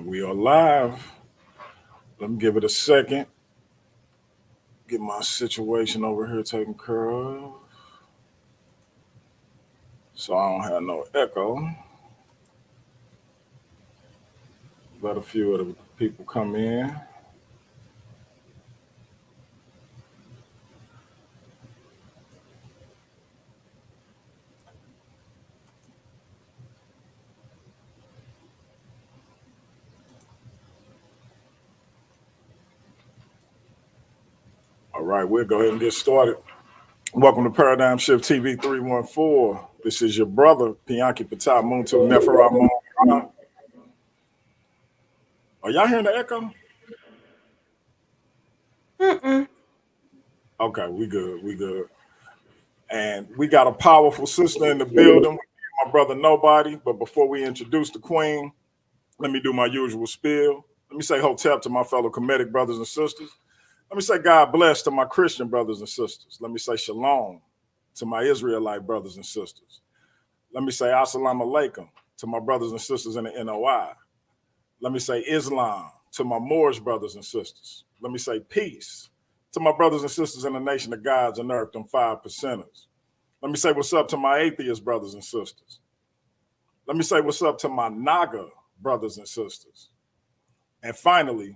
We are live. Let me give it a second. Get my situation over here taken care of. So I don't have no echo. Let a few of the people come in. All right, we'll go ahead and get started. Welcome to Paradigm Shift TV 314. This is your brother, Pianki Patah Muntu Neferah. Are y'all hearing the echo? Mm-mm. Okay, we good. We good. And we got a powerful sister in the building. My brother Nobody. But before we introduce the queen, let me do my usual spiel. Let me say hotep to my fellow Kemetic brothers and sisters. Let me say God bless to my Christian brothers and sisters. Let me say shalom to my Israelite brothers and sisters. Let me say assalamu alaikum to my brothers and sisters in the NOI. Let me say Islam to my Moorish brothers and sisters. Let me say peace to my brothers and sisters in the nation of gods and earth, them 5%ers. Let me say what's up to my atheist brothers and sisters. Let me say what's up to my Naga brothers and sisters. And finally,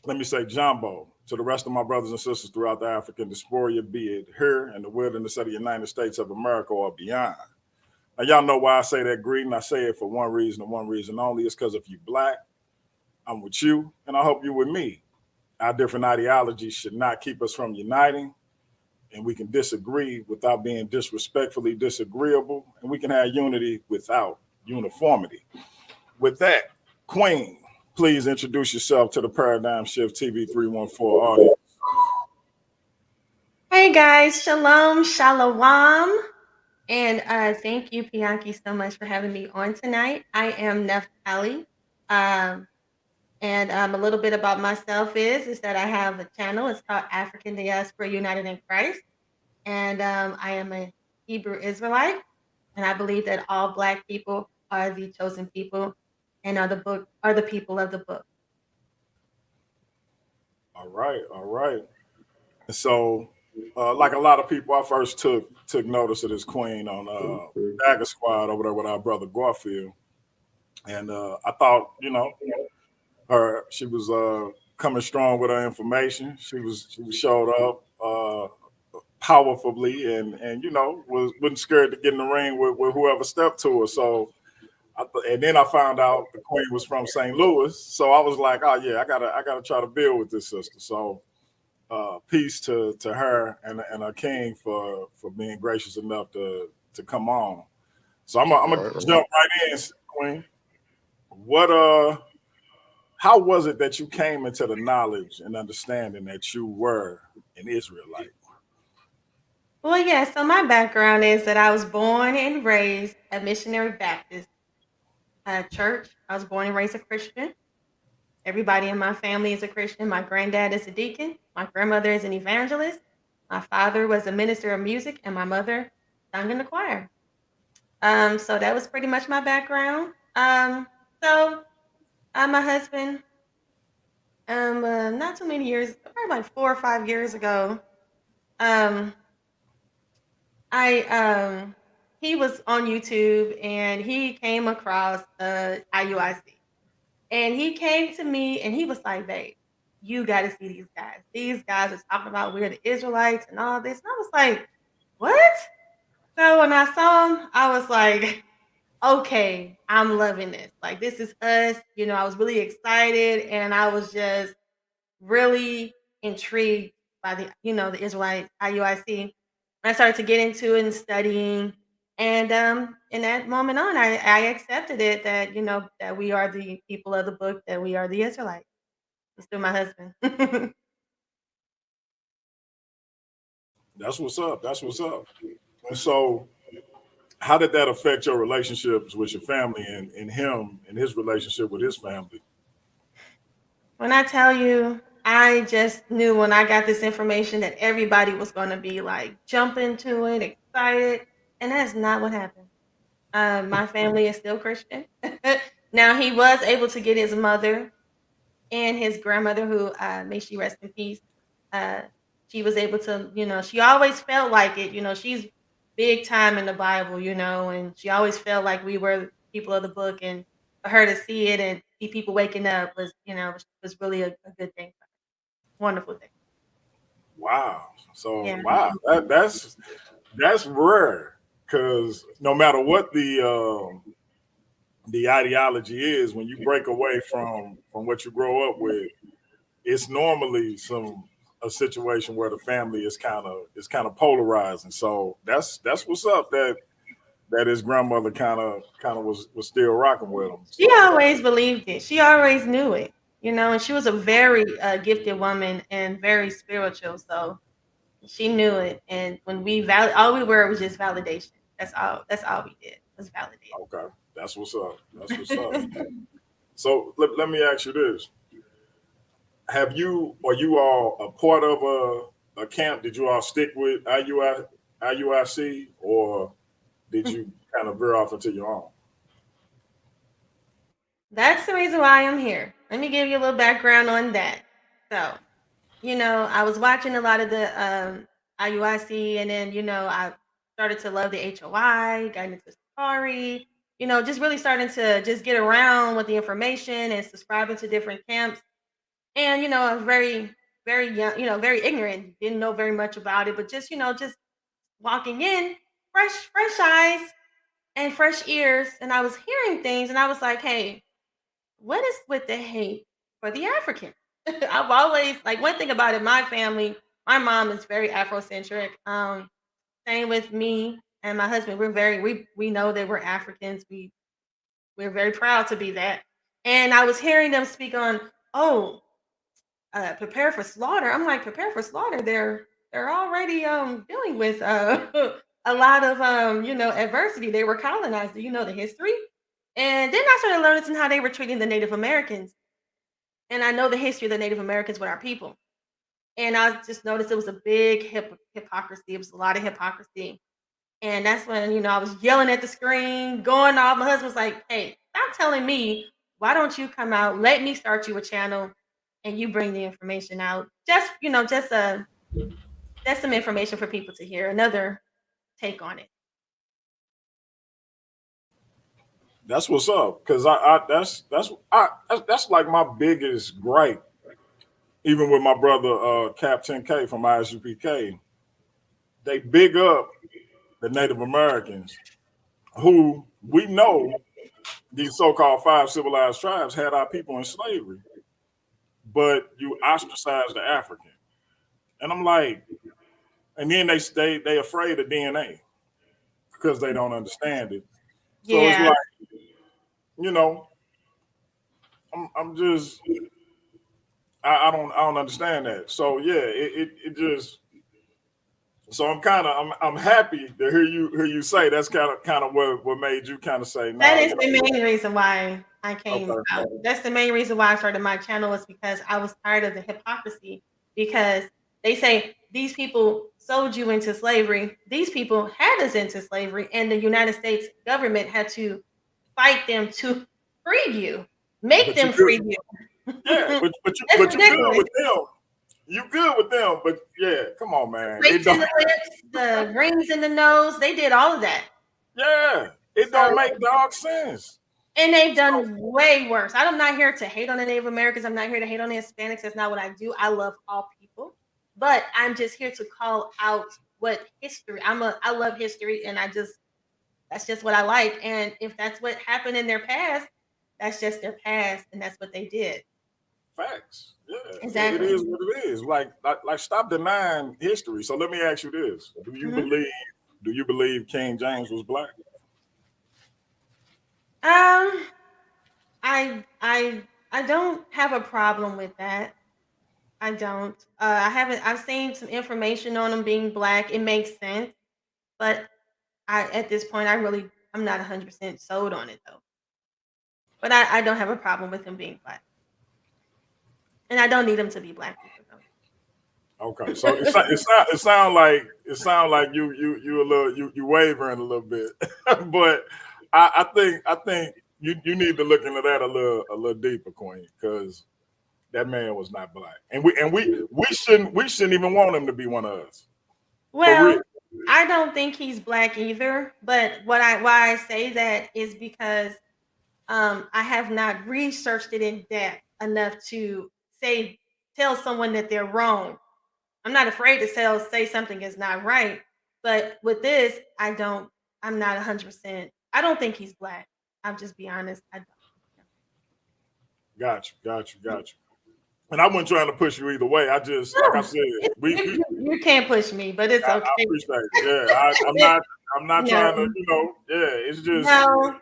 let me say Jumbo to the rest of my brothers and sisters throughout the African diaspora, be it here in the wilderness of the United States of America or beyond. Now, y'all know why I say that greeting. I say it for one reason and one reason only. It's because if you black, I'm with you, and I hope you're with me. Our different ideologies should not keep us from uniting, and we can disagree without being disrespectfully disagreeable, and we can have unity without uniformity. With that, Queen, please introduce yourself to the Paradigm Shift TV 314 audience. Hey guys, shalom, shalom. And thank you, Pianki, so much for having me on tonight. I am Naphtali. And a little bit about myself is that I have a channel. It's called African Diaspora United in Christ. And I am a Hebrew Israelite. And I believe that all Black people are the chosen people and are the people of the book. All right, all right. So, like a lot of people, I first took notice of this queen on Dagger Squad over there with our brother Garfield, and I thought, she was coming strong with her information. She showed up powerfully, and wasn't scared to get in the ring with whoever stepped to her. So. And then I found out the queen was from St. Louis, so I was like, "Oh yeah, I gotta try to build with this sister." So peace to her and her king for being gracious enough to come on. So I'm gonna jump right in, Queen. How was it that you came into the knowledge and understanding that you were an Israelite? Well, yeah, so my background is that I was born and raised a missionary Baptist church. I was born and raised a Christian. Everybody in my family is a Christian. My granddad is a deacon. My grandmother is an evangelist. My father was a minister of music, and my mother sung in the choir. So that was pretty much my background. So my husband, not too many years, probably like 4 or 5 years ago, um, he was on YouTube and he came across IUIC. And he came to me and he was like, babe, you got to see these guys. These guys are talking about we're the Israelites and all this. And I was like, what? So when I saw him, I was like, okay, I'm loving this. Like, this is us. I was really excited and I was just really intrigued by the Israelite IUIC. I started to get into it and studying. And in that moment on, I accepted it that, that we are the people of the book, that we are the Israelites. It's through my husband. That's what's up. That's what's up. And so, how did that affect your relationships with your family and him and his relationship with his family? When I tell you, I just knew when I got this information that everybody was going to be like jumping to it, excited. And that's not what happened. My family is still Christian. Now he was able to get his mother and his grandmother, who may she rest in peace. Uh, she was able to, she always felt like it. She's big time in the Bible, and she always felt like we were people of the book, and for her to see it and see people waking up was, was really a good thing, wonderful thing. Wow. So Yeah. wow, that's rare because no matter what the ideology is, when you break away from what you grow up with, it's normally a situation where the family is kind of polarizing. So that's what's up. That his grandmother kind of was still rocking with him. She So always believed it. She always knew it, and she was a very gifted woman and very spiritual. So she knew it. And when all we were was just validation. That's all. That's all we did was validate. okay, that's what's up. That's what's up. So let me ask you this: Have you or you all a part of a camp? Did you all stick with IUIC, or did you kind of veer off into your own? That's the reason why I'm here. Let me give you a little background on that. So, I was watching a lot of the IUIC, and then, I started to love the HOI, got into Safari, just really starting to just get around with the information and subscribing to different camps. And, I was very, very young, very ignorant, didn't know very much about it, but just, just walking in, fresh eyes and fresh ears. And I was hearing things, and I was like, hey, what is with the hate for the African? I've always like one thing about it, my family, my mom is very Afrocentric. Same with me and my husband. We know that we're Africans. We're very proud to be that. And I was hearing them speak on, oh, prepare for slaughter. I'm like, prepare for slaughter. They're already dealing with a lot of adversity. They were colonized. Do you know the history? And then I started learning how they were treating the Native Americans. And I know the history of the Native Americans with our people. And I just noticed it was a big hypocrisy. It was a lot of hypocrisy. And that's when, I was yelling at the screen, going off. My husband was like, hey, stop telling me, why don't you come out? Let me start you a channel and you bring the information out. Just, just some information for people to hear, another take on it. That's what's up. Because that's like my biggest gripe. Even with my brother Captain K from ISUPK, they big up the Native Americans who we know these so-called five civilized tribes had our people in slavery, but you ostracize the African. And I'm like, and then they afraid of DNA because they don't understand it. So it's Yeah, like, you know, I'm just I don't understand that. So yeah, it just so I'm happy to hear you say that's kind of what made you kind of say that no, is the main reason why I came okay, out. That's the main reason why I started my channel was because I was tired of the hypocrisy. Because they say these people sold you into slavery. These people had us into slavery, and the United States government had to fight them to free you, make but you them good, free you. yeah, That's but you good ridiculous. with them. You good with them, but yeah, come on, man. It Rapes in don't. the lips, the rings in the nose, they did all of that. Yeah, it So, don't make dog sense. and they've So done way worse. I'm not here to hate on the Native Americans. I'm not here to hate on the Hispanics. That's not what I do. I love all people, but I'm just here to call out what history. I love history, and that's just what I like. And if that's what happened in their past, that's just their past, and that's what they did. facts. Yeah, it Exactly. is what it is. Like stop denying history. So let me ask you this: Hmm. Do you believe King James was black? Um, I don't have a problem with that. I don't. I haven't. I've seen some information on him being black. It makes sense, but at this point, I'm not 100% sold on it though. But I don't have a problem with him being black, and I don't need him to be black either Okay, so though. it sound like you a little you wavering a little bit, but I think you need to look into that a little deeper, Queen, because that man was not black, and we shouldn't even want him to be one of us. For real. Well, I don't think he's black either. But why I say that is because I have not researched it in depth enough to tell someone that they're wrong. I'm not afraid to say something is not right. But with this, I'm not 100%. I don't think he's black. I'll just be honest. I don't. Got you. And I wasn't trying to push you either way. I just, like I No, said, we you can't push me, but it's I okay. appreciate it. Yeah, I'm not trying to, No, yeah, it's just no,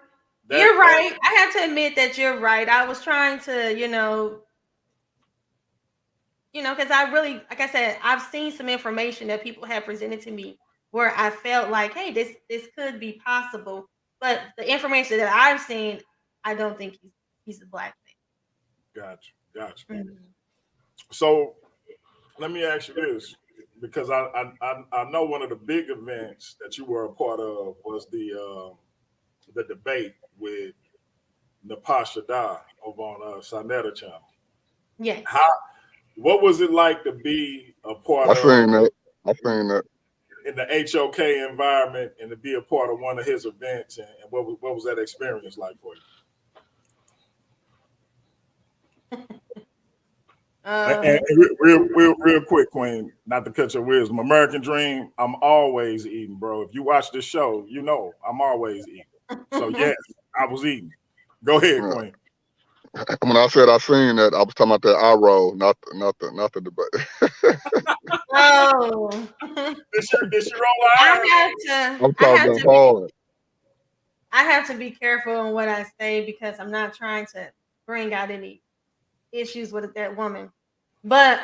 that you're right. I have to admit that you're right. I was trying to, because I really, like I said, I've seen some information that people have presented to me where I felt like, hey, this could be possible. But the information that I've seen, I don't think he's a black got you. man. Mhm. So let me ask you this, because I know one of the big events that you were a part of was the debate with Napasha Da over on Sonetta channel. Yes. What was it like to be a part I of seen that. I seen that. in the HOK environment and to be a part of one of his events, and what was that experience like for you? And real quick, Queen, not to cut your wisdom. American Dream, I'm always eating, bro. If you watch this show, you know I'm always eating. So yes, I was eating. Go ahead, Yeah. Queen. When I said I seen that, I was talking about that eye roll, not the debate. Oh. Did she roll her eyes? I'm I talking have about to be hard. I have to be careful on what I say because I'm not trying to bring out any issues with that woman. But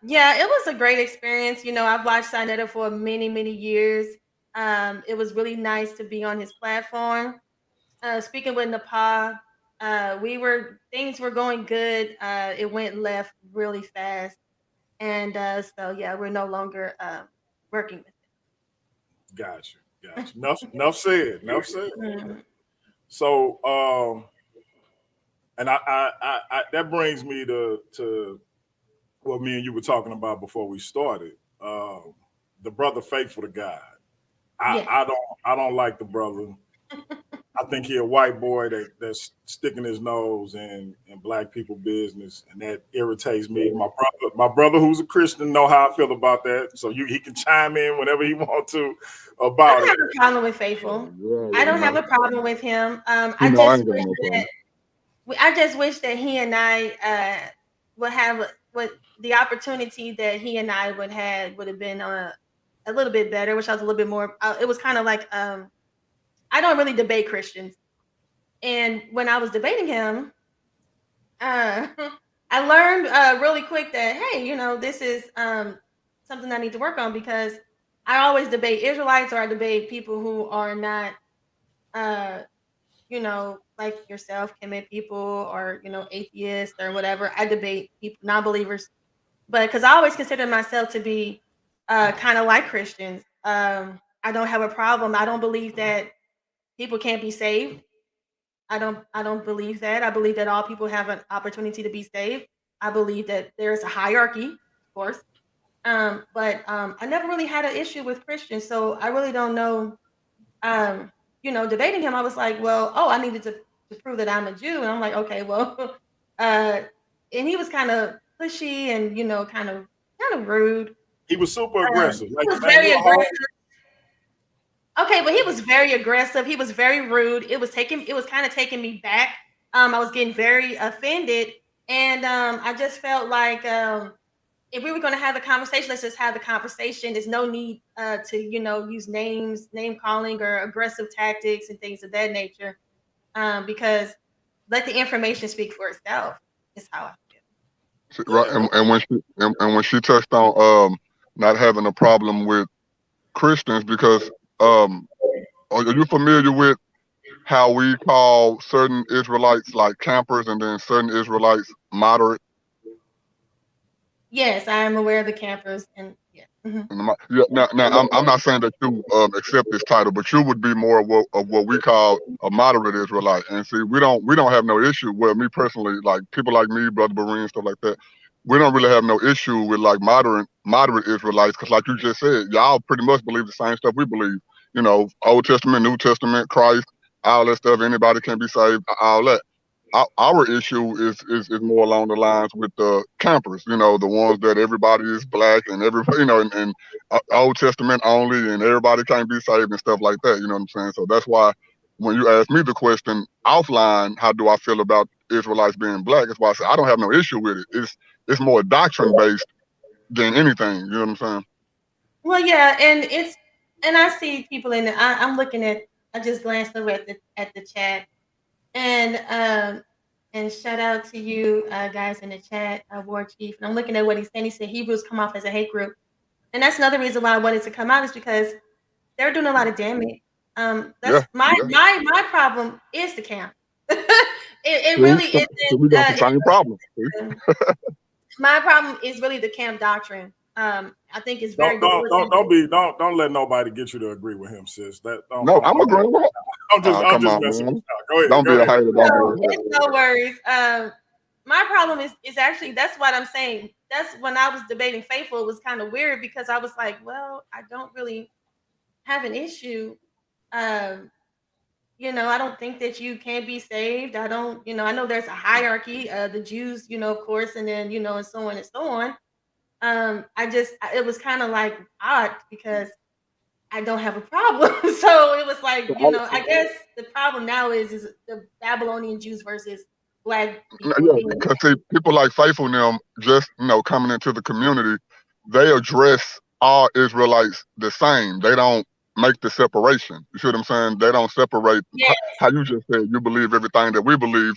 yeah, it was a great experience. I've watched Sinetta for many, many years. It was really nice to be on his platform. Speaking with Nepal, things were going good. It went left really fast. And so yeah, we're no longer working with Gotcha. Enough said. it. So and I that brings me to what me and you were talking about before we started. The brother faithful to God. Yeah. I don't like the brother. I think he a white boy that's sticking his nose in black people business, and that irritates me. My brother who's a Christian know how I feel about that, so he can chime in whenever he want to I about don't it. have a problem with Faithful. I don't have a problem with him. You know, I ain't got no problem. I just wish that he and I would have what the opportunity that he and I would have been a little bit better. Which I was a little bit more. It was kind of like I don't really debate Christians, and when I was debating him, uh, I learned really quick that hey, this is something I need to work on because I always debate Israelites or I debate people who are not uh like yourself, Kemet people or, atheists or whatever. I debate people, non believers, but because I always consider myself to be kind of like Christians. I don't have a problem. I don't believe that people can't be saved. I don't believe that. I believe that all people have an opportunity to be saved. I believe that there's a hierarchy, of course. But I never really had an issue with Christians, so I really don't know debating him, I was like, well, oh, I needed to prove that I'm a Jew. And I'm like, okay, well, and he was kind of pushy and, kind of rude. He was super aggressive. He Like, was man, very you a hard. aggressive. Okay, but he was very aggressive. He was very rude. It was kind of taking me back. I was getting very offended. And I just felt like if we were going to have a conversation, let's just have the conversation. There's no need to, use name calling or aggressive tactics and things of that nature. Because let the information speak for itself. Is how I Right, Yeah, and when she touched on not having a problem with Christians because are you familiar with how we call certain Israelites like campers and then certain Israelites moderate? Yes, I am aware of the campers and yeah. Yeah, now I'm not saying that you accept this title, but you would be more of what we call a moderate Israelite. And see, we don't have no issue. Well, me personally, like people like me, Brother Berean, stuff like that, we don't really have no issue with like moderate Israelites, because like you just said, y'all pretty much believe the same stuff we believe. You know, Old Testament, New Testament, Christ, all that stuff. Anybody can be saved, all that. Our issue is more along the lines with the campers, you know, the ones that everybody is black and everybody, you know, and Old Testament only, and everybody can't be saved and stuff like that. You know what I'm saying? So that's why when you ask me the question offline, how do I feel about Israelites being black? That's why I said I don't have no issue with it. It's more doctrine based than anything. You know what I'm saying? Well, yeah, and I see people in the. I'm looking at. I just glanced over at the chat, and shout out to you guys in the chat, War Chief. And I'm looking at what he's saying. He said Hebrews come off as a hate group, and that's another reason why I wanted to come out is because they're doing a lot of damage. That's my problem is the camp. It really isn't. So we got the same problem. My problem is really the camp doctrine. I think it's very don't let nobody get you to agree with him, sis. I'm agreeing with him. I'm just messing with you. Go ahead. Don't be a hater. No worries. My problem is actually that's what I'm saying. That's when I was debating faithful. It was kind of weird because I was like, well, I don't really have an issue. You know, I don't think that you can be saved. I don't, I know there's a hierarchy, the Jews, of course, and then, and so on and so on. It was kind of like odd because I don't have a problem. So it was like, I guess the problem now is the Babylonian Jews versus black people. Yeah, because see, people like Faithful and them just, coming into the community, they address all Israelites the same. They don't make the separation. You see what I'm saying? They don't separate. Yes. How you just said, you believe everything that we believe.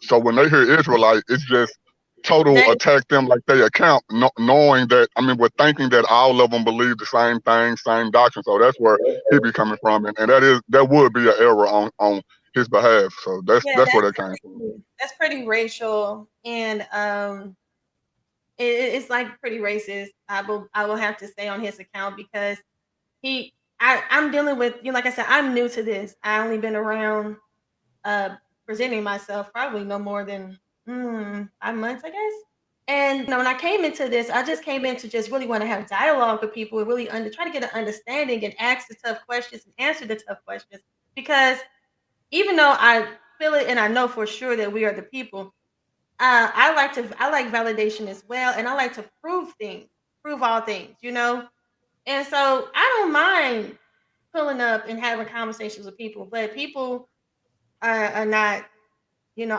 So when they hear Israelite, it's just total attack them like they account, knowing that, we're thinking that all of them believe the same thing, same doctrine. So that's where he be coming from. And that would be an error on his behalf. So that's where that came from. That's pretty racial, and it's like pretty racist. I will have to say on his account because I'm dealing with, like I said, I'm new to this. I only been around presenting myself probably no more than 5 months, I guess. And when I came into this, I just came in to just really want to have dialogue with people and really try to get an understanding and ask the tough questions and answer the tough questions. Because even though I feel it and I know for sure that we are the people, I like validation as well, and I like to prove all things, And so I don't mind pulling up and having conversations with people, but people are not,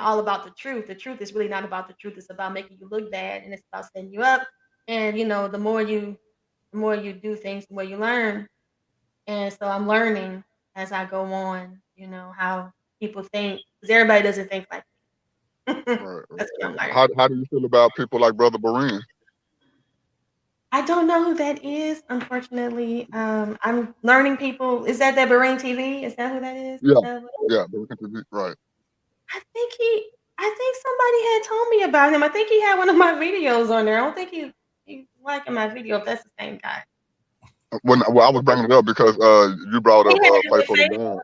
all about the truth. The truth is really not about the truth. It's about making you look bad, and it's about setting you up. And the more you do things, the more you learn. And so I'm learning as I go on, how people think, because everybody doesn't think like me. Right. That's what I'm learning. How do you feel about people like Brother Berean? I don't know who that is, unfortunately. I'm learning people. Is that Berean TV? Is that who that is? Yeah, Berean TV, right. I think somebody had told me about him. I think he had one of my videos on there. I don't think he's liking my video, if that's the same guy. Well, I was bringing it up because you brought up Faithful to God.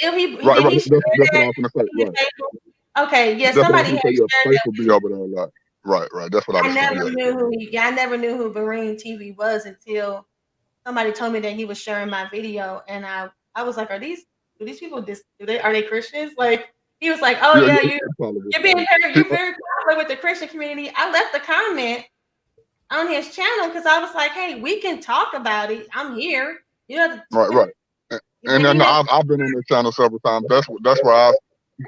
Right. That's what I was going to say. Right. Okay, yeah, somebody had shared Faithful be over there a lot. Right. That's what I was saying. I never knew who Berean TV was until somebody told me that he was sharing my video, and I was like, do these people are they Christians? Like, he was like, oh yeah, you're very popular with the Christian community. I left the comment on his channel because I was like, hey, we can talk about it. I'm here. Right. And then I've been on this channel several times. That's where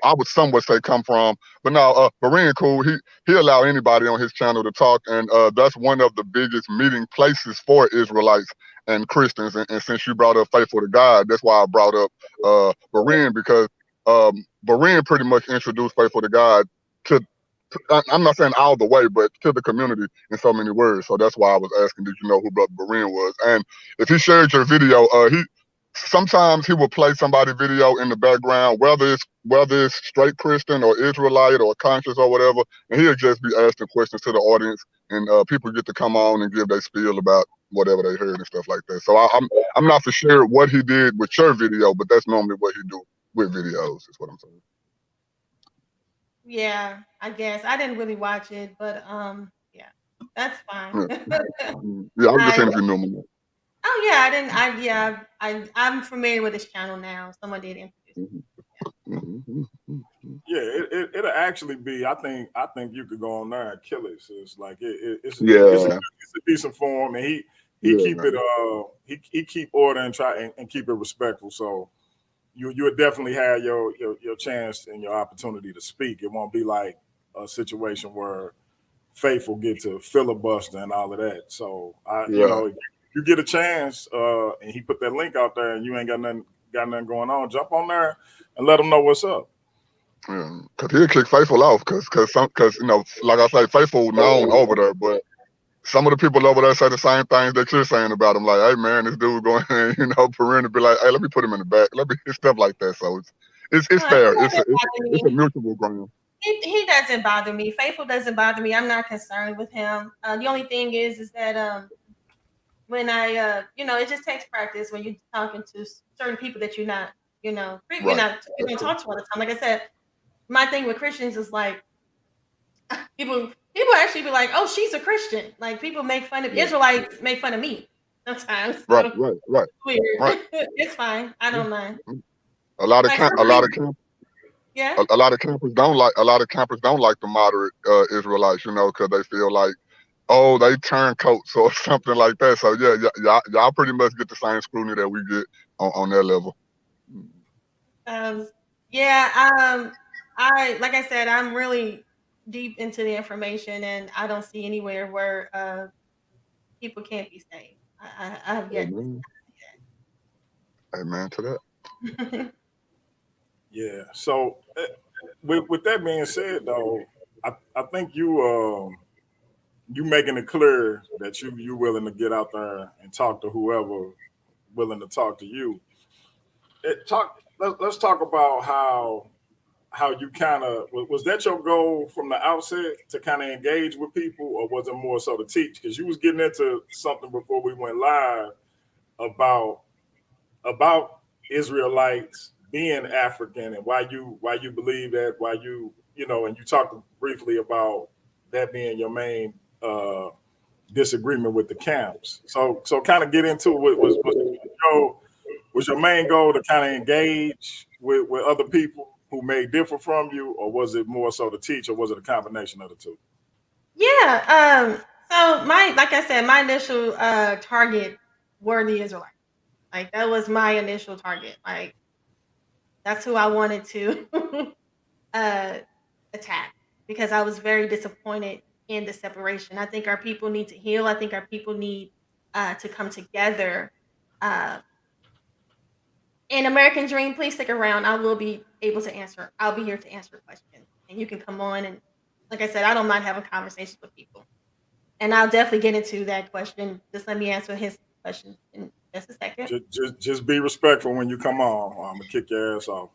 I would somewhat say come from. But now Berean cool. He allow anybody on his channel to talk, and that's one of the biggest meeting places for Israelites and Christians. And since you brought up Faithful to God, that's why I brought up Berean, because Berean pretty much introduced Faithful to God to I'm not saying all the way, but to the community in so many words. So that's why I was asking, did you know who Brother Berean was? And if he shared your video, sometimes he will play somebody's video in the background, whether it's straight Christian or Israelite or conscious or whatever, and he'll just be asking questions to the audience, and people get to come on and give their spiel about whatever they heard and stuff like that. So I'm not for sure what he did with your video, but that's normally what he do with videos. Is what I'm saying. Yeah, I guess I didn't really watch it, but yeah, that's fine. Yeah, yeah. I was just I saying if you knew me. Oh yeah, I didn't. I yeah, I'm familiar with this channel now. Someone did introduce me. Yeah, it'll actually be. I think you could go on there and kill it. So it's like it's Yeah, a decent form, and he yeah, keep it he keep order and try and keep it respectful. So you would definitely have your chance and your opportunity to speak. It won't be like a situation where Faithful get to filibuster and all of that. So yeah. you get a chance, and he put that link out there, and you ain't got nothing going on. Jump on there and let them know what's up. Yeah, cause he'll kick Faithful off, cause like I say, Faithful known over there, but some of the people over there say the same things that you're saying about him. Like, hey man, this dude going, Perrin be like, hey, let me put him in the back, let me stuff like that. So it's He fair. doesn't bother It's a me. mutual ground. He doesn't bother me. Faithful doesn't bother me. I'm not concerned with him. The only thing is that when it just takes practice when you're talking to certain people that you're not, Right. you don't talk to all the time. Like I said, my thing with Christians is like people actually be like, "Oh, she's a Christian." Like people make fun of Yeah. Israelites, make fun of me sometimes. Right. So Right. Right. weird. Right. It's fine. I don't mind. A lot of Like camp, some a lot of people, camp, yeah. a lot of campers don't like. A lot of campers don't like the moderate Israelites, because they feel like, oh, they turncoats or something like that. So yeah, y'all pretty much get the same scrutiny that we get on that level. Um, yeah. I like I said, I'm really deep into the information, and I don't see anywhere where people can't be saved. I have yet Amen. Amen to that. to see that. Yeah. So with that being said, though, I think you making it clear that you willing to get out there and talk to whoever willing to talk to you. Let's talk about how you kind of was that your goal from the outset to kind of engage with people, or was it more so to teach? Because you was getting into something before we went live about Israelites being African and why you believe that, why and you talked briefly about that being your main disagreement with the camps. So kind of get into it. Was your main goal to kind of engage with other people who may differ from you, or was it more so to teach, or was it a combination of the two? Yeah. So like I said, my initial target were the Israelites. Like that was my initial target. Like that's who I wanted to uh attack because I was very disappointed in the separation. I think our people need to heal. I think our people need to come together. Uh, in American Dream, please stick around. I will be able to answer. I'll be here to answer questions, and you can come on and, like I said, I don't mind having conversations with people. And I'll definitely get into that question. Just let me answer his question in just a second. Just be respectful when you come on, or I'm gonna kick your ass off.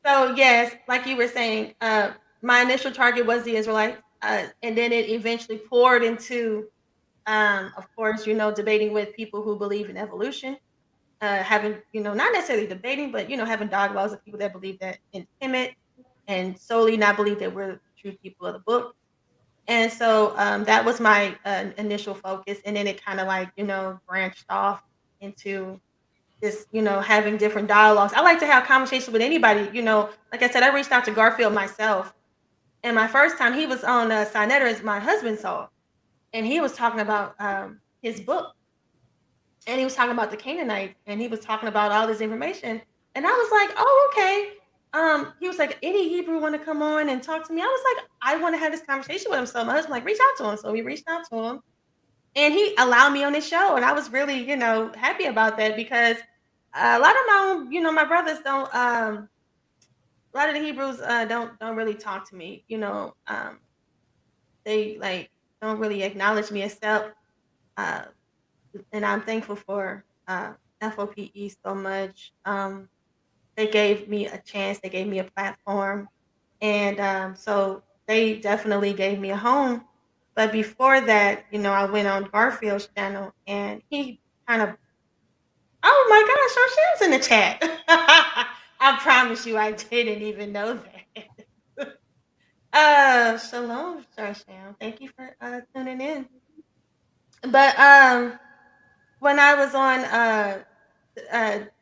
So yes, like you were saying, my initial target was the Israelites, and then it eventually poured into, of course, debating with people who believe in evolution, having, not necessarily debating, but having dialogues with people that believe that in Kemet, and solely not believe that we're the true people of the book. And so that was my initial focus. And then it kind of like, branched off into just, having different dialogues. I like to have conversations with anybody, like I said, I reached out to Garfield myself. And my first time he was on Sinetta as my husband saw. And he was talking about his book. And he was talking about the Canaanites. And he was talking about all this information. And I was like, oh, okay. He was like, any Hebrew want to come on and talk to me? I was like, I want to have this conversation with him. So my husband like, reach out to him. So we reached out to him, and he allowed me on his show, and I was really, happy about that because a lot of my own, my brothers don't. A lot of the Hebrews don't really talk to me. They like don't really acknowledge me except, uh, and I'm thankful for FOPE so much. They gave me a chance. They gave me a platform, and so they definitely gave me a home. But before that, I went on Garfield's channel, and he kind of, oh my gosh, Rochelle's in the chat. I promise you, I didn't even know that. Shalom, Rochelle. Thank you for tuning in. But when I was on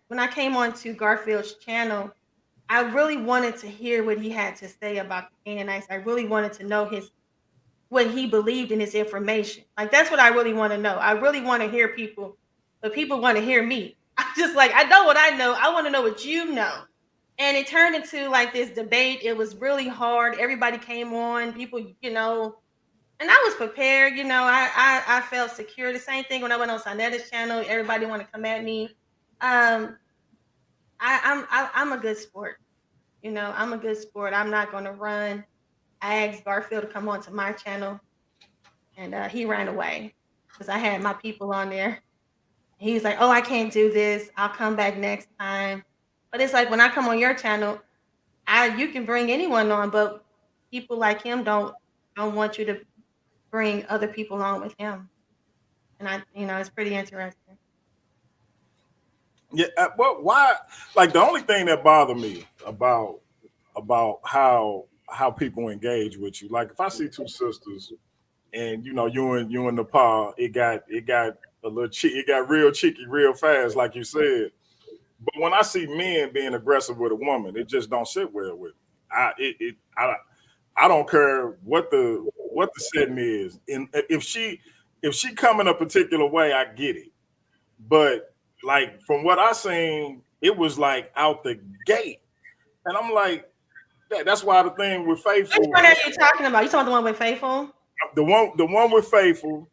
when I came on to Garfield's channel, I really wanted to hear what he had to say about the Canaanites. I really wanted to know what he believed in his information. Like, that's what I really want to know. I really want to hear people, but people want to hear me. I just like, I know what I know. I want to know what you know. And it turned into like this debate. It was really hard. Everybody came on, people, and I was prepared. I felt secure. The same thing when I went on Sanetta's channel. Everybody want to come at me. I'm a good sport. I'm a good sport. I'm not going to run. I asked Garfield to come on to my channel, and he ran away because I had my people on there. He was like, "Oh, I can't do this. I'll come back next time." But it's like when I come on your channel, you can bring anyone on, but people like him don't want you to bring other people on with him, and it's pretty interesting. Yeah, well, why? Like the only thing that bothered me about how people engage with you, like if I see two sisters and you and Nepal, it got a little it got real cheeky real fast, like you said. But when I see men being aggressive with a woman, it just don't sit well with me. I don't care what the setting is, and if she come in a particular way, I get it. But like from what I seen, it was like out the gate, and I'm like, that's why the thing with Which Faithful, one are you talking about? You talking about the one with Faithful? the one with Faithful,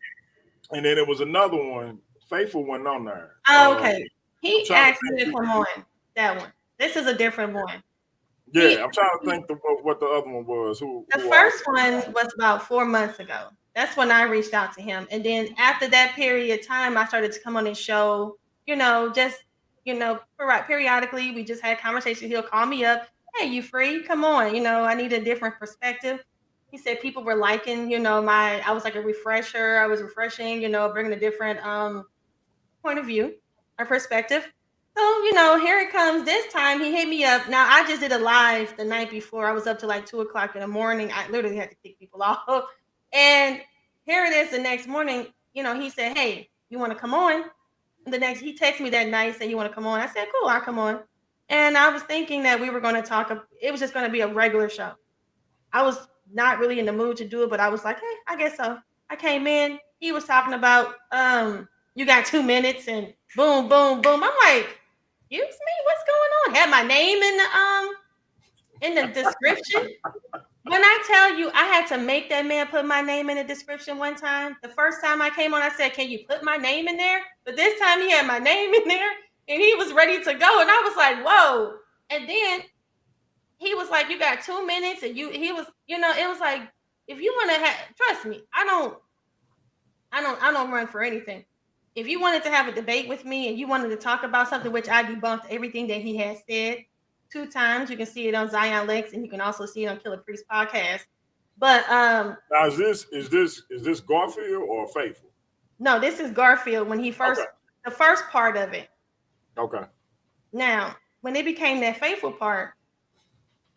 and then it was another one. Faithful went on there. Oh, okay. I'm He trying to asked me to think. come on that one. This is a different one. Yeah, I'm trying to think what the other one was. The Who first also? one was about 4 months ago. That's when I reached out to him. And then after that period of time, I started to come on his show, just, periodically. We just had conversations. He'll call me up. Hey, you free? Come on. I need a different perspective. He said people were liking, I was like a refresher. I was refreshing, bringing a different point of view or perspective. So, here it comes. This time he hit me up. Now, I just did a live the night before. I was up to like 2 o'clock in the morning. I literally had to kick people off. And here it is the next morning. He said, "Hey, you want to come on?" He texted me that night, said, "You want to come on?" I said, "Cool, I'll come on." And I was thinking that we were going to talk. It was just going to be a regular show. I was not really in the mood to do it, but I was like, "Hey, I guess so." I came in. He was talking about, you got 2 minutes, and boom, boom, boom. I'm like, excuse me, what's going on? Had my name in the description. When I tell you, I had to make that man put my name in the description one time. The first time I came on, I said, "Can you put my name in there?" But this time he had my name in there, and he was ready to go, and I was like, "Whoa!" And then he was like, "You got 2 minutes," and he was, it was like, if you want to trust me, I don't run for anything. If you wanted to have a debate with me and you wanted to talk about something, which I debunked everything that he had said 2 times, you can see it on Zion Lex, and you can also see it on Killer Priest podcast. But Now is this Garfield or Faithful? no, this is Garfield when Okay. the first part of it. Okay. Now, when it became that faithful part,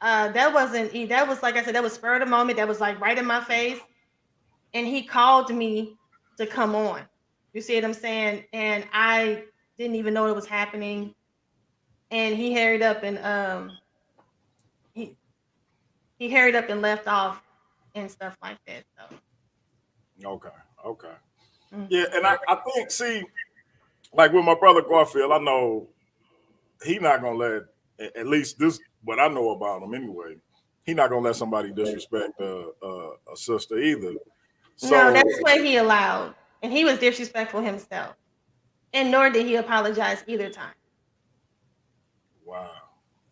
that wasn't that was, like I said, that was spur of the moment. That was like right in my face, and he called me to come on. You see what I'm saying? And I didn't even know it was happening. And he hurried up and he he hurried up and left off and stuff like that. So Okay. Okay. mm. Yeah, and I think, see, like with my brother Garfield, I know he not gonna let, at least this what I know about him anyway. He not gonna let somebody disrespect a sister either. No, So that's what he allowed, and he was disrespectful himself, and nor did he apologize either time. wow.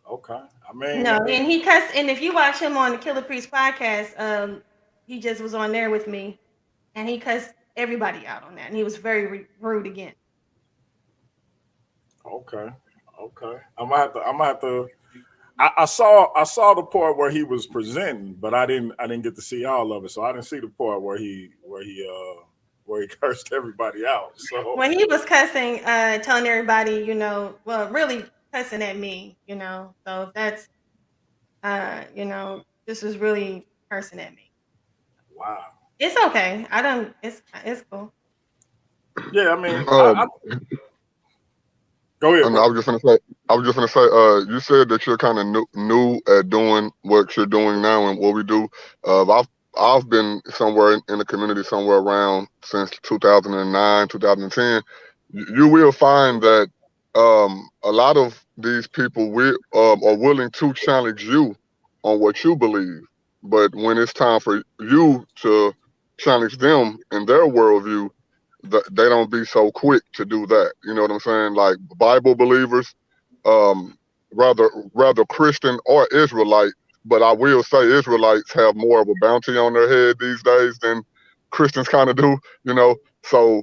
Okay. I mean, No, and he cussed. And if you watch him on the Killer Priest podcast, he just was on there with me, and he cussed everybody out on that, and he was very rude again. Okay. Okay. I'm gonna have to. I saw the part where he was presenting, but I didn't get to see all of it. So I didn't see the part where he cursed everybody out. So When he was cussing, telling everybody, well, really cussing at me, So that's, this was really cursing at me. wow. It's okay. I don't. It's cool. Yeah, I mean, Um, go ahead, and I bro. was just gonna say, you said that you're kind of new at doing what you're doing now and what we do. I've been somewhere in the community somewhere around since 2009, 2010. You will find that a lot of these people are willing to challenge you on what you believe, but when it's time for you to challenge them in their worldview, they don't be so quick to do that. You know what I'm saying? Like Bible believers, um, rather Christian or Israelite, but I will say Israelites have more of a bounty on their head these days than Christians kind of do. You know, so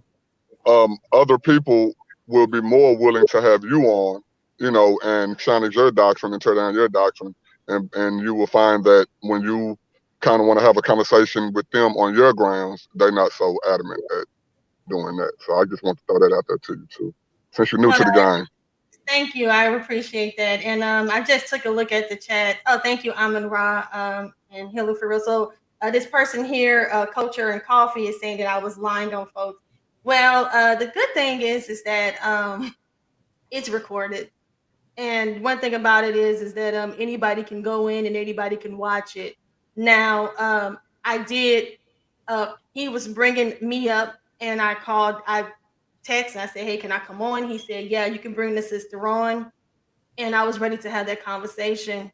other people will be more willing to have you on, and challenge your doctrine and tear down your doctrine, and you will find that when you kind of want to have a conversation with them on your grounds, they're not so adamant at doing that. So I just want to throw that out there to you too, since you're new Well, to the game. thank you. I appreciate that. And I just took a look at the chat. Oh, thank you, Amin Ra, and Hilla for real. So this person here, Culture and Coffee, is saying that I was lying on folks. Well, the good thing is that it's recorded. And one thing about it is that anybody can go in and anybody can watch it. Now, I did. He was bringing me up, and I called. I text. And I said, "Hey, can I come on?" He said, "Yeah, you can bring the sister on." And I was ready to have that conversation.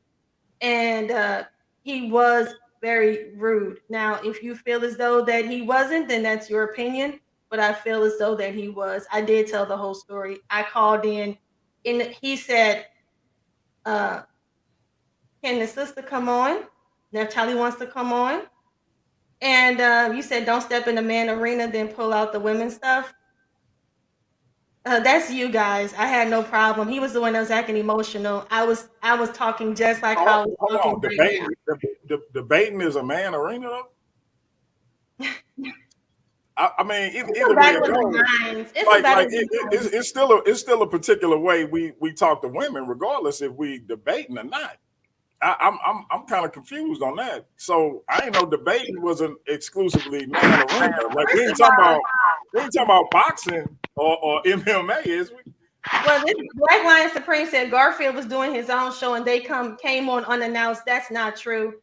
And he was very rude. Now, if you feel as though that he wasn't, then that's your opinion. But I feel as though that he was. I did tell the whole story. I called in, and he said, uh, "Can the sister come on?" Naphtali wants to come on. And you said, "Don't step in the man arena, then pull out the women's stuff." That's you guys. I had no problem. He was the one that was acting emotional. I was talking just like how I was Hold talking on, right now. debating is a man arena. Though? I mean, It's a either way it battle of the goes, minds. It's a battle like of the minds. it's still a particular way we talk to women, regardless if we debating or not. I'm kind of confused on that. So I ain't know debating wasn't exclusively man arena. Like First of all, we ain't talking about boxing or MMA, is we? well, this Black Lion Supreme said Garfield was doing his own show and they came on unannounced. That's not true.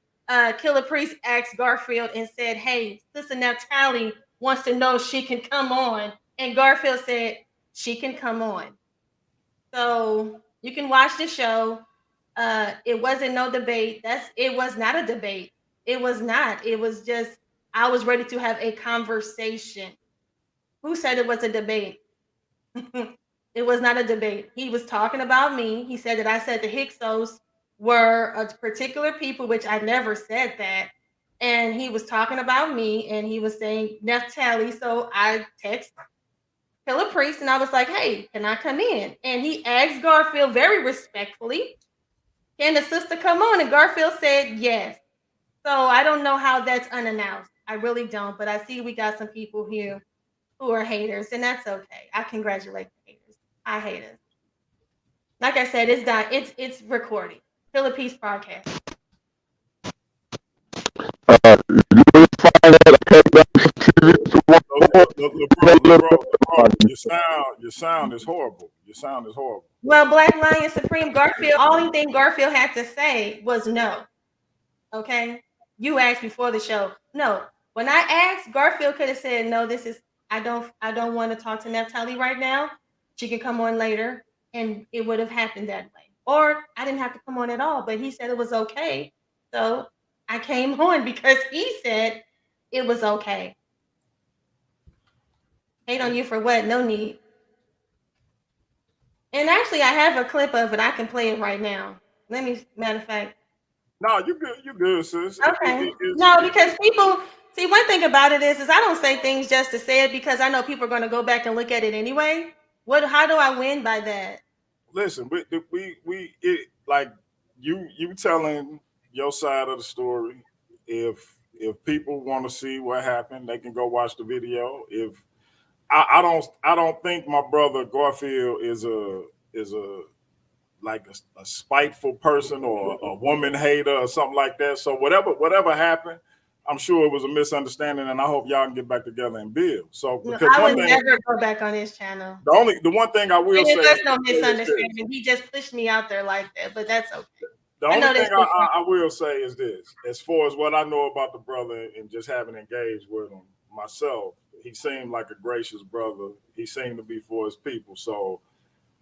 Killer Priest asked Garfield and said, "Hey, Sister Naphtali wants to know if she can come on," and Garfield said she can come on. So you can watch the show. It wasn't no debate. It was not a debate. It was not. It was just I was ready to have a conversation. Who said it was a debate? It was not a debate. He was talking about me. He said that I said the Hyksos were a particular people, which I never said that. And he was talking about me and he was saying Naphtali. So I text Killer Priest and I was like, "Hey, can I come in?" And he asked Garfield very respectfully, "Can the sister come on?" And Garfield said yes. So I don't know how that's unannounced. I really don't. But I see we got some people here who are haters, and that's okay. I congratulate the haters. I hate us. Like I said, it's done. It's recording. Philippines podcast. You will find that I came back to TV to one LeBron, your sound is horrible. Your sound is horrible. Well, Black Lion Supreme Garfield, only thing Garfield had to say was no. Okay. You asked before the show. No. When I asked, Garfield could have said, "No, I don't want to talk to Naphtali right now. She can come on later." And it would have happened that way. Or I didn't have to come on at all, but he said it was okay. So I came on because he said it was okay. Hate on you for what? No need. And actually, I have a clip of it. I can play it right now. Matter of fact. No, you good. You good, sis. Okay. No, because people see one thing about it is I don't say things just to say it because I know people are going to go back and look at it anyway. How do I win by that? listen, like you telling your side of the story. If people want to see what happened, they can go watch the video. If I don't think my brother Garfield is a like a spiteful person or a woman hater or something like that. So whatever happened, I'm sure it was a misunderstanding, and I hope y'all can get back together and build. So No, because I one would thing, never go back on his channel. the one thing I will And it say was no is this. misunderstanding. He just pushed me out there like that, but that's okay. The I only know this thing different. I will say is this: as far as what I know about the brother and just having engaged with him myself, he seemed like a gracious brother. He seemed to be for his people. So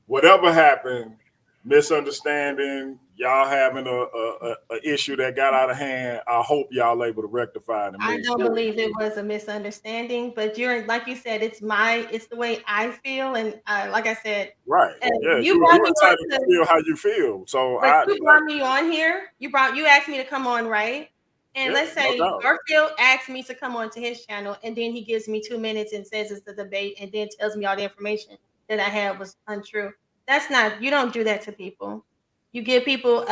whatever happened, misunderstanding, y'all having a issue that got out of hand, I hope y'all able to rectify it and I move don't forward. believe it was a misunderstanding, but you're like you said, it's the way I feel, and like I said, Right? Yeah, you you brought me on entitled to to, feel how you feel. So but I you brought me on here. You asked me to come on, right? And yeah, let's no say doubt. Garfield asked me to come on to his channel, and then he gives me 2 minutes and says it's a debate, and then tells me all the information that I had was untrue. That's not. You don't do that to people. You give people.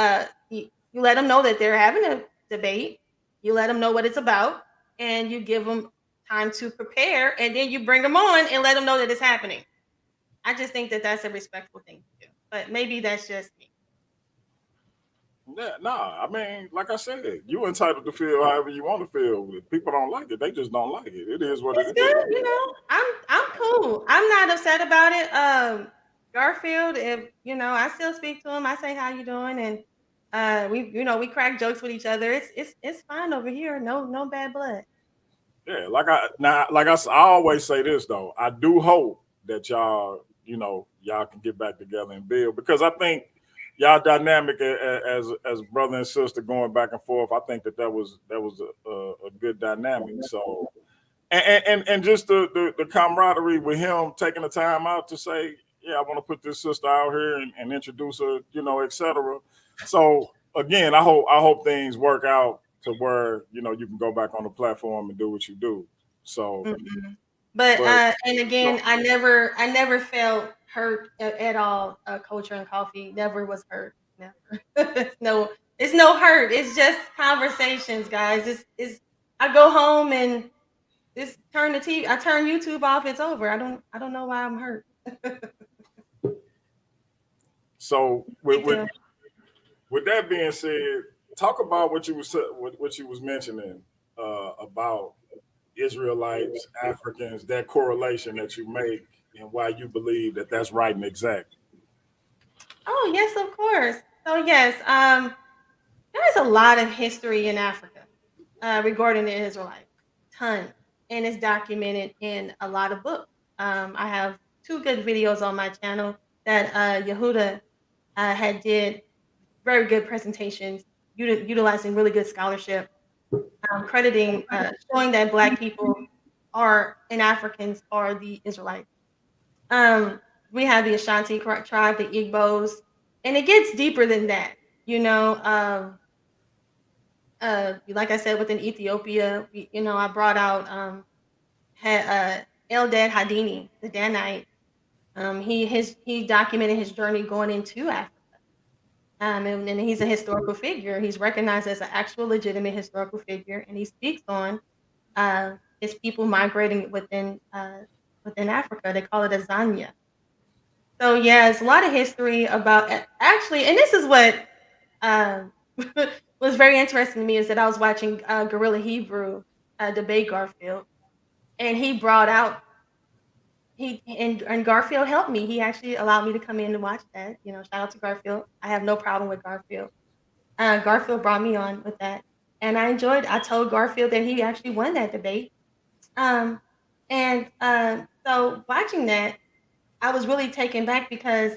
You let them know that they're having a debate. You let them know what it's about, and you give them time to prepare, and then you bring them on and let them know that it's happening. I just think that that's a respectful thing to do. But maybe that's just me. Yeah, nah. I mean, like I said, you entitled to feel however you want to feel. If people don't like it, they just don't like it. It is what it It's is. good, I'm cool. I'm not upset about it. Garfield, if I still speak to him. I say how you doing, and we crack jokes with each other. It's fine over here. No bad blood. Yeah, I always say this though. I do hope that y'all can get back together and build because I think y'all dynamic as brother and sister going back and forth. I think that was a good dynamic. So and just the camaraderie with him taking the time out to say, yeah, I want to put this sister out here and introduce her, etc. So again, I hope things work out to where you can go back on the platform and do what you do. So, Mm-mm. But but and again, I never felt hurt at all. Culture and coffee never was hurt. Never. it's no hurt. It's just conversations, guys. It's I go home and just turn the TV. I turn YouTube off. It's over. I don't know why I'm hurt. so Big deal. with that being said, talk about what you was mentioning about Israelites, Africans, that correlation that you make, and why you believe that that's right and exact. Oh yes, of course. So yes, there's a lot of history in Africa regarding the Israelites, ton, and it's documented in a lot of books. I have two good videos on my channel that Yehuda had did very good presentations, utilizing really good scholarship, crediting, showing that Black people are and Africans are the Israelites. Um, we have the Ashanti tribe, the Igbos, and it gets deeper than that. You know, like I said, within Ethiopia, I brought out Eldad Hadini, the Danite. He documented his journey going into Africa. And he's a historical figure. He's recognized as an actual legitimate historical figure, and he speaks on his people migrating within Africa. They call it Azania. So yeah, it's a lot of history about actually, and this is what um, was very interesting to me is that I was watching Gorilla Hebrew debate Garfield, and he brought out and Garfield helped me. He actually allowed me to come in and watch that. Shout out to Garfield. I have no problem with Garfield. Garfield brought me on with that, and I enjoyed. I told Garfield that he actually won that debate. Um, and so watching that, I was really taken back because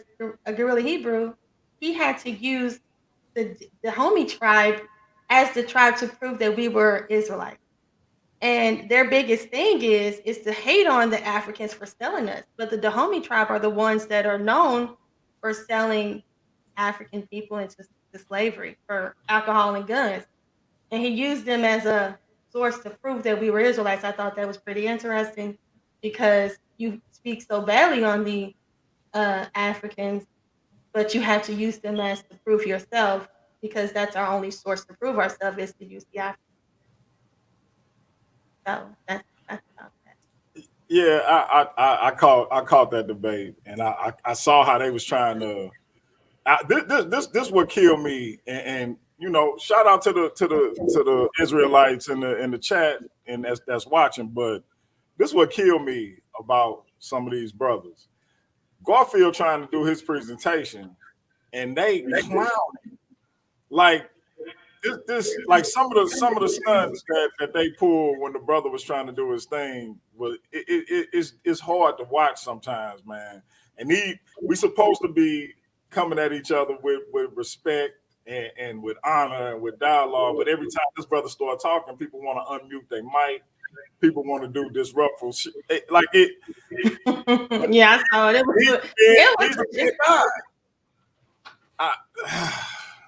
a Gorilla Hebrew, he had to use the homie tribe as the tribe to prove that we were Israelites. And their biggest thing is to hate on the Africans for selling us. But the Dahomey tribe are the ones that are known for selling African people into slavery for alcohol and guns. And he used them as a source to prove that we were Israelites. I thought that was pretty interesting because you speak so badly on the Africans, but you have to use them as to prove yourself, because that's our only source to prove ourselves is to use the African. So that's about that. Yeah, I caught that debate, and I saw how they was trying to. This what killed me, and you know, shout out to the Israelites in the chat and that's watching. But this what killed me about some of these brothers. Garfield trying to do his presentation, and they clowning like this like some of the stunts that they pulled when the brother was trying to do his thing was it's hard to watch sometimes, man. And we supposed to be coming at each other with respect and with honor and with dialogue, but every time this brother start talking, people want to unmute their mic. People want to do disruptful shit. Like it. Yeah, I saw it. He's a big guy.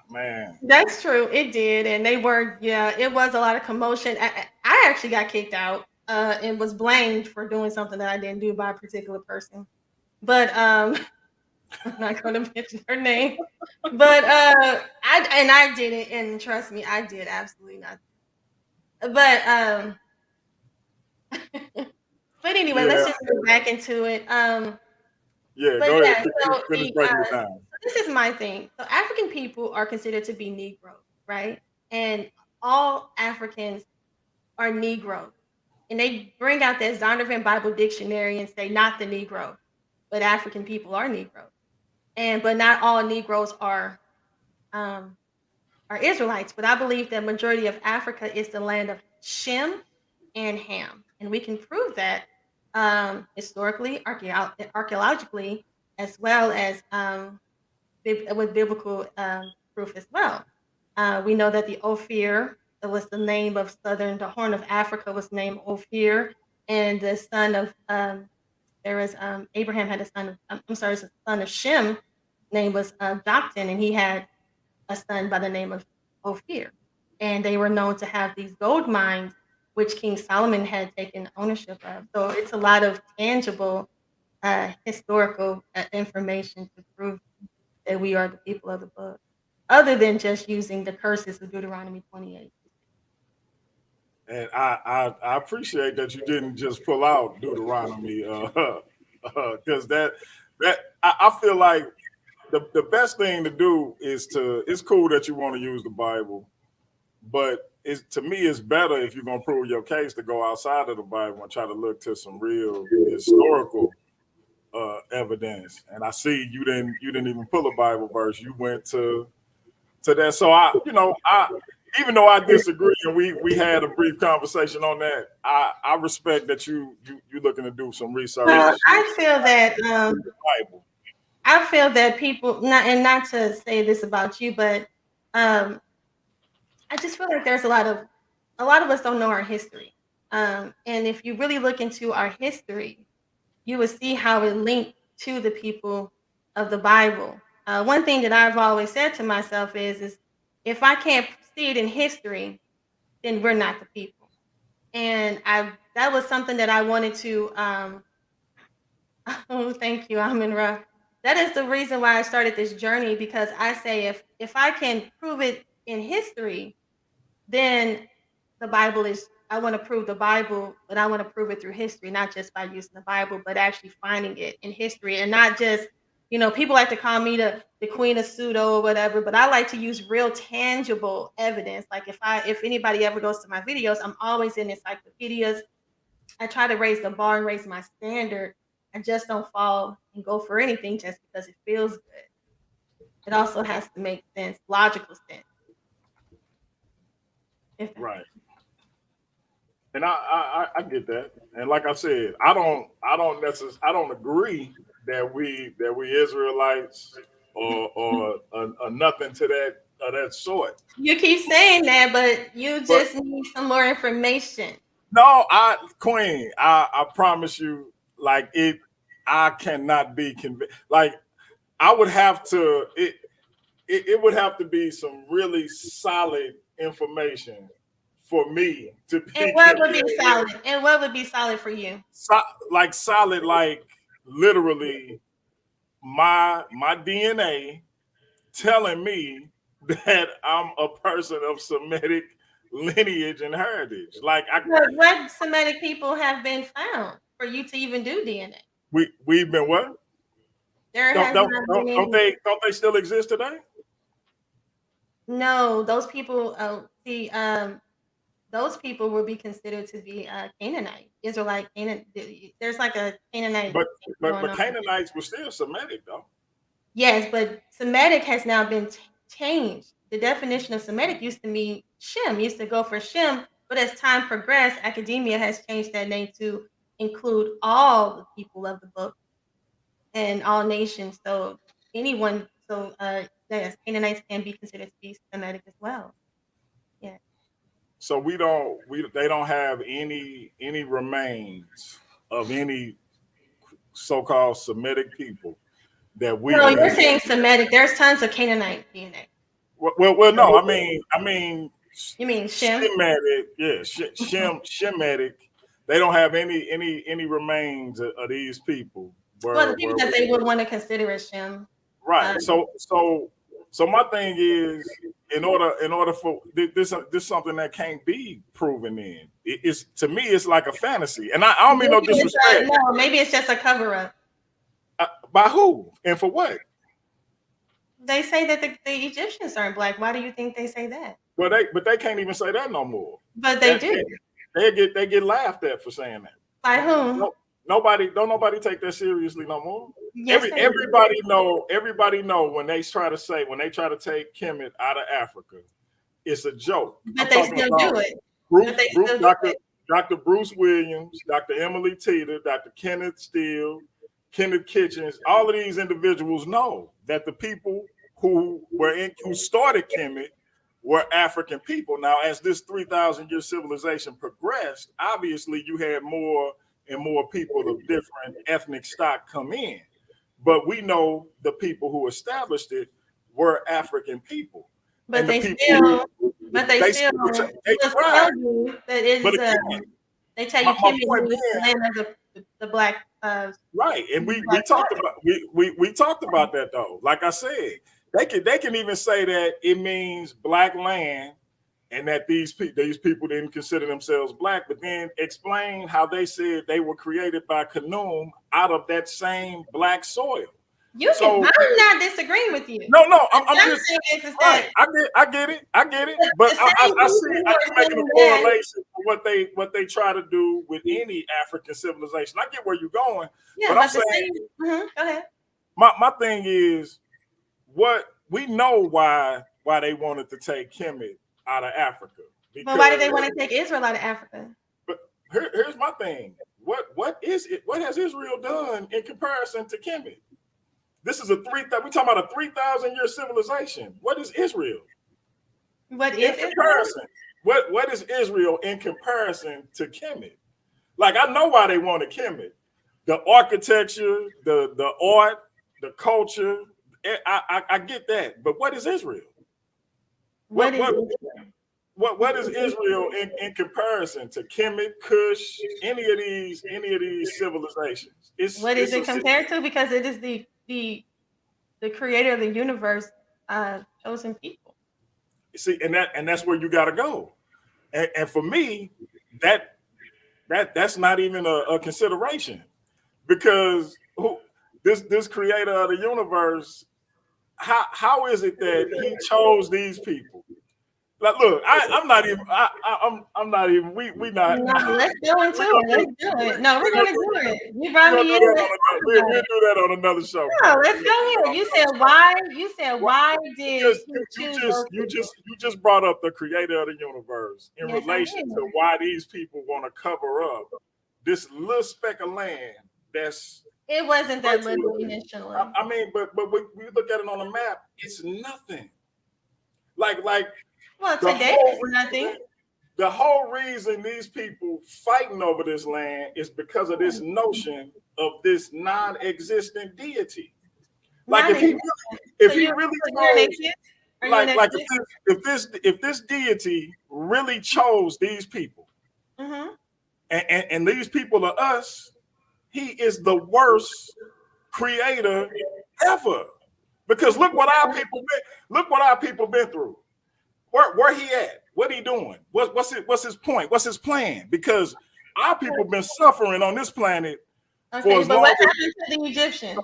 Man, That's true. It did, and they were. Yeah, it was a lot of commotion. I actually got kicked out and was blamed for doing something that I didn't do by a particular person. But I'm not going to mention her name. But I did it, and trust me, I did absolutely nothing. But but anyway, let's yeah, just go back into it. yeah. But Go ahead. yeah, so Finish breaking it down. this is my thing. So African people are considered to be Negroes, right? And all Africans are Negroes. And they bring out that Zondervan Bible Dictionary and say not the Negro, but African people are Negroes. But not all Negroes um, are Israelites. But I believe that majority of Africa is the land of Shem and Ham, and we can prove that historically, archaeologically, as well as with biblical proof as well. We know that the Ophir, that was the name of the Horn of Africa was named Ophir, and the son of Abraham had a son of the son of Shem, name was Joktan, and he had a son by the name of Ophir. And they were known to have these gold mines, which King Solomon had taken ownership of. So it's a lot of tangible historical information to prove that we are the people of the book, other than just using the curses of Deuteronomy 28. And I appreciate that you didn't just pull out Deuteronomy, because I feel like the best thing to do is it's cool that you want to use the Bible, but to me it's better if you're gonna prove your case to go outside of the Bible and try to look to some real historical evidence. And I see you didn't even pull a Bible verse. You went to that. So I even though I disagree and we had a brief conversation on that, I respect that you looking to do some research. Well, I feel that Bible. I feel that people not to say this about you, but I just feel like there's a lot of us don't know our history. And if you really look into our history, you will see how it linked to the people of the Bible. One thing that I've always said to myself is if I can't see it in history, then we're not the people. And that was something that I wanted to oh, thank you, Amin-Ra. That is the reason why I started this journey, because I say if I can prove it in history, then the Bible is I want to prove the Bible, but I want to prove it through history, not just by using the Bible, but actually finding it in history. And not just, people like to call me the queen of pseudo or whatever, but I like to use real tangible evidence. Like if anybody ever goes to my videos, I'm always in encyclopedias. I try to raise the bar and raise my standard. I just don't fall and go for anything just because it feels good. It also has to make sense, logical sense. Right. And I get that. And like I said, I don't agree that we Israelites or nothing to that sort. You keep saying that, but you just need some more information. No, Queen, I promise you, like I cannot be convinced. Like I would have to it would have to be some really solid information for me to be. And what would be solid? And what would be solid for you? Solid, like literally my DNA telling me that I'm a person of Semitic lineage and heritage. Like But what Semitic people have been found for you to even do DNA? we've been what? There Don't has don't not don't, been don't any. they still exist today? No, those people. Those people would be considered to be Canaanite, Israelite. There's like a Canaanite But thing but going but on. Canaanites were still Semitic though. Yes, but Semitic has now been changed. The definition of Semitic used to mean Shem, used to go for Shem, but as time progressed, academia has changed that name to include all the people of the book and all nations. So anyone, yes, Canaanites can be considered to be Semitic as well. Yeah. So they don't have any remains of any so-called Semitic people that we No, you're can. saying Semitic. There's tons of Canaanite DNA. Well, no, I mean, You mean Shem? Shemitic, yeah, Shemitic. They don't have any remains of these people. Well, the people that they would want to consider as Shem. Right. So my thing is, in order for this something that can't be proven in. It's to me, it's like a fantasy, and I don't mean no disrespect. No, maybe it's just a cover up. By who and for what? They say that the Egyptians aren't black. Why do you think they say that? Well, they can't even say that no more. But they do. They get laughed at for saying that. By whom? No, don't nobody take that seriously no more. Yes, Everybody know when they try to take Kemet out of Africa, it's a joke. But they still do it. Dr. Bruce Williams, Dr. Emily Teeter, Dr. Kenneth Steele, Kenneth Kitchens, all of these individuals know that the people who started Kemet were African people. Now, as this 3,000-year civilization progressed, obviously you had more and more people of different ethnic stock come in. But we know the people who established it were African people. But and they still tell you that it is. They tell you Kemet was the land of the black. Right, and we talked about that though. Like I said, they can even say that it means black land, and that these people didn't consider themselves black, but then explain how they said they were created by Khnum out of that same black soil. I'm not disagreeing with you. No, I'm just saying right. I get it, but I see making a correlation for what they try to do with any African civilization. I get where you're going, but I'm saying, go ahead. My thing is, what we know why they wanted to take Kemet out of Africa. But why did they want to take Israel out of Africa? But here's my thing: what has Israel done in comparison to Kemet? This is we talking about a 3,000-year civilization. What is Israel? What is comparison? What is Israel in comparison to Kemet? Like, I know why they wanted Kemet. The architecture, the art, the culture. I get that, but what is Israel? What is Israel in comparison to Kemet, Cush, any of these civilizations? What is it compared to? Because it is the creator of the universe, chosen people. See, and that's where you got to go. And for me, that's not even a consideration, because this creator of the universe, how is it that he chose these people? Like, look, I'm not even. I'm not even. We not. No, let's go into it. Let's do it. No, we're gonna do it. You brought me in. We'll do that on another show. No, let's go ahead. You said why? You said why did you just brought up the creator of the universe in relation to why these people want to cover up this little speck of land that's. It wasn't that little initially. I mean, but we look at it on the map, it's nothing. Like. Well, today is nothing. The whole reason these people fighting over this land is because of this notion of this non-existent deity. Like if this deity really chose these people, and these people are us, he is the worst creator ever. Because look what our people been through. Where he at? What he doing? What's his point? What's his plan? Because our people been suffering on this planet for as long what as. happened to the Egyptians?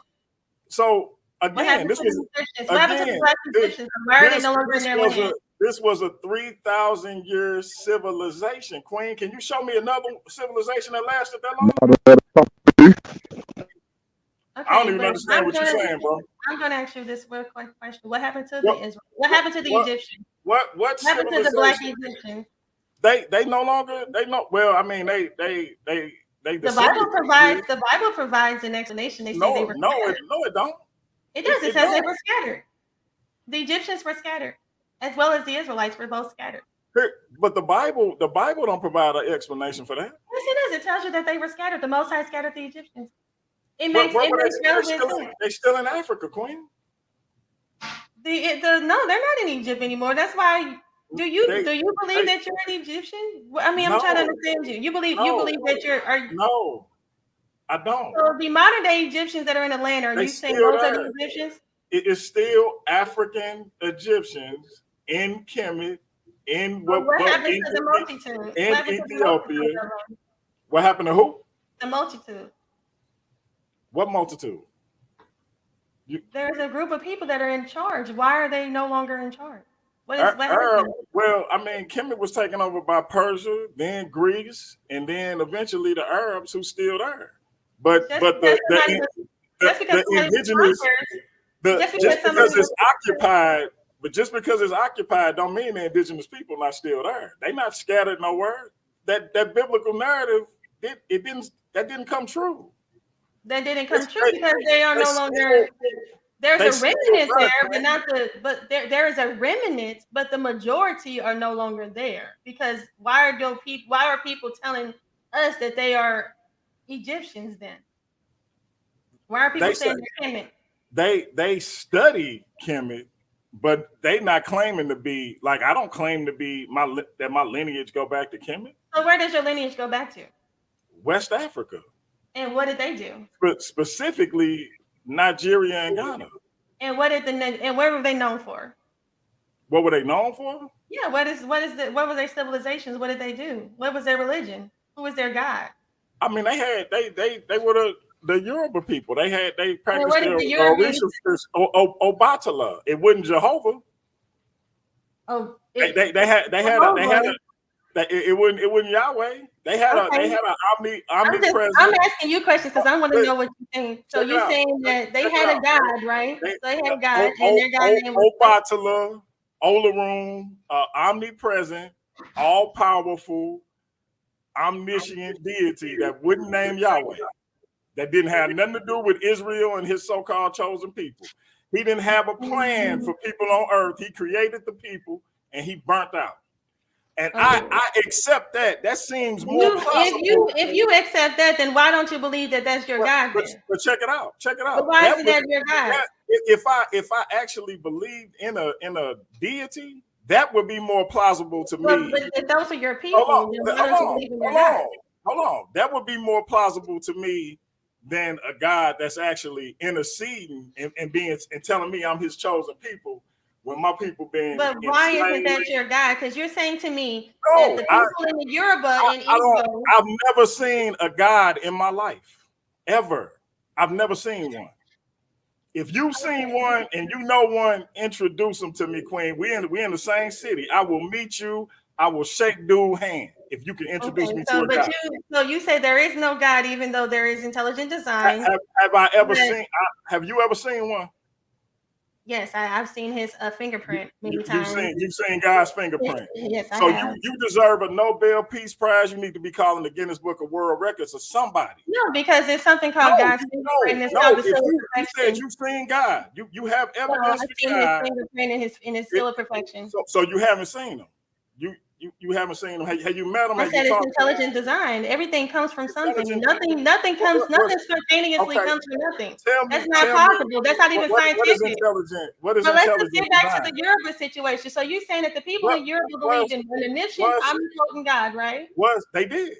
So What again, happened this to was the Egyptians? What happened to the again. black Egyptians? Why are they no longer in their land? This was a 3,000-year civilization. Queen, can you show me another civilization that lasted that long? Okay, I don't even understand what you're saying, bro. I'm going to ask you this real quick question. What happened to the Israel? What happened to the Egyptians? What happened to the black Egyptians? They no longer well. I mean they the Bible provides an explanation. They say they were scattered. No, it don't. It does. It says they were scattered. The Egyptians were scattered, as well as the Israelites were both scattered. But the Bible don't provide an explanation for that. Yes, it does. It tells you that they were scattered. The Most High scattered the Egyptians. It makes relevant sense. They're still in Africa, Queen. No, they're not in Egypt anymore. That's why. Do you believe that you're an Egyptian? I mean, I'm trying to understand you. You believe that you're. No, I don't. So the modern day Egyptians that are in the land, are you saying those are the Egyptians? It is still African Egyptians in Kemet, in what happened to the multitude? In Ethiopia. What happened to who? The multitude. What multitude? There's a group of people that are in charge. Why are they no longer in charge? What well, I mean, Kemet was taken over by Persia, then Greece, and then eventually the Arabs who still there. But the indigenous, just because it's occupied, don't mean the indigenous people not still there. They not scattered nowhere. That biblical narrative, that didn't come true. That didn't come true because they are no longer. There's a remnant there, but there is a remnant, but the majority are no longer there. Because why are people telling us that they are Egyptians then? Why are people saying they're Kemet? They study Kemet, but they not claiming to be like I don't claim to be that my lineage go back to Kemet. So where does your lineage go back to? West Africa. And what did they do? Specifically, Nigeria and Ghana. And where were they known for? What were they known for? Yeah, what were their civilizations? What did they do? What was their religion? Who was their god? I mean, they were the Yoruba people. They practiced their Obatala. It wasn't Jehovah. Oh, it wasn't Yahweh. They had an omnipresent. I'm asking you questions because I want to know what you think. So you're saying that they had a god, right? They had a god, and their god name was Obatala, Olarum, omnipresent, all powerful, omniscient deity that wouldn't name Yahweh. That didn't have nothing to do with Israel and his so-called chosen people. He didn't have a plan for people on earth. He created the people and he burnt out. And I accept that. That seems more possible. If you accept that, then why don't you believe that that's your God? But check it out. But why is that your God? If I actually believed in a deity, that would be more plausible to me. But if those are your people, hold on. That would be more plausible to me than a God that's actually interceding and telling me I'm his chosen people. When my people being but why isn't that your God? Because you're saying to me that the people in the Yoruba and Igbo. I've never seen a God in my life, ever. I've never seen one. If you've seen one and you know one, introduce them to me, Queen. We in the same city. I will meet you. I will shake dude's hand if you can introduce me to a God. So you say there is no God, even though there is intelligent design. Have I ever seen? Have you ever seen one? Yes, I've seen his fingerprint many times. You've seen God's fingerprint. Yes, I have. So you deserve a Nobel Peace Prize. You need to be calling the Guinness Book of World Records or somebody. No, because there's something called God's fingerprint. You said you've seen God. You have evidence. I've seen his fingerprint in his seal of perfection. So you haven't seen him. You haven't seen him. Have you met him? I said it's intelligent design. Everything comes from something. Nothing spontaneously comes from nothing. That's not possible. That's not even scientific. What is intelligent? Let's get back to the Yoruba situation. So you're saying that the people in Yoruba believe in an omniscient, omnipotent God, right? They did.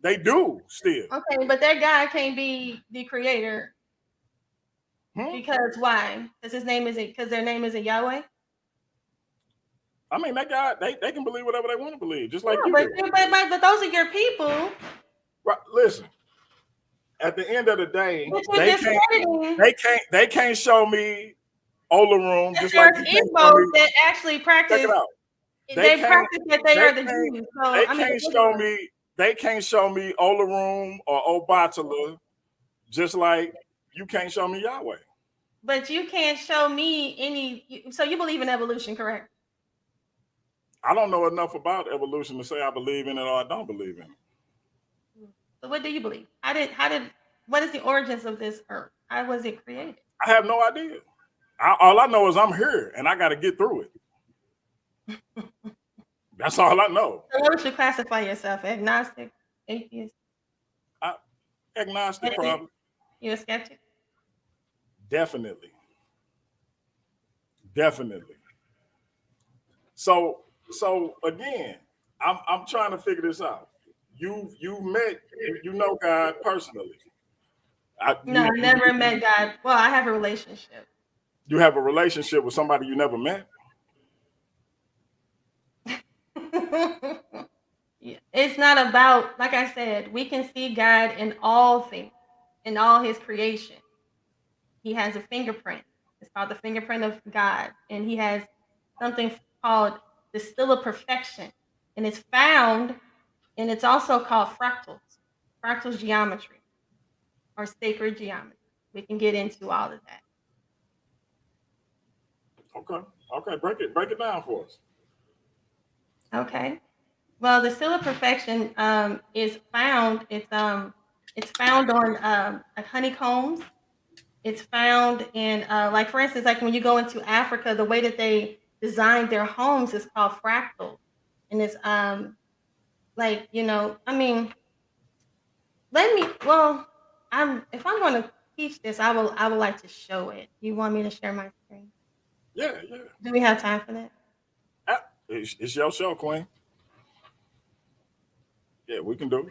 They do still. Okay, but that God can't be the creator. Because why? Because their name isn't Yahweh. I mean, they can believe whatever they want to believe, just like you but, do. but those are your people. Right? Listen, at the end of the day, But you're discrediting. They can't show me Olarum, just like There's you can't show me. that actually practice. Check it out. They practice that they are the Jews. So They I mean, can't show me. They can't show me Olarum or Obatala, just like you can't show me Yahweh. But you can't show me any. So you believe in evolution, correct? I don't know enough about evolution to say I believe in it or I don't believe in it. So what do you believe? What is the origins of this earth? How was it created? I have no idea. All I know is I'm here and I got to get through it. That's all I know. So what would you classify yourself? Agnostic, atheist? Agnostic, probably. You're a skeptic? Definitely. So again, I'm trying to figure this out. You met God personally. No, I never met God. Well, I have a relationship. You have a relationship with somebody you never met? It's not about, like I said, we can see God in all things, in all his creation. He has a fingerprint. It's called the fingerprint of God. And he has something called the still of perfection. And it's found, and it's also called fractal geometry, or sacred geometry. We can get into all of that. Okay. Break it down for us. Okay. Well, the still of perfection is found. It's found on honeycombs. It's found in like, for instance, like when you go into Africa, the way that they design their homes is called fractal, and it's like, I mean, if I'm going to teach this, I would like to show it. You want me to share my screen? Yeah. Do we have time for that? It's your show, Queen. Yeah, we can do it.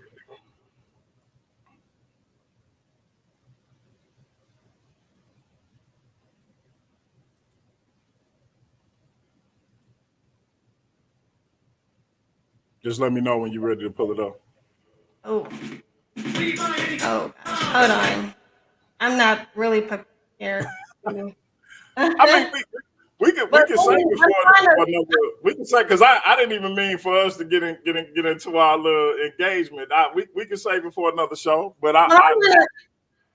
Just let me know when you're ready to pull it up. Oh gosh. Hold on. I'm not really prepared. I mean, we can say we can say, because I didn't even mean for us to get into our little engagement. We can say before another show, but I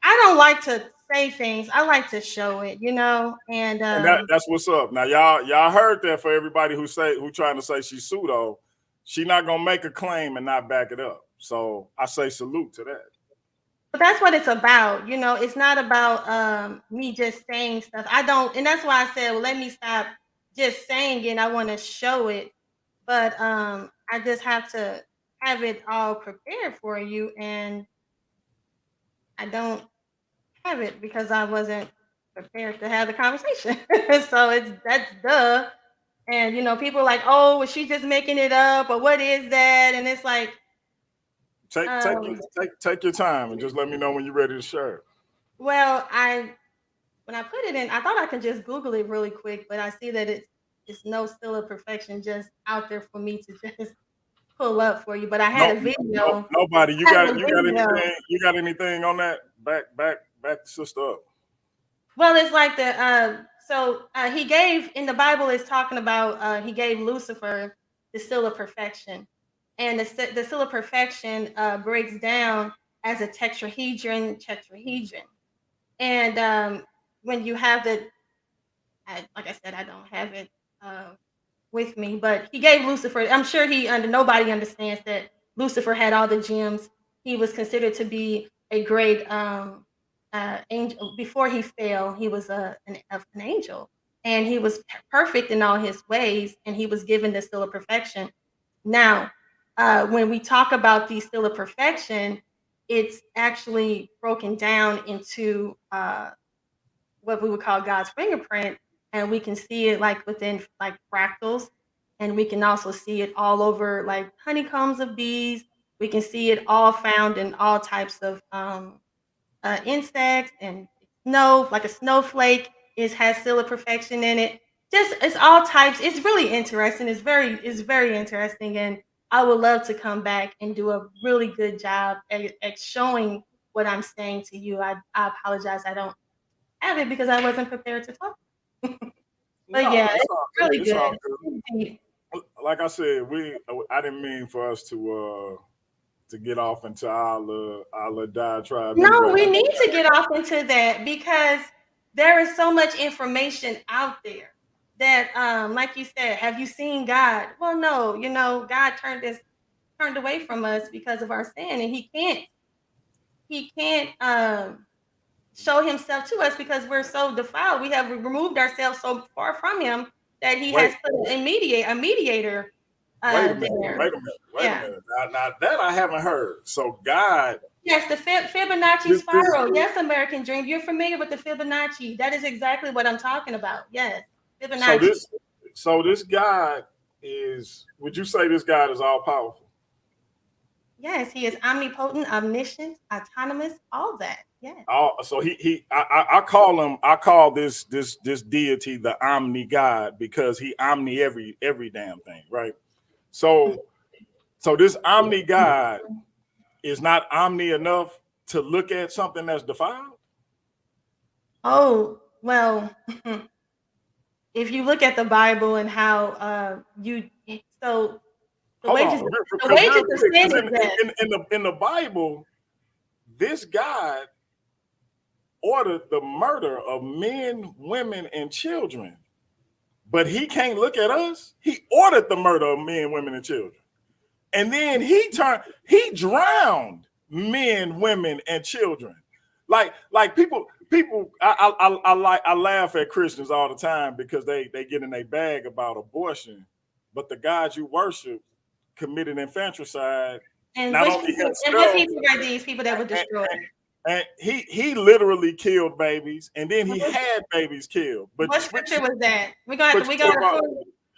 don't like to say things. I like to show it, and that's what's up. Now y'all heard that. For everybody who trying to say she's pseudo, she not gonna make a claim and not back it up. So I say salute to that. But that's what it's about. It's not about me just saying stuff. I don't, and that's why I said, well, let me stop just saying it. I want to show it, but I just have to have it all prepared for you, and I don't have it because I wasn't prepared to have the conversation. So that's duh. And people are like, oh, was she just making it up, or what is that? And it's like, take your time and just let me know when you're ready to share it. Well, when I put it in, I thought I could just Google it really quick, but I see that it's no still of perfection just out there for me to just pull up for you. But I had a video. Nobody. You got anything on that? Back sister up. Well, it's like he gave, in the Bible, it's talking about he gave Lucifer the still of perfection. And the still of perfection breaks down as a tetrahedron. And when you have like I said, I don't have it with me, but he gave Lucifer. I'm sure nobody understands that Lucifer had all the gems. He was considered to be a great angel. Before he fell, he was an angel, and he was perfect in all his ways, and he was given the still of perfection. Now, when we talk about the still of perfection, it's actually broken down into what we would call God's fingerprint, and we can see it like within like fractals, and we can also see it all over like honeycombs of bees. We can see it all found in all types of insects and snow, like a snowflake, has still a perfection in it. Just it's all types. It's really interesting. It's very interesting, and I would love to come back and do a really good job at showing what I'm saying to you. I apologize. I don't have it because I wasn't prepared to talk. But No, yeah, it's it's all good. really It's all good. good. Indeed. Like I said, I didn't mean for us to get off into our diatribe No, anyway. we need to get off into that because there is so much information out there that, like you said, have you seen God? Well, no, God turned away from us because of our sin, and he can't show himself to us because we're so defiled. We have removed ourselves so far from him that he Wait, has put a mediator wait a minute, there. wait a minute, wait a Yeah. minute. Now that I haven't heard. So God, Yes, the Fibonacci this spiral. Yes, American Dream. You're familiar with the Fibonacci. That is exactly what I'm talking about. Yes, so Fibonacci. this so this God is. Would you say this God is all powerful? Yes, he is omnipotent, omniscient, autonomous, all that. Yes. So I call this deity the omni God because he omni every damn thing, right? So this omni God is not omni enough to look at something that's defiled. Oh, well, if you look at the Bible and how so the Hold wages on, the because wages real of quick, sin because is death. in the Bible, this God ordered the murder of men, women, and children, but he can't look at us. He ordered the murder of men, women, and children. And then he drowned men, women, and children. Like people I laugh at Christians all the time because they get in a bag about abortion, but the God you worship committed infanticide, And not which only people and what himself, people are these people that were and, destroyed? and he literally killed babies, and then he What had babies killed. But scripture was that? We got but we got to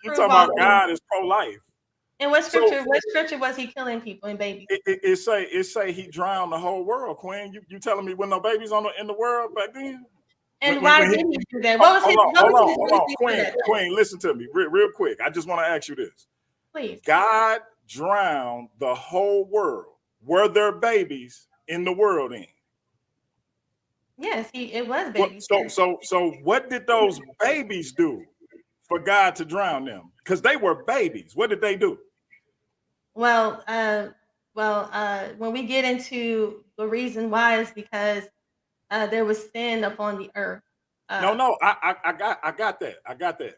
you prove talking all about things. God is pro life. And So what scripture was he killing people and babies? it say he drowned the whole world, Queen. You telling me when no babies in the world back then? And why When he did he do that? What was his hold on, reasoning for Queen, that? Queen, listen to me real quick. I just want to ask you this. Please. God drowned the whole world. Were there babies in the world in? Yes, it was What babies. so what did those babies do for God to drown them? Because they were babies. What did they do? Well, when we get into the reason why is because there was sin upon the earth. No, Uh, no, I got that. I got that.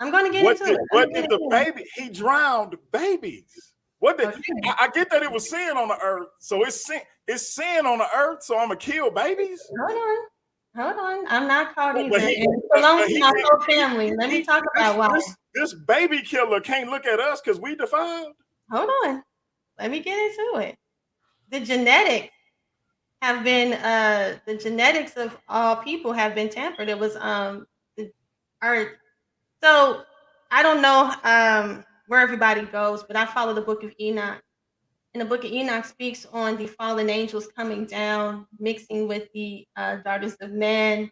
I'm going to get into it. I'm What gonna did get the into baby? He drowned babies. What did it. I get that it was sin on the earth? So it's sin on the earth. So I'm gonna kill babies. Okay, hold on. I'm not caught But either, and he, it belongs but to my whole family. Let me he talk about why. this baby killer can't look at us because we defiled. Hold on. Let me get into it. The genetics have been the genetics of all people have been tampered. It was the, our so I don't know where everybody goes, but I follow the book of Enoch. And the book of Enoch speaks on the fallen angels coming down, mixing with the daughters of man.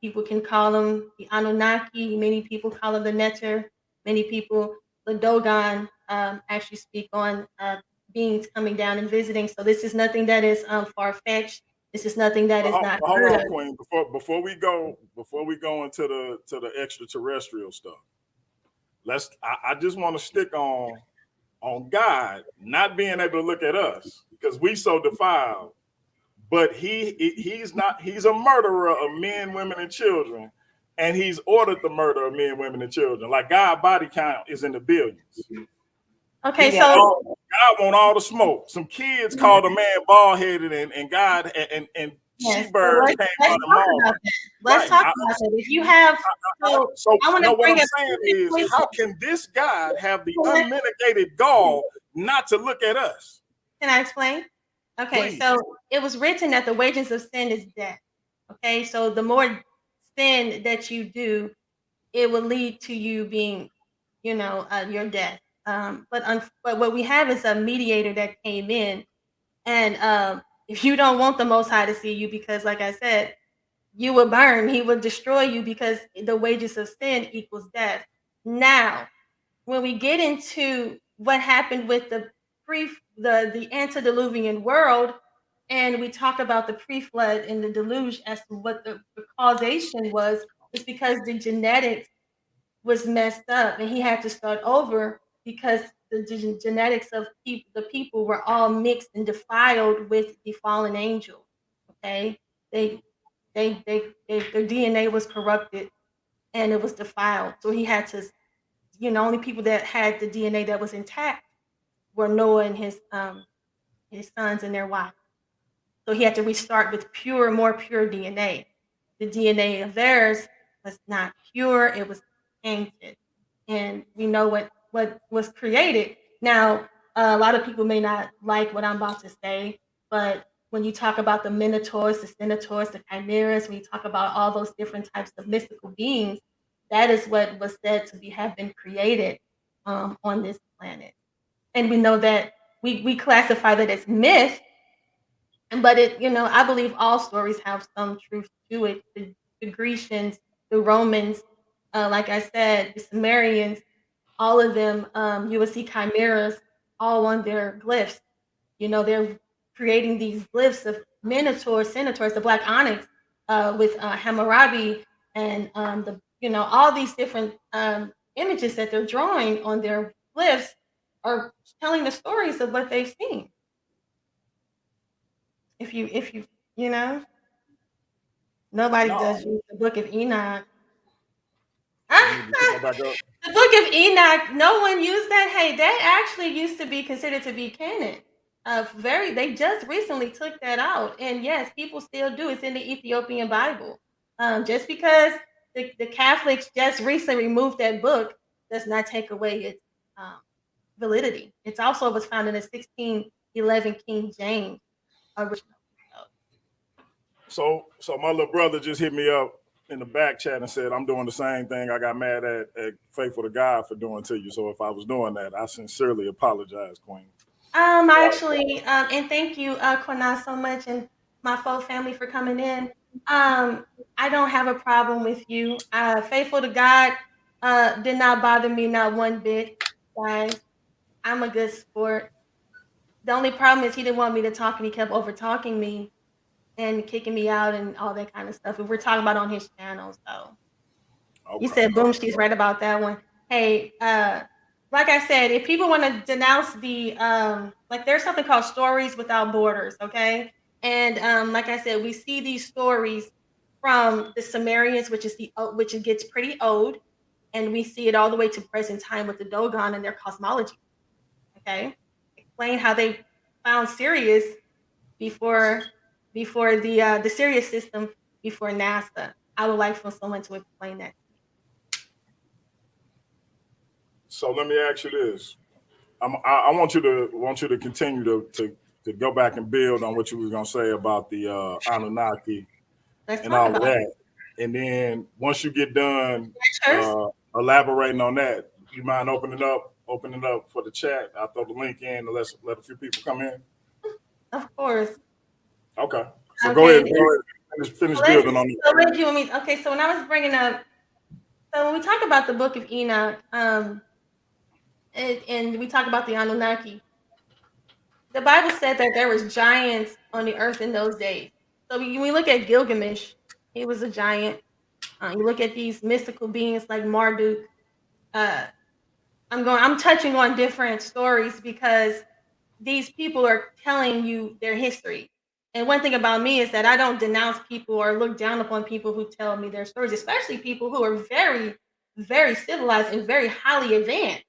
People can call them the Anunnaki. Many people call them the Neter. Many people, the Dogon, actually speak on beings coming down and visiting. So this is nothing that is far fetched. This is nothing that is not Hold heard on, of. Queen. Before we go into the extraterrestrial stuff, I just want to stick on God not being able to look at us because we so defiled. But he's not. He's a murderer of men, women, and children, and he's ordered the murder of men, women, and children. Like God body count is in the billions. He Okay, want so all God want all the smoke. Some kids called a man bald headed, and God and she yes, so birds came let's out of talk mouth. about that. Let's Right. talk about that. If you have, so So I want to no, what bring I'm up saying two is, how situations. can this God have the unmitigated gall not to look at us? Can I explain? Okay, Please. so it was written that the wages of sin is death. Okay, so the more sin that you do, it will lead to you being, your death. But what we have is a mediator that came in, and if you don't want the Most High to see you, because like I said, you will burn. He will destroy you because the wages of sin equals death. Now, when we get into what happened with the antediluvian world, and we talk about the pre-flood and the deluge as to what the causation was, it's because the genetics was messed up, and he had to start over because the genetics of the people were all mixed and defiled with the fallen angel. Okay, they their DNA was corrupted and it was defiled. So he had to, only people that had the DNA that was intact were Noah and his sons and their wives. So he had to restart with more pure DNA. The DNA of theirs was not pure; it was tainted, and we know what was created. Now, a lot of people may not like what I'm about to say, but when you talk about the minotaurs, the centaurs, the chimeras, when you talk about all those different types of mystical beings, that is what was said to have been created on this planet. And we know that we classify that as myth, but I believe all stories have some truth to it. The Grecians, the Romans, like I said, the Sumerians, all of them, you will see chimeras all on their glyphs. They're creating these glyphs of minotaurs, centaurs, the black onyx, with Hammurabi, and all these different images that they're drawing on their glyphs are telling the stories of what they've seen. If you nobody No, does use the Book of Enoch. you need to pick that back up. The Book of Enoch, no one used that. Hey, that actually used to be considered to be canon. They just recently took that out, and yes, people still do. It's in the Ethiopian Bible. Just because the Catholics just recently removed that book does not take away its validity. It's also was found in the 1611 King James original. So my little brother just hit me up in the back chat and said I'm doing the same thing I got mad at Faithful to God for doing to you. So if I was doing that, I sincerely apologize, Queen. I actually, and thank you, Quana, so much, and my full family for coming in. I don't have a problem with you. Faithful to God did not bother me not one bit, guys. I'm a good sport. The only problem is he didn't want me to talk, and he kept over talking me and kicking me out and all that kind of stuff. And we're talking about on his channel, so. Okay. You said boom, she's right about that one. Hey, like I said, if people want to denounce the like there's something called Stories Without Borders, okay? And like I said, we see these stories from the Sumerians, which it gets pretty old, and we see it all the way to present time with the Dogon and their cosmology. Okay, explain how they found Sirius before the Sirius system before NASA. I would like for someone to explain that. So let me ask you this: I want you to continue to go back and build on what you was gonna say about the Anunnaki Let's and talk all of about it. that, and then once you get done First, elaborating on that, you mind opening up for the chat? I'll throw the link in and let a few people come in. of course. Okay, so go Okay. ahead, finish building on it. So what do you want me? Okay, so when I was bringing up, so when we talk about the Book of Enoch, and we talk about the Anunnaki, the Bible said that there was giants on the earth in those days. So when we look at Gilgamesh, he was a giant. You look at these mystical beings like Marduk. Uh, I'm touching on different stories because these people are telling you their history. And one thing about me is that I don't denounce people or look down upon people who tell me their stories, especially people who are very, very civilized and very highly advanced.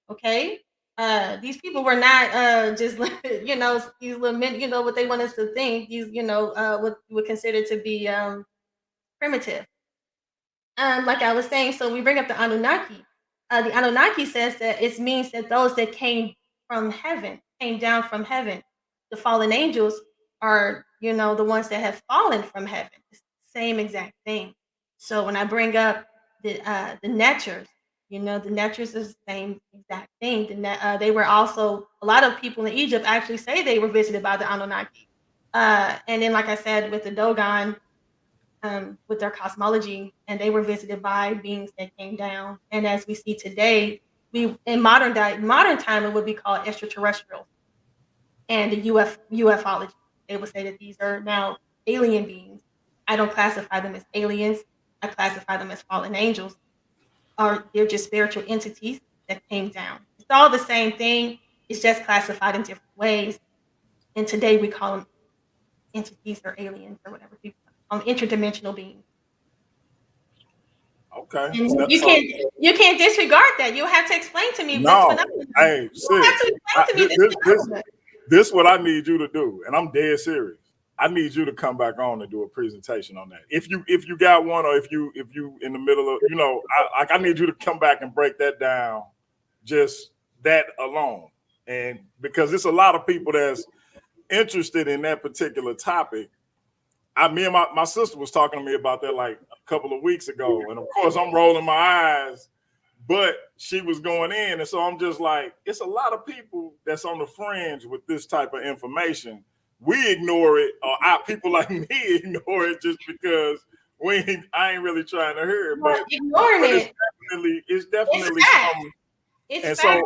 Okay. These people were not just these little men, what they want us to think, these, what we would consider to be primitive. Like I was saying, so we bring up the Anunnaki. The Anunnaki says that it means that those that came down from heaven. The fallen angels are, the ones that have fallen from heaven. It's the same exact thing. So when I bring up the Netchers, the Netchers is the same exact thing. They were also, a lot of people in Egypt actually say they were visited by the Anunnaki. And then, like I said, with the Dogon, with their cosmology, and they were visited by beings that came down. And as we see today, we in modern time it would be called extraterrestrial and the ufology. They would say that these are now alien beings. I don't classify them as aliens. I classify them as fallen angels, or they're just spiritual entities that came down. It's all the same thing. It's just classified in different ways. And today we call them entities or aliens or whatever people call them, interdimensional beings. Okay. And you can't disregard that. You have to explain to me this phenomenon. Hey, sis, you have to explain to me this phenomenon. This what I need you to do, and I'm dead serious. I need you to come back on and do a presentation on that. If you got one, or if you in the middle of, I need you to come back and break that down, just that alone. And because it's a lot of people that's interested in that particular topic. Me and my sister was talking to me about that like a couple of weeks ago, and of course I'm rolling my eyes, but she was going in, and so I'm just like, it's a lot of people that's on the fringe with this type of information. We ignore it, or people like me ignore it just because I ain't really trying to hear it. But ignoring it's definitely something. And so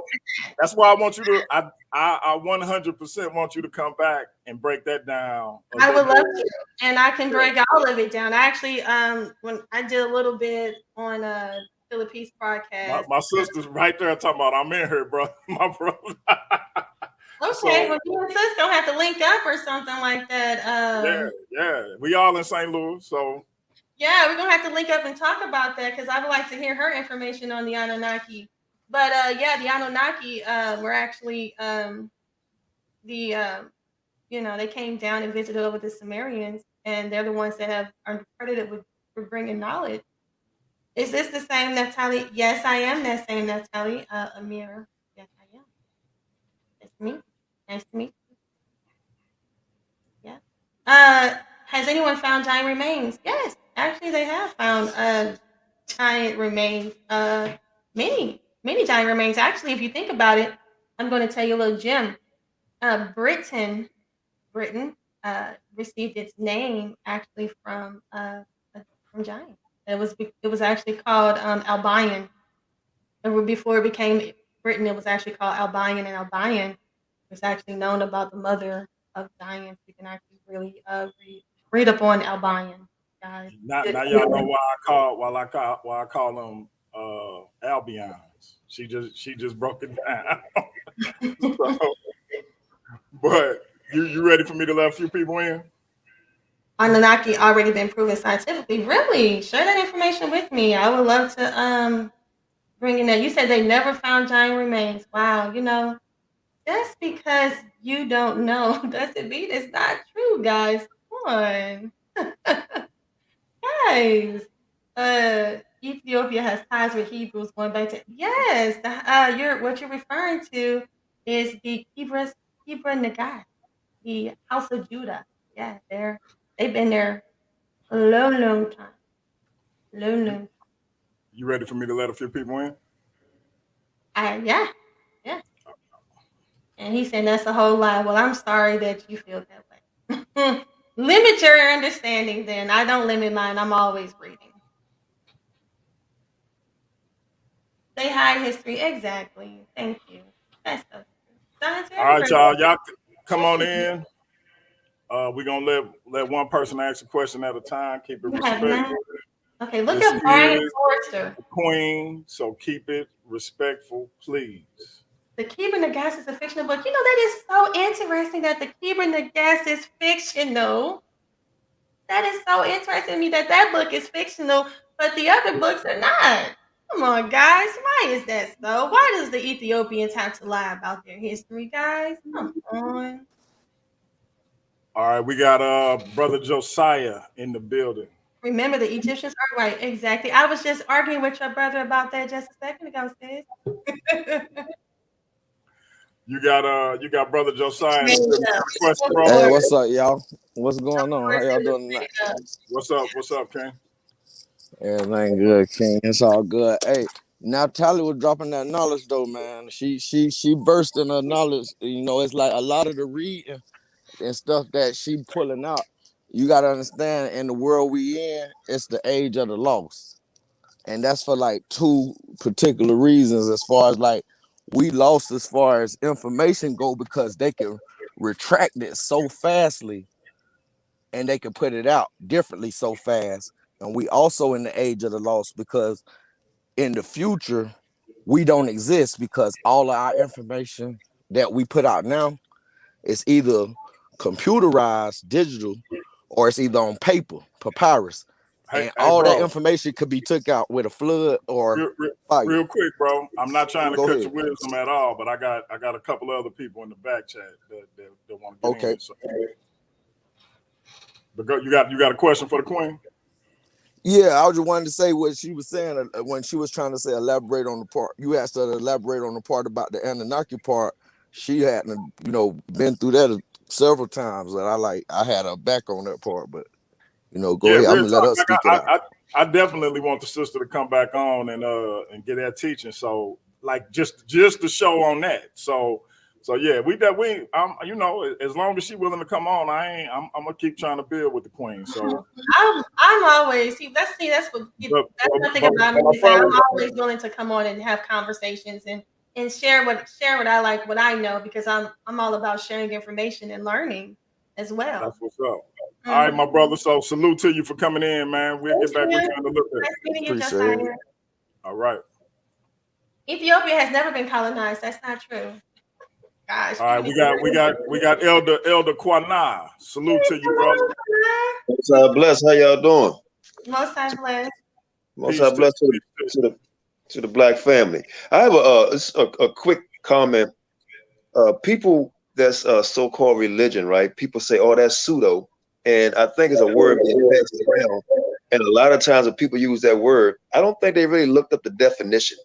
that's why I want you to, I 100% want you to come back and break that down. I would love to, and I can break all of it down. I actually, when I did a little bit on Philippines podcast. My sister's right there talking about, I'm in here, bro. My brother. Okay, well, you and sis don't have to link up or something like that. Yeah. We all in St. Louis, so. Yeah, we're going to have to link up and talk about that, because I would like to hear her information on the Anunnaki. But the Anunnaki were actually they came down and visited over the Sumerians, and they're the ones that are credited with for bringing knowledge. Is this the same Naphtali? Yes, I am that same Naphtali. Amir. Yes, I am. That's me. Nice to meet you. Yeah. Has anyone found giant remains? Yes, actually they have found giant remains. Many giant remains. Actually, if you think about it, I'm going to tell you a little gem. Britain received its name actually from giants. It was actually called Albion. And before it became Britain, it was actually called Albion, and Albion was actually known about the mother of giants. You can actually really read up on Albion, guys. Now y'all know why I call them Albions. She just broke it down. So, but you ready for me to let a few people in? Anunnaki already been proven scientifically. Really? Share that information with me. I would love to bring in that. You said they never found giant remains. Wow, just because you don't know doesn't mean it's not true, guys. Come on. Guys. Ethiopia has ties with Hebrews going back to what you're referring to is the Kibra Nagai, the House of Judah. Yeah, they've been there a long time. Long. You ready for me to let a few people in? Yeah. And he said that's a whole lie. Well, I'm sorry that you feel that way. Limit your understanding then. I don't limit mine. I'm always reading. They hide history. Exactly. Thank you. That's so true. All right, y'all come on in. We're going to let one person ask a question at a time. Keep it respectful. Okay, look at Brian Forrester. Queen, so keep it respectful, please. The Kibra Nagai is a fictional book. That is so interesting that the Kibra Nagai is fictional. That is so interesting to me that book is fictional, but the other books are not. Come on, guys. Why is that so? Why does the Ethiopians have to lie about their history, guys? Come on. All right, we got Brother Josiah in the building. Remember, the Egyptians are right. Exactly. I was just arguing with your brother about that just a second ago, sis. You got Brother Josiah. Hey, what's up, y'all? What's going on? How y'all doing tonight? What's up, King? Everything good, King. It's all good. Hey, Naphtali was dropping that knowledge though, man. She burst in her knowledge. It's like a lot of the reading and stuff that she pulling out you got to understand, in the world we in, it's the age of the lost. And that's for like two particular reasons. As far as like, we lost as far as information go, because they can retract it so fastly, and they can put it out differently so fast. And we also in the age of the lost, because in the future we don't exist, because all of our information that we put out now is either computerized, digital, or it's either on paper, papyrus. Hey, And hey, all that bro. information could be took out with a flood or fire. Real quick, bro. I'm not trying to Go cut ahead. your wisdom at all, but I got a couple other people in the back chat that want to get Okay. in. So, but you got a question for the queen? Yeah, I just wanted to say what she was saying when she was trying to say elaborate on the part. You asked her to elaborate on the part about the Anunnaki part. She hadn't, been through that several times, and I had her back on that part. But go Yeah, ahead. I'm real gonna let talk. her Like speak it out. I definitely want the sister to come back on and get that teaching. So like just to show on that. So yeah, as long as she's willing to come on, I'm gonna keep trying to build with the queen. So I'm always that's what that's one thing about me is that I'm always willing to come on and have conversations and share what I like, what I know, because I'm all about sharing information and learning as well. That's what's up. All right, my brother. So salute to you for coming in, man. We'll get back with you in a little bit. Nice meeting you, Appreciate Josiah. it. All right. Ethiopia has never been colonized. That's not true. Gosh. All right, we got Elder Kwana. Salute to you, brother. Most High bless. How y'all doing? Most High bless. Most High bless to the black family. I have a quick comment. People that's so-called religion, right? People say, "Oh, that's pseudo," and I think it's a word being passed around. And a lot of times when people use that word, I don't think they really looked up the definition,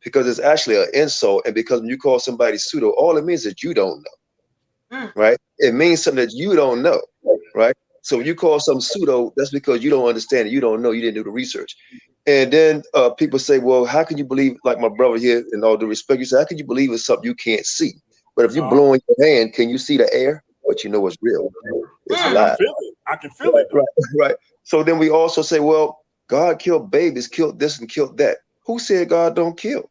because it's actually an insult. And because when you call somebody pseudo, all it means is that you don't know, right? It means something that you don't know, right? So when you call something pseudo, that's because you don't understand it. You don't know. You didn't do the research. And then people say, well, how can you believe, like my brother here, in all due respect, you say, how can you believe in something you can't see? But if you blow in your hand, can you see the air? But you know it's real. It's live. I can feel it. Right. So then we also say, well, God killed babies, killed this and killed that. Who said God don't kill?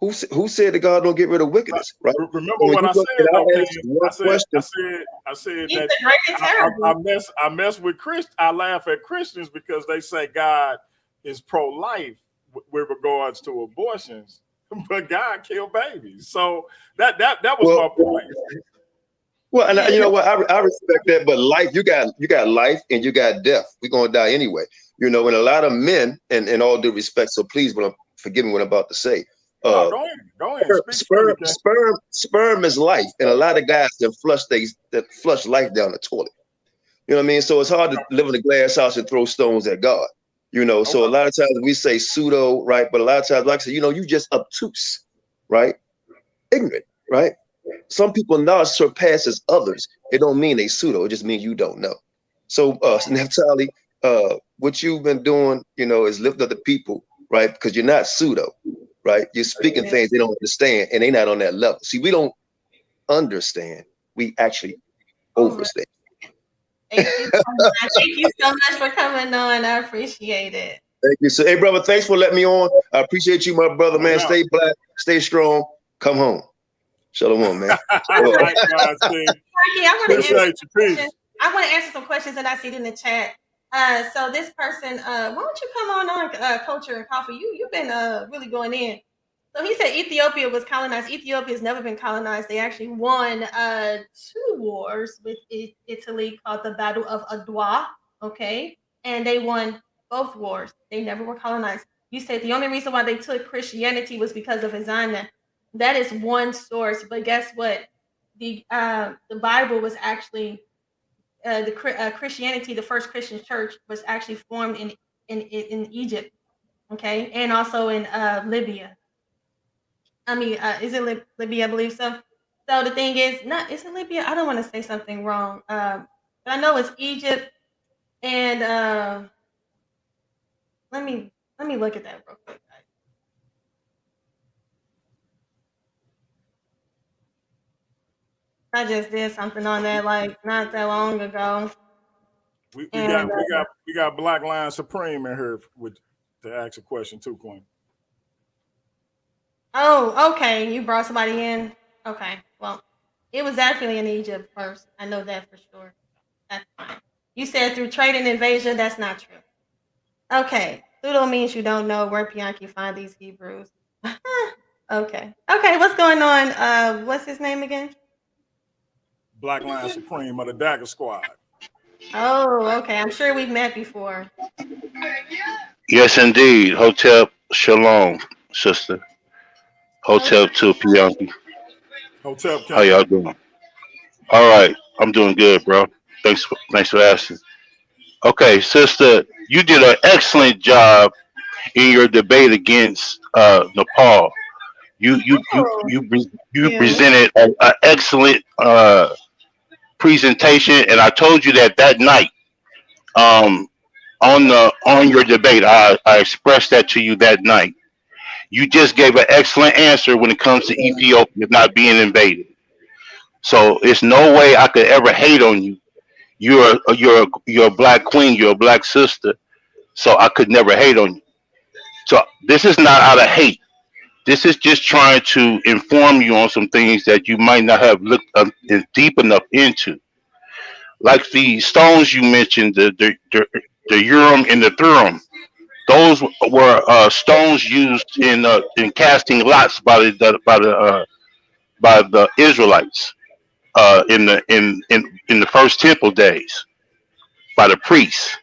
Who said that God don't get rid of wickedness? Right. Remember what I said, though, King. I said He's that the great and terrible. I mess with Christians. I laugh at Christians because they say God is pro-life with regards to abortions, but God killed babies. So that was my point. Well, and you know what? I respect that, but life, you got life and you got death. We're gonna die anyway. And a lot of men, and in all due respect, so please, forgive me what I'm about to say. No, go ahead. Sperm is life, and a lot of guys that flush life down the toilet. You know what I mean? So it's hard to live in a glass house and throw stones at God. So a lot of times we say pseudo, right? But a lot of times, like I say, you just obtuse, right? Ignorant, right? Some people knowledge surpasses others. It don't mean they pseudo. It just means you don't know. So Naphtali, what you've been doing, is lift up the people, right? Because you're not pseudo, right? You're speaking things they don't understand, and they're not on that level. See, we don't understand. We actually overstand. Thank you so much for coming on. I appreciate it. Thank you. So, hey, brother, thanks for letting me on. I appreciate you, my brother, man. Stay black, stay strong. Come home. Shalom, man. I want to answer some questions that I see in the chat. So this person, why don't you come on Culture and Coffee? You've been really going in. So he said Ethiopia was colonized. Ethiopia has never been colonized. They actually won 2 wars with Italy called the Battle of Adwa. Okay, and they won both wars. They never were colonized. You said the only reason why they took Christianity was because of Hosanna. That is one source, but guess what? The Bible was actually Christianity. The first Christian church was actually formed in Egypt, okay, and also in Libya. I mean, is it Libya? I believe so. So the thing is, is it Libya? I don't want to say something wrong. But I know it's Egypt, and let me look at that real quick. I just did something on that like not that long ago. We got And Black Lion Supreme in here with to ask a question too, Queen. oh, okay, you brought somebody in. Okay, well, it was definitely in Egypt first. I know that for sure. That's fine. You said through trade and invasion. That's not true. Okay, pseudo means you don't know where Bianchi find these Hebrews. Okay, okay, what's going on? What's his name again? Black Lion Supreme of the Dagger Squad. Oh, okay. I'm sure we've met before. Yes, indeed. Hotel Shalom, sister. Hotel to Bianchi. Hotel How King. y'all doing? All right, I'm doing good, bro. Thanks for asking. Okay, sister, you did an excellent job in your debate against Nepal. You you you Oh, you pre- you you. presented an excellent presentation, and I told you that night um, on your debate. I expressed that to you that night. You just gave an excellent answer when it comes to Ethiopia not being invaded. So it's no way I could ever hate on you. You're a black queen. You're a black sister. So I could never hate on you. So this is not out of hate. This is just trying to inform you on some things that you might not have looked deep enough into, like the stones you mentioned, the urim and the thummim. Those were stones used in casting lots by the Israelites in the first temple days by the priests.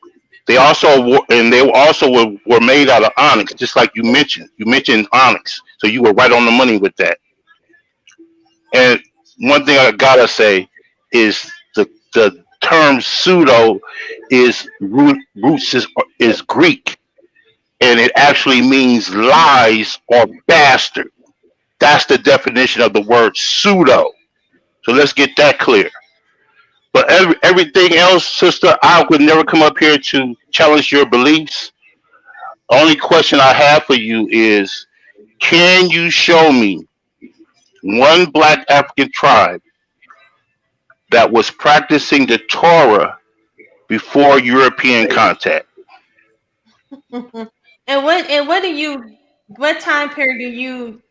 They also were made out of onyx, just like you mentioned. You mentioned onyx, so you were right on the money with that. And one thing I gotta say is the term pseudo roots is Greek, and it actually means lies or bastard. That's the definition of the word pseudo. So let's get that clear. But everything else, sister, I would never come up here to challenge your beliefs. Only question I have for you is, can you show me one black African tribe that was practicing the Torah before European contact? And what do you what time period do you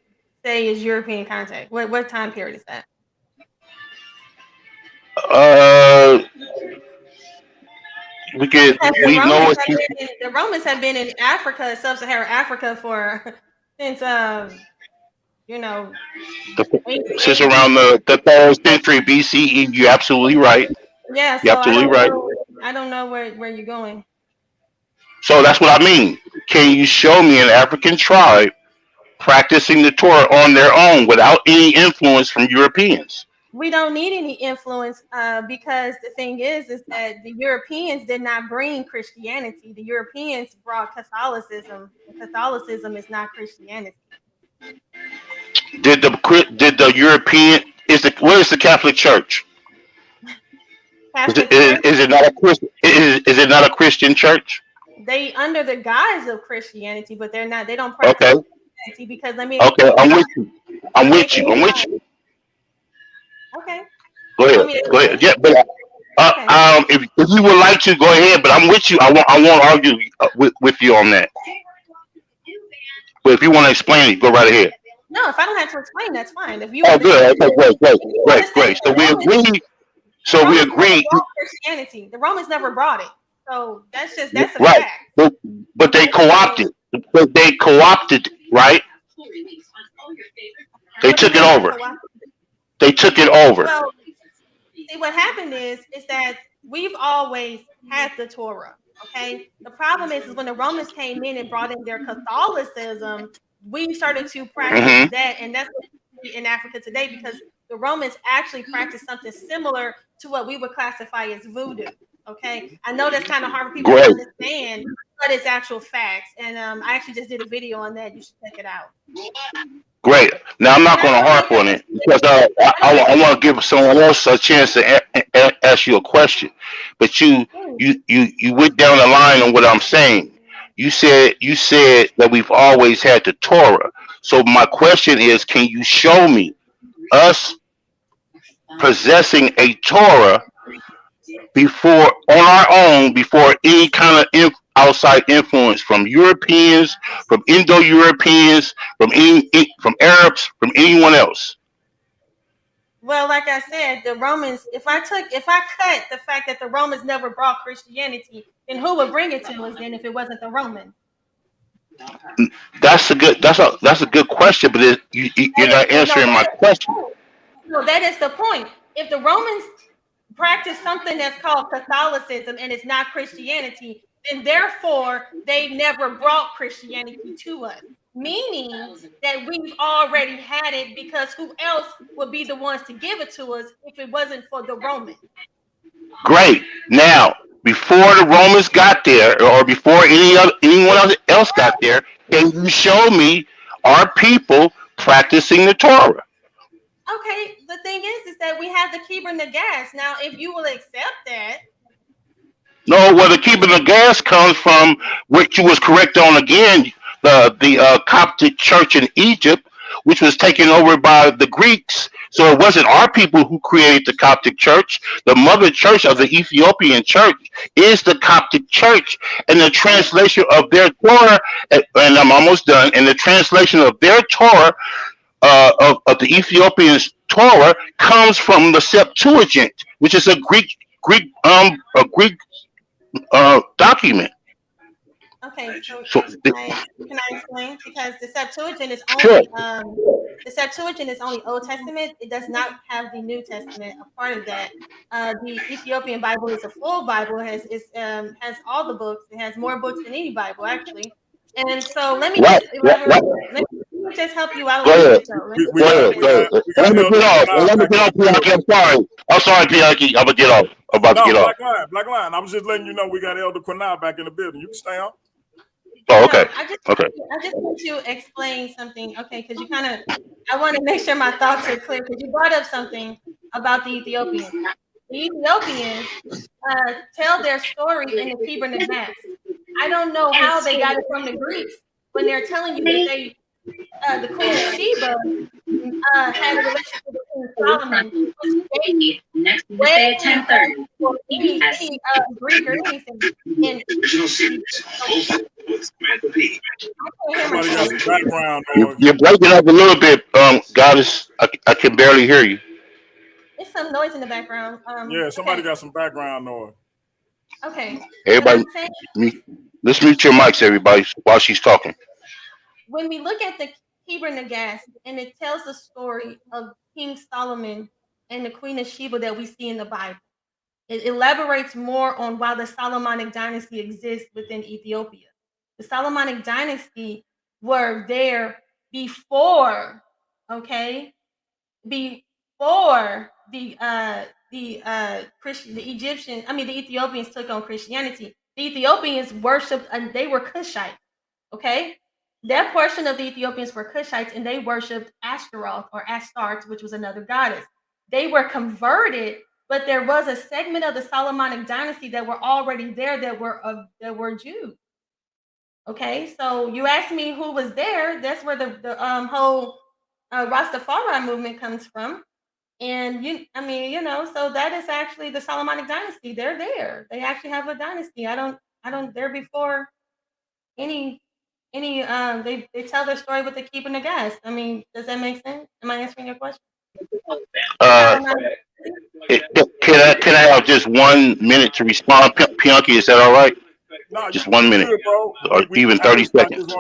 say is European contact? What time period is that? Uh, Because we know what you The Romans have been in Africa, sub-Saharan Africa for since you know since ancient around BC. the third century BCE. You're absolutely right. Yeah, You're so absolutely right. I don't know where you're going. So that's what I mean. Can you show me an African tribe practicing the Torah on their own without any influence from Europeans? We don't need any influence because the thing is that the Europeans did not bring Christianity. The Europeans brought Catholicism, and Catholicism is not Christianity. Did the European is the what is the Catholic Church? Catholic Church, Is it not a Christian? Is it not a Christian church? they under the guise of Christianity, but they're not. They don't practice Okay, Christianity because let me. okay, I'm with you. I'm Okay, with you. I'm with you. okay. Go You ahead. want me to Go ahead. explain? Yeah, but Okay. if you would like to go ahead, but I'm with you. I won't argue with you on that. But if you want to explain it, go right ahead. No, if I don't have to explain, that's fine. If you Oh, understand, good. Okay, great, great, if you great, understand great. that So we agree. The So we Romans never agree. brought Christianity. The Romans never brought it. So that's a Right. fact. But they Okay, so co-opted. But they co-opted, right? They what do you took it mean by over. co-op? They took it over. Well, see what happened is that we've always had the Torah. Okay. The problem is when the Romans came in and brought in their Catholicism, we started to practice Hmm. that, and that's what we see in Africa today because the Romans actually practiced something similar to what we would classify as voodoo. Okay. I know that's kind of hard for people to Great. understand, but it's actual facts. And I actually just did a video on that. You should check it out. Great. Now I'm And not I going to don't harp make on up it because I don't make I want to give someone else a chance to ask you a question. But you went down the line on what I'm saying. You said that we've always had the Torah. So my question is, can you show me us possessing a Torah before on our own before any kind of outside influence from Europeans, from Indo-Europeans, from Arabs, from anyone else. Well, like I said, the Romans, if I cut the fact that the Romans never brought Christianity, then who would bring it to us then if it wasn't the Romans? That's a good question, but you're not answering my question. No, that is the point. If the Romans practice something that's called Catholicism and it's not Christianity, then therefore they never brought Christianity to us. Meaning that we've already had it, because who else would be the ones to give it to us if it wasn't for the Romans? Great. Now, before the Romans got there, or before anyone else got there, can you show me our people practicing the Torah? Okay, the thing is that we have the Keber Nagas. Now, if you will accept that. No, where the keeping the gas comes from, which you was correct on again, the Coptic church in Egypt, which was taken over by the Greeks. So it wasn't our people who created the Coptic church. The mother church of the Ethiopian church is the Coptic church, and the translation of their Torah, and I'm almost done, and the translation of their Torah, of the Ethiopians' Torah, comes from the Septuagint, which is a Greek document. Okay, so can I explain? Because the Septuagint is only Old Testament. It does not have the New Testament a part of that. The Ethiopian Bible is a full Bible. Has all the books. It has more books than any Bible, actually. And so let me just help you out a little bit. Let me get off, Pianki. I'm sorry, Pianki. I'm gonna get off. I'm about to get off. Black Lion. I was just letting you know we got Elder Quinal back in the building. You can stay on. Oh, okay. I just want to explain something, okay? Because I want to make sure my thoughts are clear. Because you brought up something about the Ethiopians. The Ethiopians tell their story in the Keber Nagas. I don't know how they got it from the Greeks when they're telling you that the Queen of Sheba had a relationship with King Solomon. Next Wednesday at 10:30. Any Greek or anything. And you're breaking up a little bit, Goddess. I can barely hear you. There's some noise in the background. Yeah, somebody got some background noise. Okay. Everybody, let's mute your mics, everybody, while she's talking. When we look at the Keber Nagas, and it tells the story of King Solomon and the Queen of Sheba that we see in the Bible. It elaborates more on why the Solomonic Dynasty exists within Ethiopia. The Solomonic Dynasty were there before, okay, before the Ethiopians took on Christianity. The Ethiopians worshipped, and they were Cushite, okay. That portion of the Ethiopians were Cushites, and they worshipped Ashtaroth or Astarte, which was another goddess. They were converted, but there was a segment of the Solomonic Dynasty that were already there that were Jews. Okay, so you asked me who was there. That's where the whole Rastafari movement comes from, and so that is actually the Solomonic Dynasty. They're there. They actually have a dynasty. They're before any. They tell their story with the Keber Nagas. I mean, does that make sense? Am I answering your question? Can I have just 1 minute to respond, Pianki? Is that all right? No, just 1 minute, or even 30 seconds.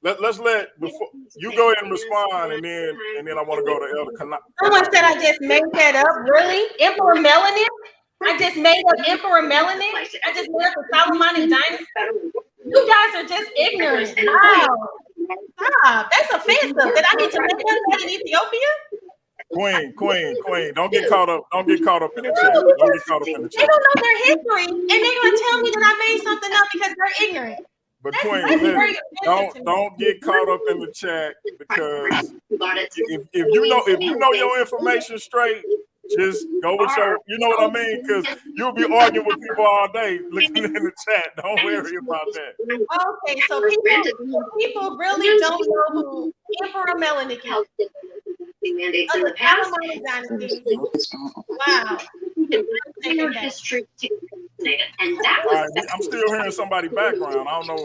Let's before you go ahead and respond, and then I want to go to Elder Quinal. Someone said I just made that up. Really, Emperor Melanin? I just made up Emperor Melanin. I just made up the Solomonic Dynasty. You guys are just ignorant. Wow. Stop. That's offensive. That I need to make that in Ethiopia? Queen. Don't get caught up in the chat. They don't know their history, and they're gonna tell me that I made something up because they're ignorant. But Queen, don't get caught up in the chat, because if you know your information straight, just go with your, you know what I mean? Because you'll be arguing with people all day looking in the chat. Don't worry about that. Okay, so people really don't know who Emperor Melanin is. mandates of in the the past. Solomonic Dynasty. Wow. Clear history to it. And that All was right, I'm still hearing somebody background. I don't know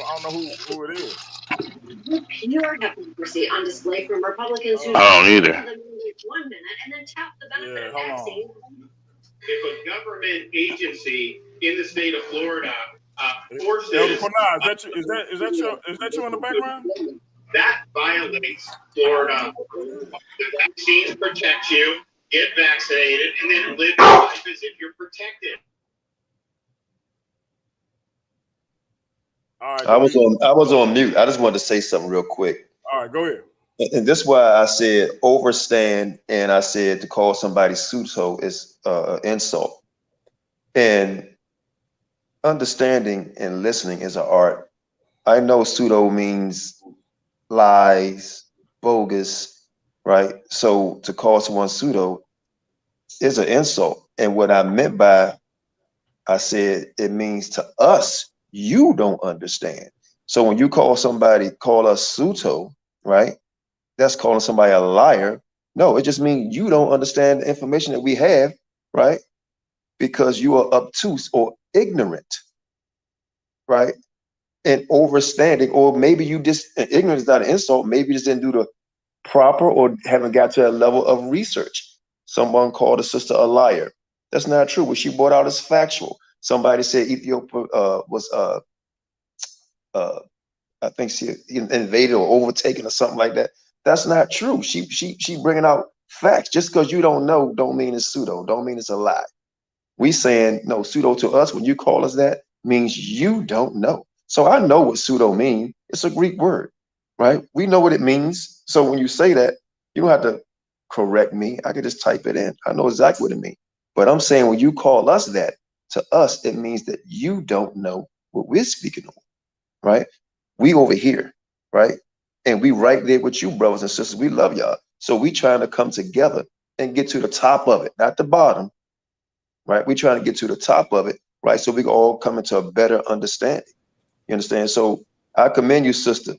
who it is. pure hypocrisy on display from Republicans who I don't either. 1 minute and then tout the benefit Yeah, of hold vaccine. If a government agency in the state of Florida forces Elder Quinai, is that you in the background? that violates Florida. The vaccines protect you. Get vaccinated and then live your life as if you're protected. All right, I was on mute. I just wanted to say something real quick. All right, go ahead. And this is why I said overstand, and I said to call somebody pseudo is insult. And understanding and listening is an art. I know pseudo means lies, bogus, right? So to call someone pseudo is an insult. And what I meant by, I said, it means to us, you don't understand. So when you call us pseudo, right? That's calling somebody a liar. No, it just means you don't understand the information that we have, right? Because you are obtuse or ignorant, right? And overstanding, or maybe you just, ignorance is not an insult, maybe you just didn't do the proper or haven't got to a level of research. Someone called a sister a liar. That's not true. What she brought out is factual. Somebody said Ethiopia was I think she invaded or overtaken or something like that. That's not true. She bringing out facts. Just because you don't know, don't mean it's pseudo. Don't mean it's a lie. We saying no, pseudo to us when you call us that means you don't know. So I know what pseudo means. It's a Greek word, right? We know what it means. So when you say that, you don't have to correct me. I could just type it in. I know exactly what it means. But I'm saying when you call us that, to us, it means that you don't know what we're speaking of, right? We over here, right? And we right there with you, brothers and sisters. We love y'all. So we trying to come together and get to the top of it, not the bottom, right? We trying to get to the top of it, right? So we can all come into a better understanding. You understand? So I commend you, sister.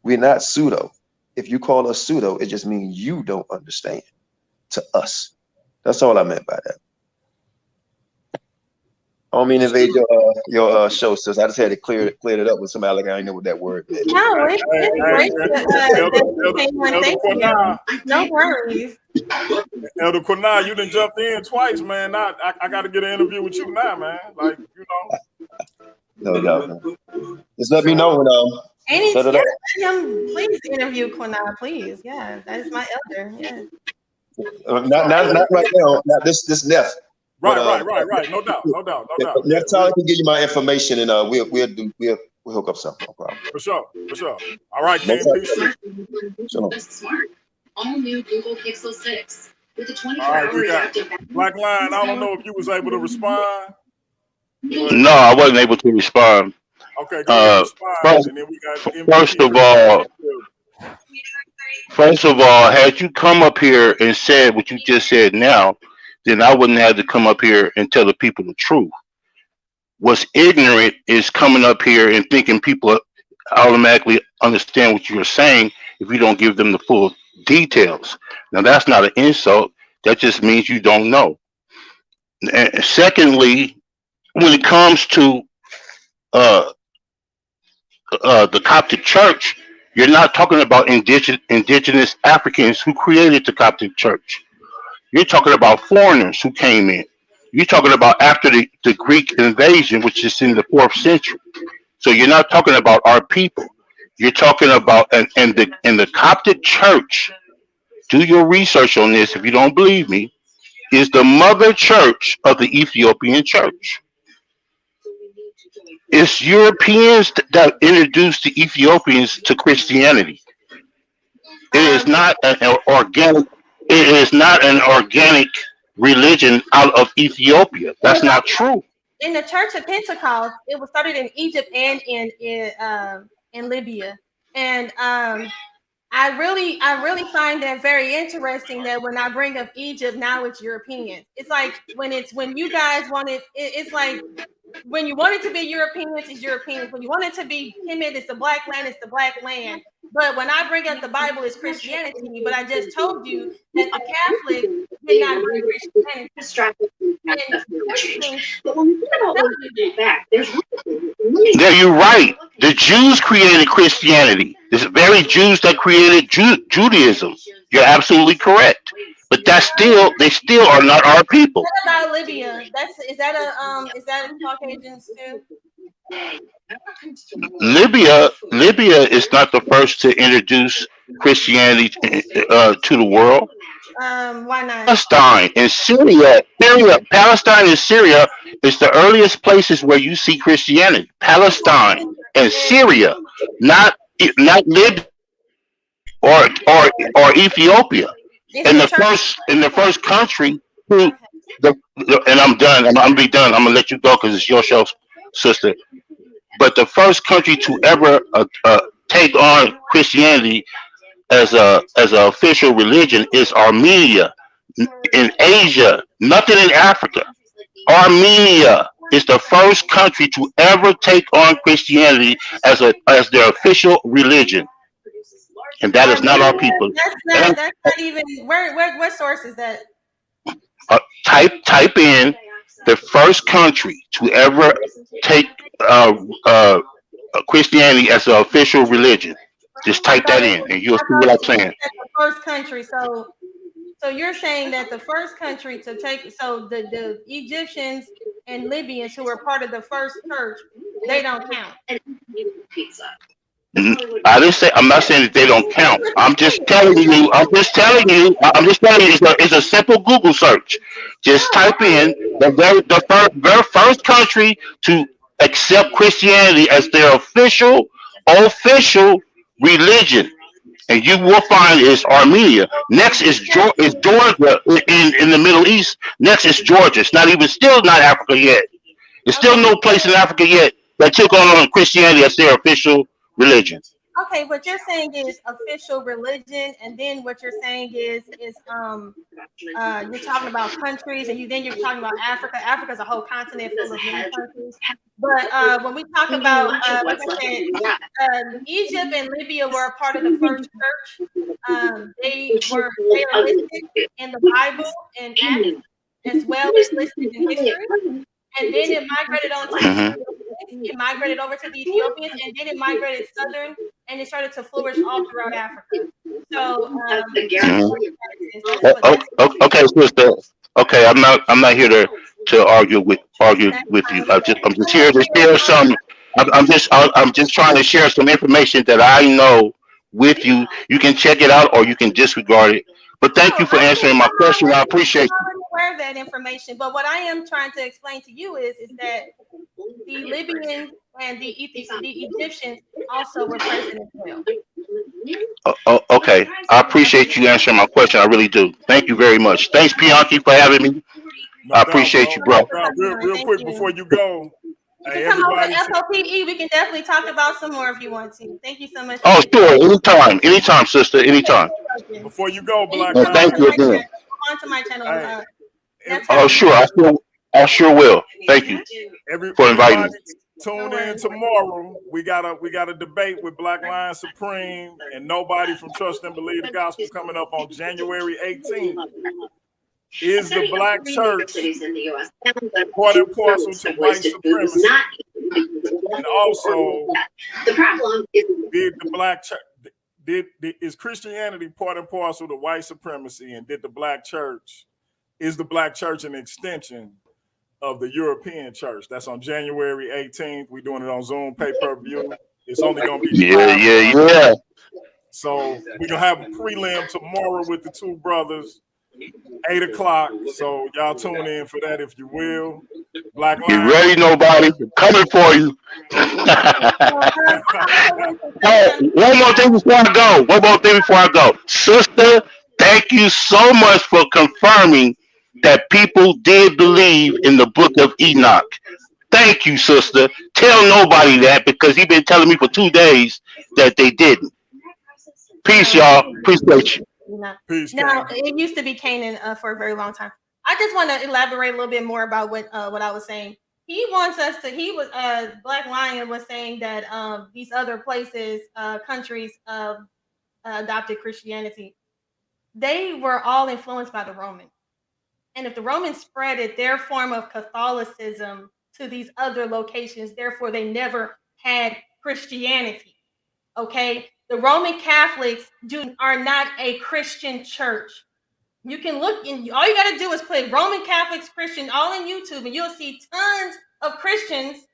We're not pseudo. If you call us pseudo, it just means you don't understand to us. That's all I meant by that. I don't mean to invade your show, sis. I just had to clear it up with somebody like I didn't know what that word meant. No, it's great that you came on. Thank you. No worries. Elder Quinai, you done jumped in twice, man. I got to get an interview with you now, man. Like, you know. No doubt, man. Just let me know when Anytime, please interview Quinai, please. Yeah, that is my elder. Yeah. Not right now. Not this Neff. Right. No doubt. Naphtali can give you my information, and we'll hook up something. No problem. For sure. All right, King. Peace. Smart. All new Google Pixel 6 with a 24-hour reactive. Black Line, I don't know if you was able to respond. No, I wasn't able to respond. Okay, go ahead, respond. And then we got First of all, had you come up here and said what you just said now, then I wouldn't have to come up here and tell the people the truth. What's ignorant is coming up here and thinking people automatically understand what you're saying if you don't give them the full details. Now, that's not an insult. That just means you don't know. And secondly, when it comes to the Coptic Church, you're not talking about indigenous Africans who created the Coptic Church. You're talking about foreigners who came in. You're talking about after the Greek invasion, which is in the 4th century. So you're not talking about our people. You're talking about and the Coptic Church. Do your research on this if you don't believe me. Is the mother church of the Ethiopian church. It's Europeans that introduced the Ethiopians to Christianity. It is not an organic. It is not an organic religion out of Ethiopia. That's not true. In the Church of Pentecost, it was started in Egypt and in Libya, and I really find that very interesting that when I bring up Egypt, now it's Europeans. It's like when you guys want it, it's like when you want it to be Europeans, it's Europeans. When you want it to be timid, it's the black land, it's the black land. But when I bring up the Bible, it's Christianity. But I just told you that the Catholics did not bring Christianity. But when we think about what we back, there's Yeah, you're right. The Jews created Christianity. It's the very Jews that created Judaism. You're absolutely correct. But they still are not our people. What about Libya? Is that a Caucasians too? Libya is not the first to introduce Christianity to the world. Why not? Palestine and Palestine and Syria is the earliest places where you see Christianity. Palestine and Syria, not Libya or Ethiopia. In the first country who and I'm done. I'm gonna be done. I'm gonna let you go because it's your show, sister. But the first country to ever take on Christianity as a official religion is Armenia in Asia. Nothing in Africa. Armenia is the first country to ever take on Christianity as their official religion, and that is not our people. That's not even. What source is that? Type in the first country to ever take Christianity as an official religion. Just type that in, and you'll see what I'm saying. The first country. So you're saying that the first country to take the Egyptians and Libyans who were part of the first church, they don't count. I'm not saying that they don't count. I'm just telling you. It's a simple Google search. Just type in the very first country to accept Christianity as their official religion, and you will find it's Armenia. Next is Georgia in the Middle East. Next is Georgia. It's still not Africa yet. There's still no place in Africa yet that took on Christianity as their official religion. Okay, what you're saying is official religion, and then what you're saying is you're talking about countries, and then you're talking about Africa. Africa's a whole continent full of many countries. But when we talk about like I said, Egypt and Libya were a part of the first church. They are listed in the Bible and Acts, as well as listed in history. And then it migrated on to it migrated over to the Ethiopians, and then it migrated southern, and it started to flourish all throughout Africa. So, okay, sister. Okay, I'm not here to argue with you. I'm just here to share some. I'm just trying to share some information that I know with you. You can check it out, or you can disregard it. But thank you for answering my question. I appreciate you. I'm aware of that information, but what I am trying to explain to you is that the Libyans and the Egyptians also were present as well. Okay, I appreciate you answering my question. I really do. Thank you very much. Thanks, Bianchi, for having me. I appreciate you, bro. Real quick before you go. Hey, come over to FOPE. We can definitely talk about some more if you want to. Thank you so much. Oh, sure. Anytime, sister. Anytime. Before you go, Black. Thank you again. Go on to my channel. Oh, sure. I sure will. Thank you for inviting me. Tune in tomorrow. We got a debate with Black Lion Supreme and Nobody from Trust and Believe the Gospel coming up on January 18th. Is the black church part and parcel to white supremacy? And also, the problem is did the black church is Christianity part and parcel to white supremacy? And did the black church is the black church an extension of the European church? That's on January 18th. We're doing it on Zoom pay-per-view. It's only gonna be yeah. So we're gonna have a prelim tomorrow with the two brothers. 8 o'clock, so y'all tune in for that if you will. Black Lion. Get ready, Nobody. Coming for you. One more thing before I go. Sister, thank you so much for confirming that people did believe in the book of Enoch. Thank you, sister. Tell Nobody that, because he's been telling me for 2 days that they didn't. Peace, y'all. Appreciate you. Peace, now, it used to be Canaan for a very long time. I just want to elaborate a little bit more about what I was saying. he wants us to. He was Black Lion was saying that these other places, countries adopted Christianity. They were all influenced by the Romans. And if the Romans spreaded their form of Catholicism to these other locations, therefore they never had Christianity. Okay? The Roman Catholics are not a Christian church. You can look in, all you got to do is put Roman Catholics, Christian, all in YouTube, and you'll see tons of Christians,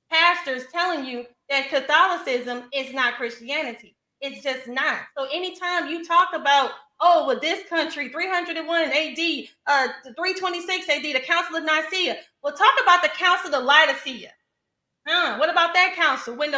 pastors telling you that Catholicism is not Christianity. It's just not. So anytime you talk about, oh, well, this country, 301 AD, 326 AD, the Council of Nicaea. Well, talk about the Council of Laodicea. What about that council? When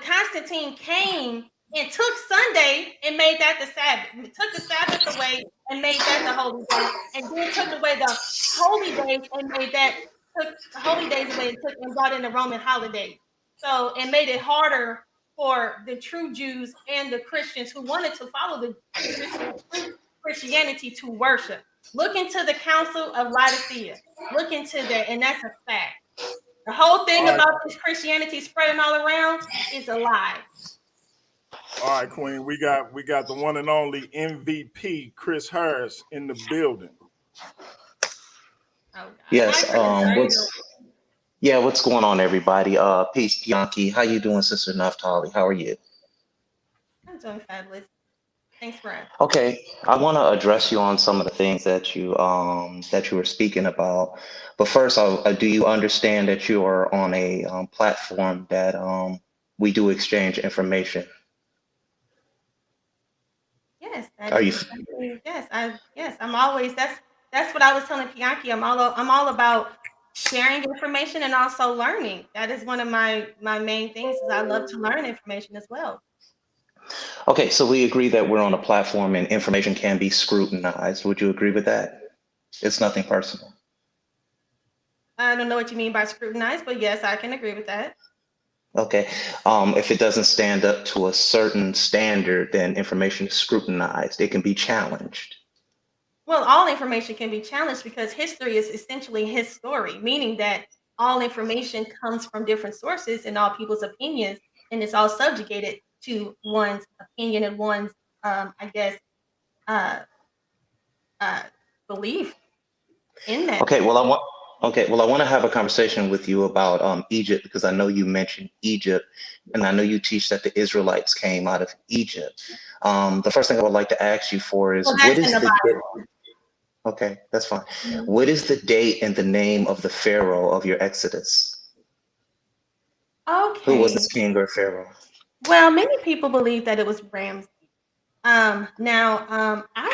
Constantine came and took Sunday and made that the Sabbath, took the Sabbath away and made that the holy day, and then took away the holy days and made that, took the holy days away and brought in the Roman holidays. So it made it harder for the true Jews and the Christians who wanted to follow the true Christianity to worship. Look into the Council of Laodicea. Look into that, and that's a fact. The whole thing about this Christianity spreading all around is a lie. All right, Queen. We got the one and only MVP Chris Harris in the building. Oh, yes. What's going on, everybody? Peace, Bianchi. How you doing, Sister Naphtali? How are you? I'm doing fabulous. Thanks for asking. Okay, I want to address you on some of the things that you were speaking about. But first, do you understand that you are on a platform that we do exchange information? Yes. Are you? Yes. I'm always. That's what I was telling Bianchi. I'm all about sharing information and also learning. That is one of my main things. Is I love to learn information as well. Okay, so we agree that we're on a platform and information can be scrutinized. Would you agree with that? It's nothing personal. I don't know what you mean by scrutinized, but yes, I can agree with that. Okay. If it doesn't stand up to a certain standard, then information is scrutinized. It can be challenged. Well, all information can be challenged because history is essentially his story, meaning that all information comes from different sources and all people's opinions, and it's all subjugated to one's opinion and one's, belief in that. Okay. Well, I want to have a conversation with you about Egypt, because I know you mentioned Egypt, and I know you teach that the Israelites came out of Egypt. The first thing I would like to ask you for is, what is the date? Okay, that's fine. Mm-hmm. What is the date and the name of the Pharaoh of your Exodus? Okay. Who was this king or Pharaoh? Well, many people believe that it was Ramses. I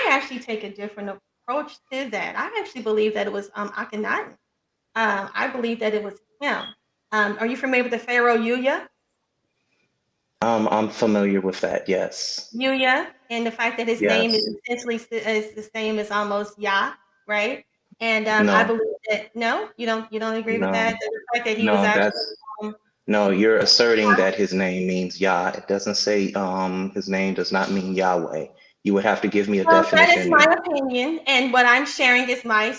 actually take a different approach to that. I actually believe that it was Akhenaten. I believe that it was him. Are you familiar with the Pharaoh Yuya? I'm familiar with that, yes. Yuya, and the fact that his name is essentially is the same as almost Yah, right? And no. I believe that you don't agree with that. The fact that he was actually no, you're asserting that his name means Yah. It doesn't say his name does not mean Yahweh. You would have to give me a definition. That is my opinion, and what I'm sharing is my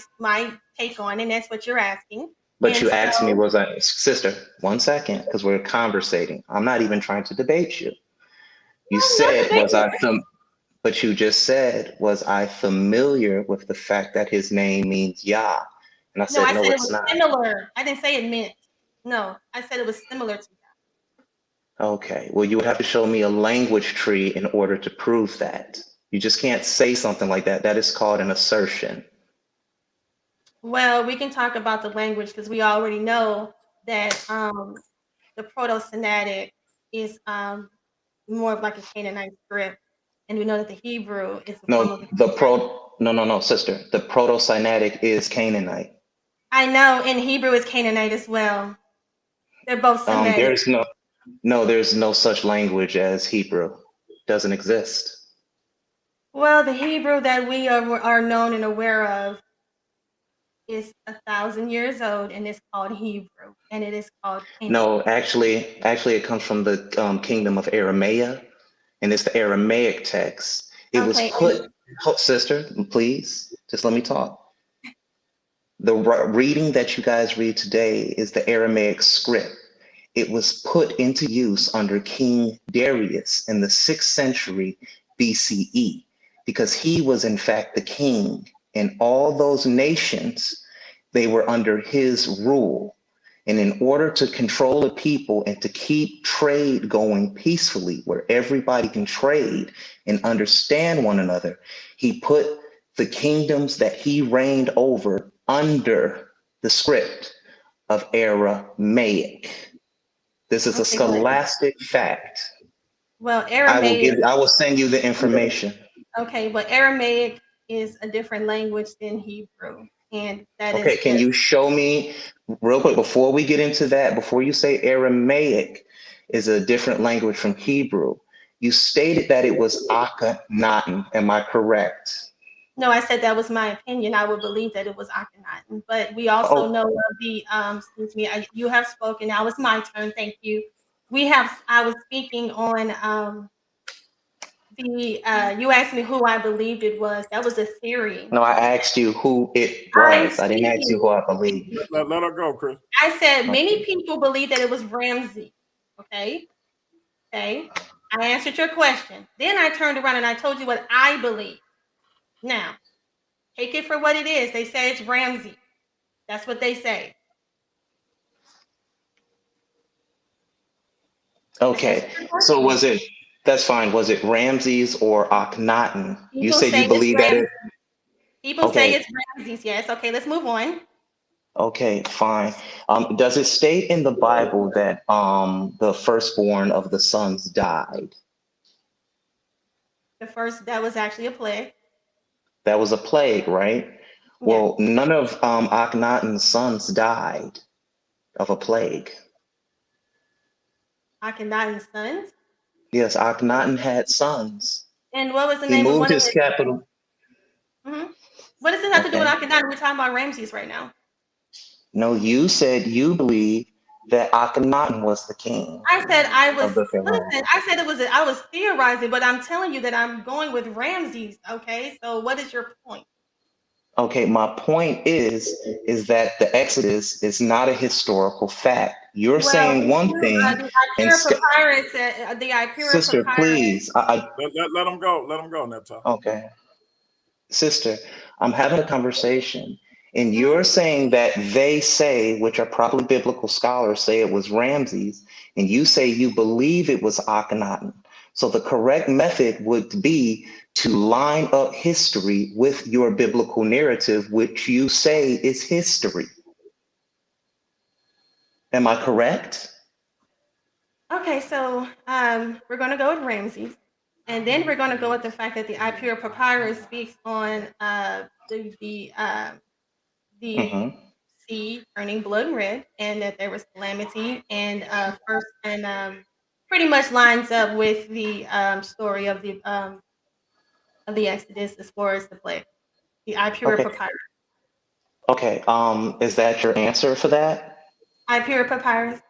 take on, and that's what you're asking. But you asked me, sister, 1 second, because we're conversating. I'm not even trying to debate you. You said, but you just said, was I familiar with the fact that his name means Yah? And I said, no, it's not. Similar. I didn't say it meant. No, I said it was similar to Yah. Okay, well, you would have to show me a language tree in order to prove that. You just can't say something like that. That is called an assertion. Well, we can talk about the language because we already know that the Proto-Sinaitic is more of like a Canaanite script, and we know that the Hebrew is sister. The Proto-Sinaitic is Canaanite. I know, and Hebrew is Canaanite as well. They're both Semitic. There's no such language as Hebrew. Doesn't exist. Well, the Hebrew that we are known and aware of is 1,000 years old, and it's called Hebrew, and it is called Canaanite. No, actually, it comes from the kingdom of Aramea, and it's the Aramaic text. It was put Sister, please, just let me talk. The reading that you guys read today is the Aramaic script. It was put into use under King Darius in the 6th century BCE because he was in fact the king, and all those nations, they were under his rule. And in order to control the people and to keep trade going peacefully, where everybody can trade and understand one another, he put the kingdoms that he reigned over under the script of Aramaic. This is a Okay, well, scholastic fact. well, I Aramaic. will send you the information. Okay, but Aramaic is a different language than Hebrew, and that Okay, is can what. you show me real quick before we get into that, before you say Aramaic is a different language from Hebrew, you stated that it was Akhenaten. Am I correct? No, I said that was my opinion. I would believe that it was Akhenaten, but we also Oh, know of the. Excuse me. You have spoken. Now it's my turn. Thank you. We have. I was speaking on the. You asked me who I believed it was. That was Assyrian. no, I asked you who it I'm was. I didn't ask you speaking. who I believe. Let her go, Chris. I said many Okay. people believe that it was Ramsey. Okay. Okay. I answered your question. Then I turned around and I told you what I believe. Now, take it for what it is. They say it's Ramsey. That's what they say. I answered Okay. your So question. that's fine. Was it Ramses or Akhenaten? You People said say you it's believe that Ramsey. it, People say okay. it's Ramses. Yes. Okay, let's move on. Okay, fine. Does it state in the Bible that the firstborn of the sons died? The first, that was actually a plague. That was a plague, right? Yeah. Well, none of Akhenaten's sons died of a plague. Akhenaten's sons. Yes, Akhenaten had sons. And what was the He name of moved one of his his? capital. What does it have to do with Okay. Akhenaten? We're talking about Ramses right now. No, you said you believe that Akhenaten was the king I said I was, of the Pharaoh. listen, I said I was theorizing, but I'm telling you that I'm going with Ramses. Okay, so what is your point? Okay, my point is that the Exodus is not a historical fact. You're Well, saying if one you thing, the and Ipira papyrus, the Ipira sister, papyrus. please, Let him go. Let him go, Naphtali. okay, sister, I'm having a conversation, and Mhm. you're saying that they say, which are probably biblical scholars, say it was Ramses, and you say you believe it was Akhenaten. So the correct method would be to line up history with your biblical narrative, which you say is history. Am I correct? Okay, so we're going to go with Ramses, and then we're going to go with the fact that the Ipira papyrus speaks on the Hmm. sea turning blood red, and that there was calamity, and first and pretty much lines up with the story of the Exodus as far as the plague, the Ipura Okay. papyrus. Okay. Is that your answer for that? Ipura papyrus.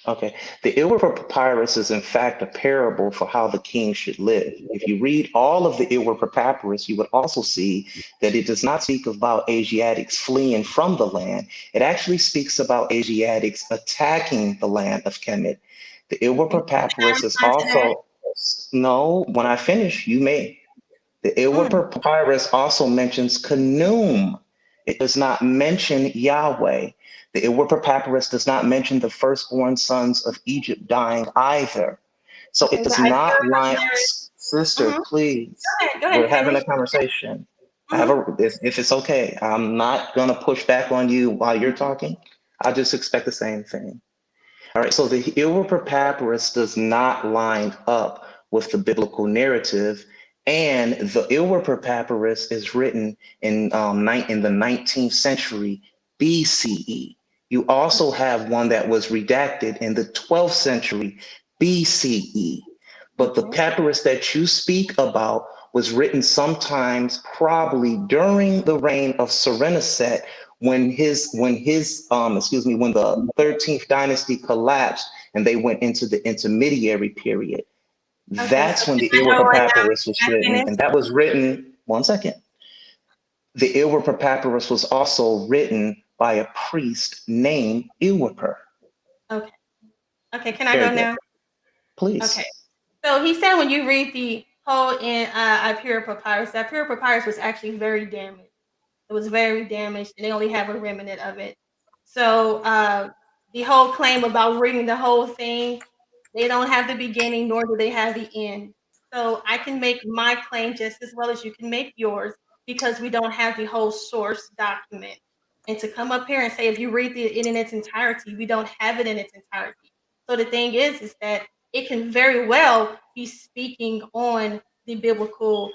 Okay. The Ilwer Papyrus is in fact a parable for how the king should live. If you read all of the Ilwer Papyrus, you would also see that it does not speak about Asiatics fleeing from the land. It actually speaks about Asiatics attacking the land of Kemet. The Ilwer And can I Papyrus is respond to that? also, no, when I finish, you may. The Ilwer Mm, Papyrus also mentions Khnum. It does not mention Yahweh. The Ilwer Papyrus does not mention the firstborn sons of Egypt dying either. So it okay, the does Ipura not line, papyrus. sister, Mm-hmm. please. Go We're ahead, having finish. a conversation. Mm-hmm. If it's okay, I'm not gonna push back on you while you're talking. I just expect the same thing. All right, so the Ilwer Papyrus does not line up with the biblical narrative, and the Ilwer Papyrus is written in the 19th century BCE. You also have one that was redacted in the 12th century BCE. But the Okay. papyrus that you speak about was written sometimes probably during the reign of Serenset when when the 13th dynasty collapsed and they went into the intermediary period. Okay, so That's when can the I Ilwer go right now? Papyrus was Can I written, finish? and that was written. One second. The Ilwer Papyrus was also written by a priest named Ilwer. Okay. Okay, can I Very go good. now? Please. Okay. So he said when you read the whole in Apparel Papyrus, the Apparel Papyrus was actually very damaged. It was very damaged, and they only have a remnant of it. So the whole claim about reading the whole thing, they don't have the beginning, nor do they have the end. So I can make my claim just as well as you can make yours because we don't have the whole source document. And to come up here and say if you read it in its entirety, we don't have it in its entirety. So the thing is that it can very well be speaking on the biblical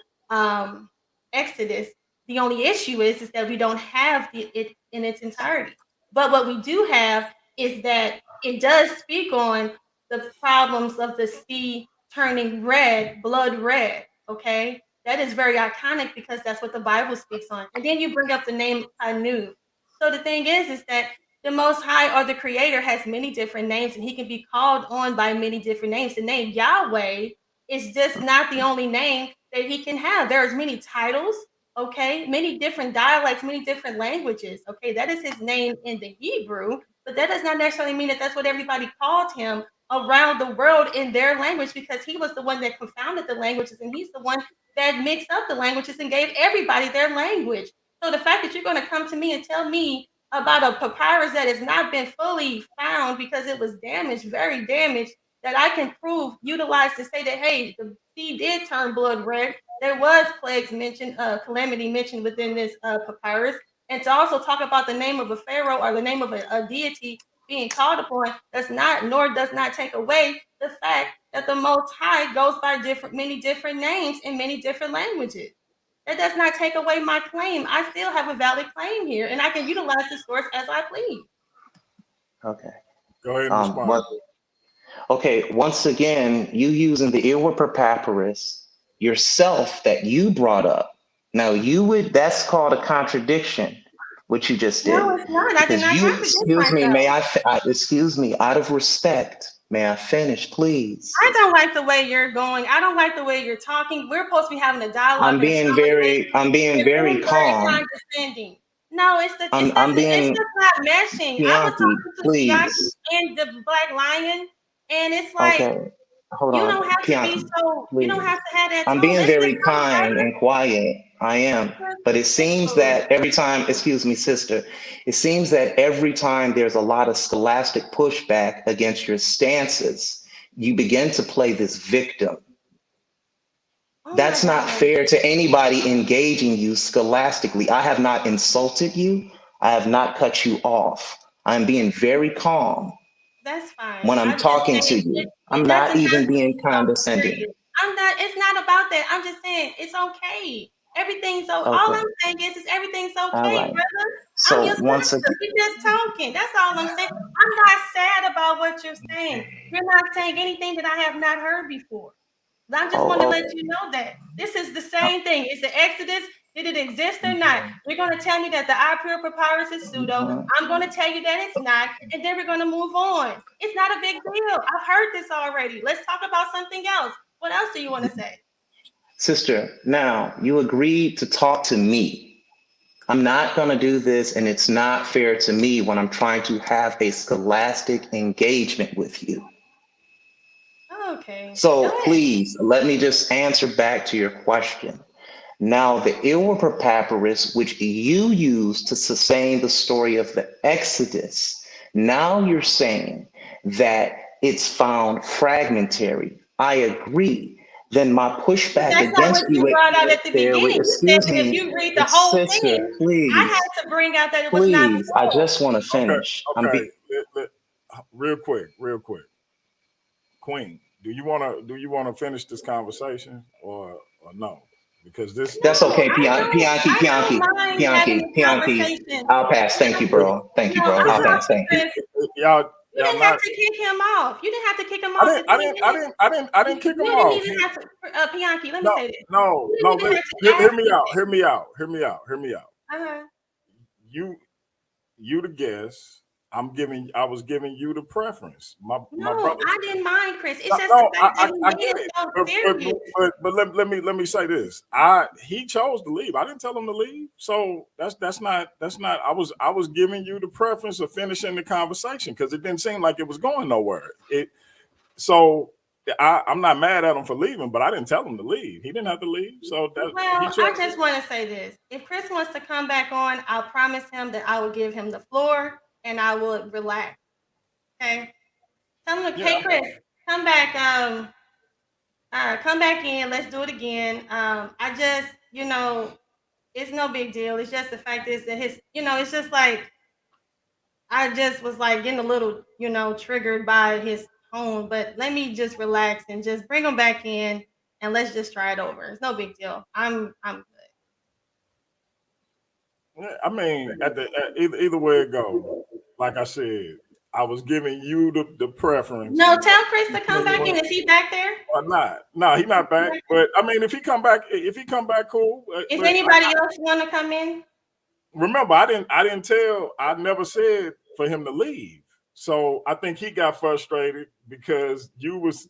Exodus. The only issue is that we don't have it in its entirety. But what we do have is that it does speak on the problems of the sea turning red, blood red. Okay, that is very iconic because that's what the Bible speaks on. And then you bring up the name Anu. So the thing is that the Most High or the Creator has many different names, and He can be called on by many different names. The name Yahweh is just not the only name that He can have. There's many titles, okay, many different dialects, many different languages. Okay, that is His name in the Hebrew, but that does not necessarily mean that that's what everybody called Him around the world in their language, because He was the one that confounded the languages, and He's the one that mixed up the languages and gave everybody their language. So the fact that you're going to come to me and tell me about a papyrus that has not been fully found because it was damaged, very damaged, that I can prove, utilize to say that, hey, the sea did turn blood red. There was plagues mentioned, calamity mentioned within this papyrus. And to also talk about the name of a pharaoh or the name of a deity being called upon does not, nor does not take away the fact that the Most High goes by many different names in many different languages. That does not take away my claim. I still have a valid claim here, and I can utilize the source as I please. Okay. Go ahead and respond. Okay, once again, you using the Ilwer Papyrus yourself that you brought up. Now that's called a contradiction, what you just did. No, it's not. I did not contradict excuse me, myself. excuse me, out of respect, may I finish, please? I don't like the way you're going. I don't like the way you're talking. We're supposed to be having a dialogue. I'm being very calm. Condescending. No, it's just not meshing. Pianki, I was talking to please. Pianki and the Black Lion, and it's like, okay. Hold you on. don't have Pianki, to be so, please. you don't have to have that I'm tone. being Let's very just come kind together. and quiet. I am. But it seems that every time, excuse me, sister, it seems that every time there's a lot of scholastic pushback against your stances, you begin to play this victim. That's not fair to anybody engaging you scholastically. I have not insulted you. I have not cut you off. I'm being very calm. That's fine. When I'm talking to you, I'm not even being condescending. I'm not. It's not about that. I'm just saying it's okay. Everything's okay. All I'm saying is everything's okay, right. brother. So I'm just once again, we're just talking. That's all I'm saying. I'm not sad about what you're saying. You're not saying anything that I have not heard before. I just want to let you know that this is the same thing. It's the Exodus. Did it exist or not? You're going to tell me that the Apparel Papyrus is pseudo. I'm going to tell you that it's not, and then we're going to move on. It's not a big deal. I've heard this already. Let's talk about something else. What else do you want to say? Sister, now you agreed to talk to me. I'm not going to do this, and it's not fair to me when I'm trying to have a scholastic engagement with you. Okay. So please, let me just answer back to your question. Now, the Ilwer Papyrus, which you use to sustain the story of the Exodus, now you're saying that it's found fragmentary. I agree. Then my pushback against you brought out at the beginning. Excuse me, if you read the whole sister, thing, please. I had to bring out that it was not Please, I just want to finish. Okay. Real quick. Queen, do you want to finish this conversation or no? Because that's okay, Pianki. I'll pass. Thank you, bro. I'll pass. Thank you. Y'all You didn't have to kick him off. You didn't have to kick him off. I didn't kick him off. You didn't even have to, Pianki, let me say this. No, hear me out. Uh-huh. You the guest. I was giving you the preference. My No, brother. I didn't mind Chris. It's No, just no, the fact that he I made get it it. so But, serious. but let me say this. He chose to leave. I didn't tell him to leave. So that's not I was giving you the preference of finishing the conversation because it didn't seem like it was going nowhere. So I'm not mad at him for leaving, but I didn't tell him to leave. He didn't have to leave. So Well, I just want to say this. If Chris wants to come back on, I'll promise him that I will give him the floor and I will relax. Okay? Tell him, hey Chris, come back, come back in. Let's do it again. I just, it's no big deal. It's just the fact is that it's just like I just was like getting a little, triggered by his tone. But let me just relax and just bring him back in and let's just try it over. It's no big deal. I'm good. I mean, either way it goes, like I said, I was giving you the preference. No, tell Chris to come back in. Is he back there? Or not? No, he's not back. But I mean, if he come back, cool. Is anybody else want to come in? Remember, I never said for him to leave. So I think he got frustrated because you was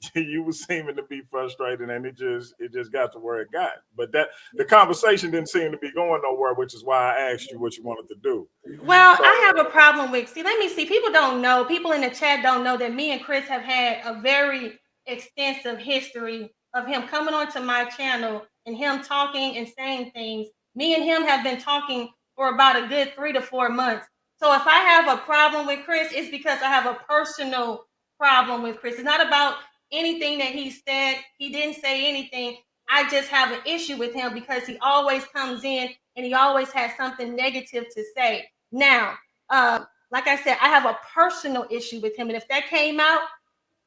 seeming to be frustrated, and it just got to where it got. But the conversation didn't seem to be going nowhere, which is why I asked you what you wanted to do. Well, I have a problem with. Let me see. People don't know. People in the chat don't know that me and Chris have had a very extensive history of him coming onto my channel and him talking and saying things. Me and him have been talking for about a good 3 to 4 months. So if I have a problem with Chris, it's because I have a personal problem with Chris. It's not about anything that he said. He didn't say anything. I just have an issue with him because he always comes in and he always has something negative to say. Now, like I said, I have a personal issue with him. And if that came out,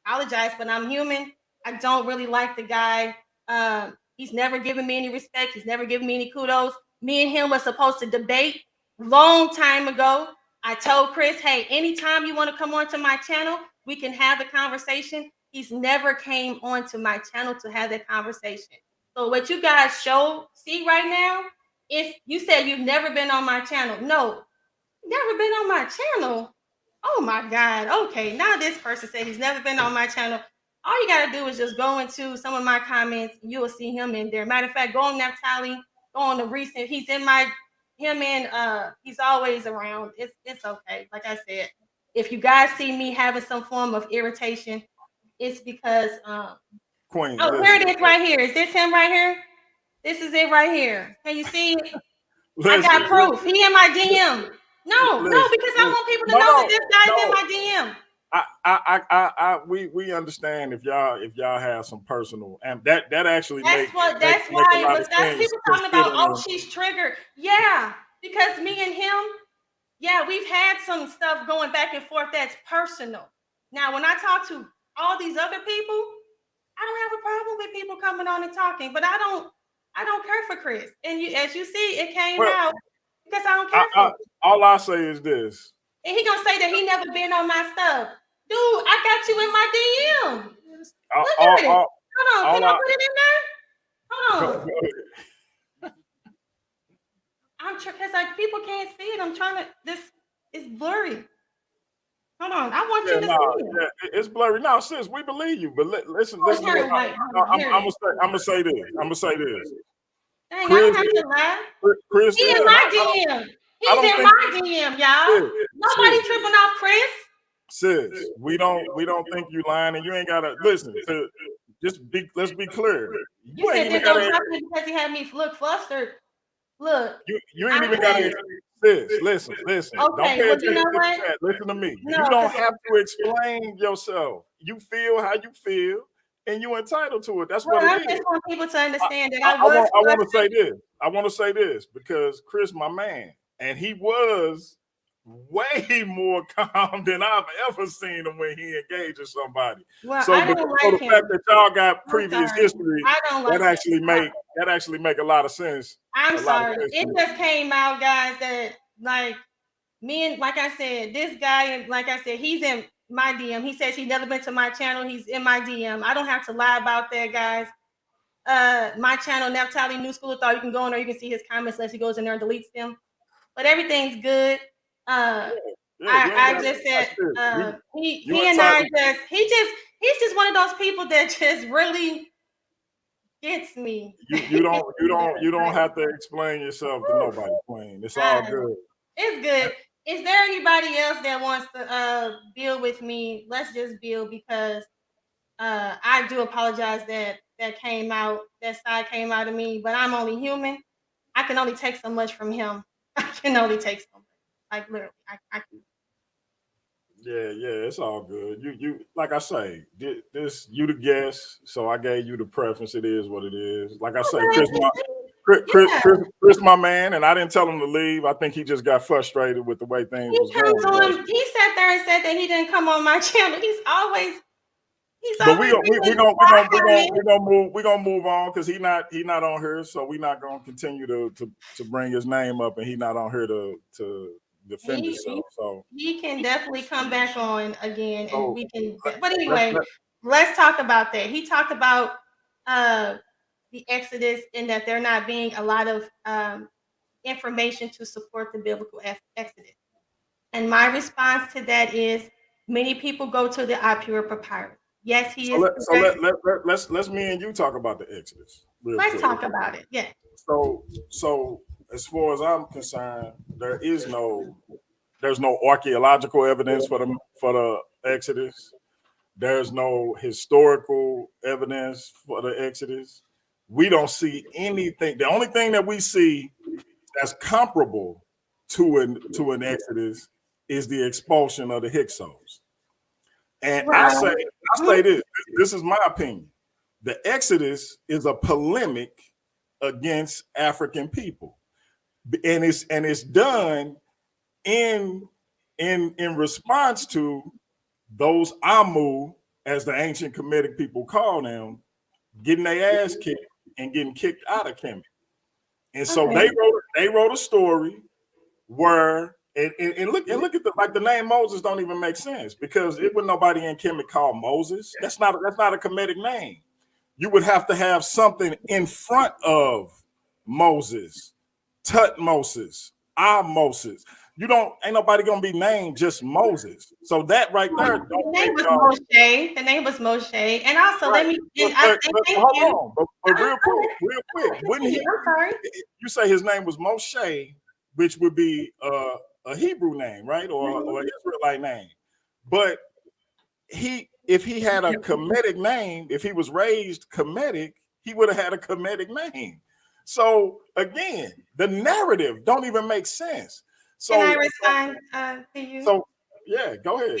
I apologize, but I'm human. I don't really like the guy. He's never given me any respect. He's never given me any kudos. Me and him were supposed to debate long time ago. I told Chris, hey, anytime you want to come onto my channel, we can have the conversation. He's never came onto my channel to have that conversation. So what you guys see right now, if you said you've never been on my channel, no, never been on my channel. Oh my God. Okay, now this person said he's never been on my channel. All you gotta do is just go into some of my comments. You will see him in there. Matter of fact, go on Naphtali, go on the recent. He's in he's always around. It's okay. Like I said, if you guys see me having some form of irritation, it's because Queen. Oh, here it is right here. Is this him right here? This is it right here. Can you see it? I got proof. He in my DM. No, because I want people to know that this guy's in my DM. We understand if y'all have some personal, and that actually that's why people talking about, oh, she's triggered. Yeah, because me and him, we've had some stuff going back and forth that's personal. Now, when I talk to all these other people, I don't have a problem with people coming on and talking, but I don't care for Chris. And as you see, it came out because I don't care for him. All I say is this. And he gonna say that he never been on my stuff. Dude, I got you in my DM. Look at it. Hold on, can I put it in there? Hold on. Because people can't see it. I'm trying to, this is blurry. Hold on, I want you to see it. Yeah, it's blurry. No, sis, we believe you, but listen. I'm gonna say this. Dang, Chris, I don't have to lie. Chris, he in my DM. He's in my DM, y'all. Nobody tripping off Chris. Sis, we don't think you lying, and you ain't gotta listen. Let's be clear. You said this don't happen because he had me look flustered. Look, you ain't even gotta. Sis, listen. Okay, Don't pay attention you know to what? the chat. Listen to me. No, you don't have to explain yourself. You feel how you feel, and you're entitled to it. That's what it is. I just want people to understand that I want to say this. I want to say this because Chris, my man, and he was way more calm than I've ever seen him when he engages somebody. Well, so the fact that y'all got previous history, that actually make a lot of sense. I'm sorry. It just came out, guys, that like me and like I said, this guy, and like I said, he's in my DM. He says he's never been to my channel. He's in my DM. I don't have to lie about that, guys. My channel, Naphtali New School of Thought, you can go in there, you can see his comments unless he goes in there and deletes them. But everything's good. I I just said, he's just one of those people that just really gets me. You don't have to explain yourself to nobody, Queen. It's all good. It's good. Is there anybody else that wants to build with me? Let's just build, because I do apologize that that side came out of me, but I'm only human. I can only take so much from him. I can only take so much. Like literally, I can. Yeah, it's all good. You like I say, this you the guest, so I gave you the preference. It is what it is. Like I say, Chris, my man, and I didn't tell him to leave. I think he just got frustrated with the way things was going. He sat there and said that he didn't come on my channel. But we're gonna move on, because he not on here, so we're not gonna continue to bring his name up, and he not on here to defend himself. So he can definitely come back on again, and we can. But anyway, let's talk about that. He talked about the Exodus, and that there not being a lot of information to support the biblical Exodus. And my response to that is, many people go to the apparel papyrus. Yes, he is. Let's me and you talk about the Exodus. Let's talk about it. Yeah. So as far as I'm concerned, there's no archaeological evidence for the Exodus. There's no historical evidence for the Exodus. We don't see anything. The only thing that we see that's comparable to an Exodus is the expulsion of the Hyksos. And I say this is my opinion. The Exodus is a polemic against African people, and it's done in response to those Amu, as the ancient Kemetic people call them, getting their ass kicked and getting kicked out of Kemet. And so they wrote a story where and look at the name Moses don't even make sense, because it would nobody in Kemet called Moses. That's not a Kemetic name. You would have to have something in front of Moses, Tutmosis, Moses. Ain't nobody gonna be named just Moses. So that right there. The name was Moshe. The name was Moshe. And also, right. hold on. But real quick. Wouldn't he? I'm sorry. You say his name was Moshe, which would be a Hebrew name, right, or an Israelite name. But if he had a Kemetic name, if he was raised Kemetic, he would have had a Kemetic name. So again, the narrative don't even make sense. So, can I respond to you? So yeah, go ahead.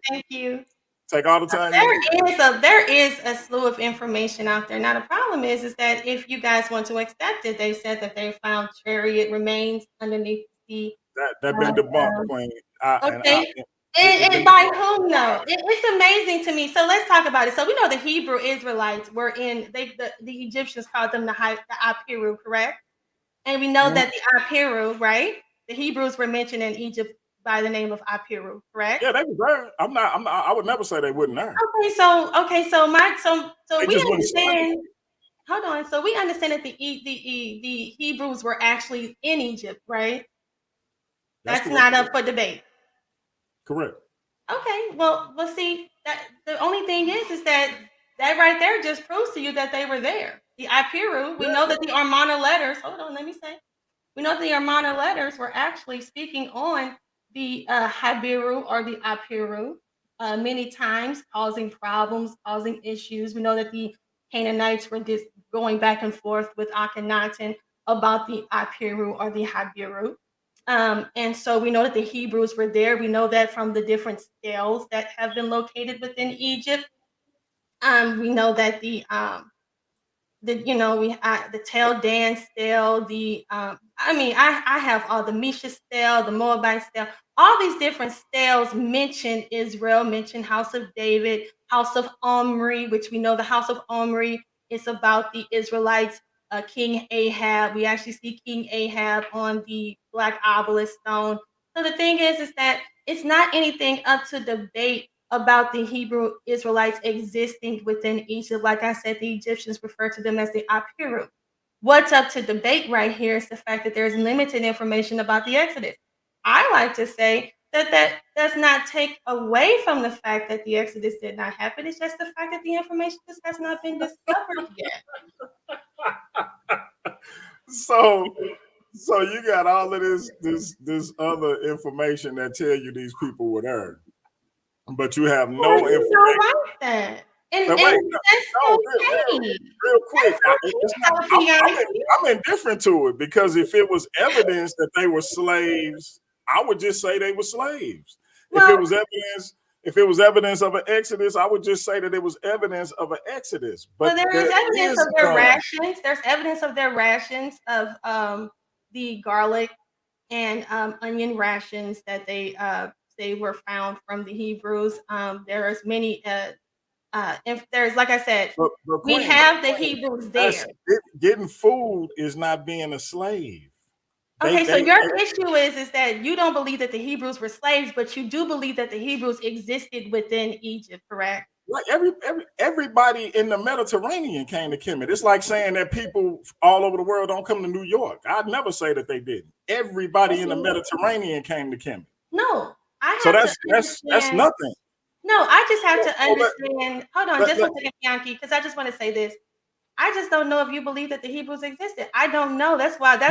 Thank you. Take all the time. There is a slew of information out there. Now the problem is that if you guys want to accept it, they said that they found chariot remains underneath the. That been debunked, Queen. And by whom though? It's amazing to me. So let's talk about it. So we know the Hebrew Israelites were the Egyptians called them the apparel, correct? And we know that the apparel, right? The Hebrews were mentioned in Egypt by the name of apparel, correct? Yeah, they were there. I would never say they wouldn't there. So we understand. Hold on. So we understand that the Hebrews were actually in Egypt, right? That's not up for debate. Correct. Okay. Well, see, that the only thing is that right there just proves to you that they were there. The apparel. We know that the Amarna letters. Hold on. Let me say. We know the Amarna letters were actually speaking on the Habiru or the Apiru many times, causing problems, causing issues. We know that the Canaanites were just going back and forth with Akhenaten about the Apiru or the Habiru. And so we know that the Hebrews were there. We know that from the different stelae that have been located within Egypt. We know that the Tel Dan stele, I have all the Mesha stele, the Moabite stele, all these different steles mention Israel, mention House of David, House of Omri, which we know the House of Omri is about the Israelites, King Ahab. We actually see King Ahab on the Black Obelisk stone. So the thing is that it's not anything up to debate about the Hebrew Israelites existing within Egypt. Like I said, the Egyptians refer to them as the Apiru. What's up to debate right here is the fact that there's limited information about the Exodus. I like to say that does not take away from the fact that the Exodus did not happen. It's just the fact that the information just has not been discovered yet. So you got all of this other information that tell you these people were there, but you have no Well, information. you don't like that, and But wait, that's no, okay. real quick. That's okay, I'm indifferent to it because if it was evidence that they were slaves, I would just say they were slaves. Well, If it was evidence of an exodus, I would just say that it was evidence of an exodus. But there is evidence of their none. rations. There's evidence of their rations of the garlic and onion rations that they were found from the Hebrews. There is many. If there's, like I said, But we Queen, have the Hebrews there. Getting food is not being a slave. Okay, so your issue is that you don't believe that the Hebrews were slaves, but you do believe that the Hebrews existed within Egypt, correct? Like everybody in the Mediterranean came to Kemet. It's like saying that people all over the world don't come to New York. I'd never say that they didn't. Everybody in the Mediterranean came to Kemet. No, So that's nothing. No, I just have to understand. Hold on, just a second, Bianchi, because I just want to say this. I just don't know if you believe that the Hebrews existed. I don't know. That's why yeah,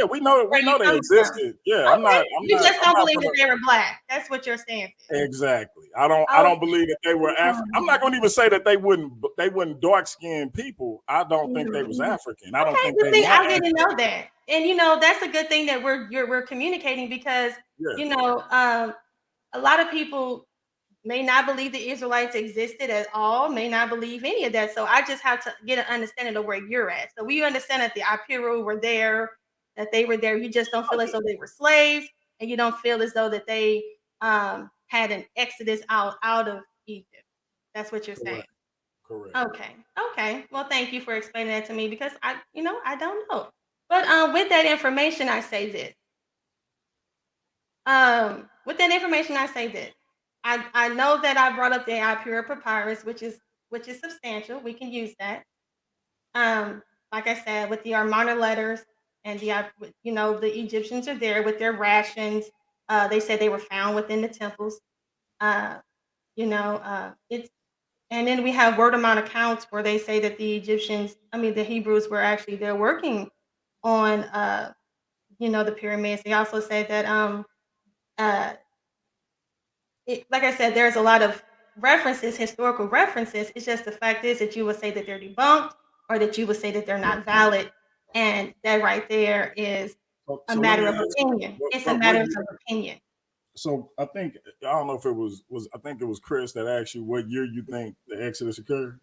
we know they existed. Yeah, okay. You just don't believe that they were black. That's what you're saying. Exactly. I don't believe that they were African. I'm not going to even say that they wouldn't dark skinned people. I don't think they was African. I don't think they. I didn't know that, and that's a good thing that we're communicating because a lot of people may not believe the Israelites existed at all, may not believe any of that. So I just have to get an understanding of where you're at. So we understand that the apparel were there, that they were there. You just don't feel as though they were slaves, and you don't feel as though that they had an exodus out of Egypt. That's what you're saying. Correct. Okay. Well, thank you for explaining that to me because I don't know. But with that information, I say this. With that information, I say this. I know that I brought up the apparel papyrus, which is substantial. We can use that. Like I said, with the Armana letters and the Egyptians are there with their rations. They said they were found within the temples. It's and then we have word of mouth accounts where they say that the Hebrews were actually there working on the pyramids. They also said that like I said, there's a lot of references, historical references. It's just the fact is that you would say that they're debunked or that you would say that they're not valid. And that right there is a matter of opinion. It's a matter of opinion. So I don't know if it was I think it was Chris that asked you what year you think the Exodus occurred.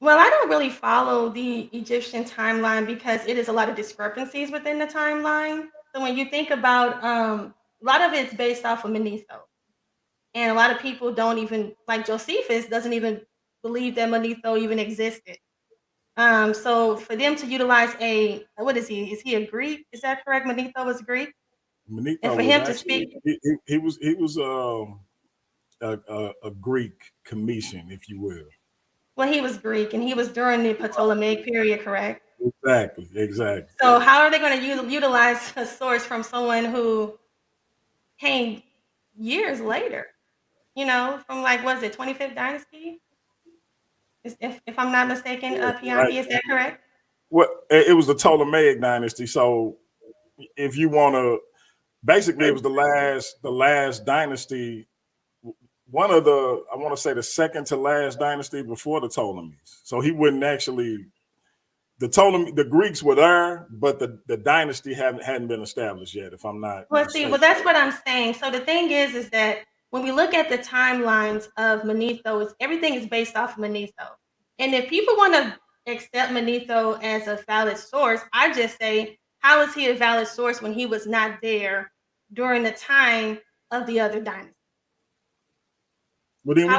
Well, I don't really follow the Egyptian timeline because it is a lot of discrepancies within the timeline. So when you think about a lot of it's based off of Manetho. And a lot of people don't even, like Josephus, doesn't even believe that Manetho even existed. So for them to utilize what is he? Is he a Greek? Is that correct? Manetho was Greek? Manetho and for him to speak, he was a Greek Commission, if you will. Well, he was Greek, and he was during the Ptolemaic period, correct? Exactly. So how are they going to utilize a source from someone who came years later? From was it 25th dynasty? If I'm not mistaken, Pianki, right. Is that correct? Well, it was the Ptolemaic dynasty. So if you want to, basically it was the last dynasty, one of I want to say the second to last dynasty before the Ptolemies. So he wouldn't actually, the Greeks were there, but the dynasty hadn't been established yet, if I'm not mistaken. Well, that's what I'm saying. So the thing is that when we look at the timelines of Manetho, everything is based off of Manetho. And if people want to accept Manetho as a valid source, I just say, how is he a valid source when he was not there during the time of the other dynasty? Well, then we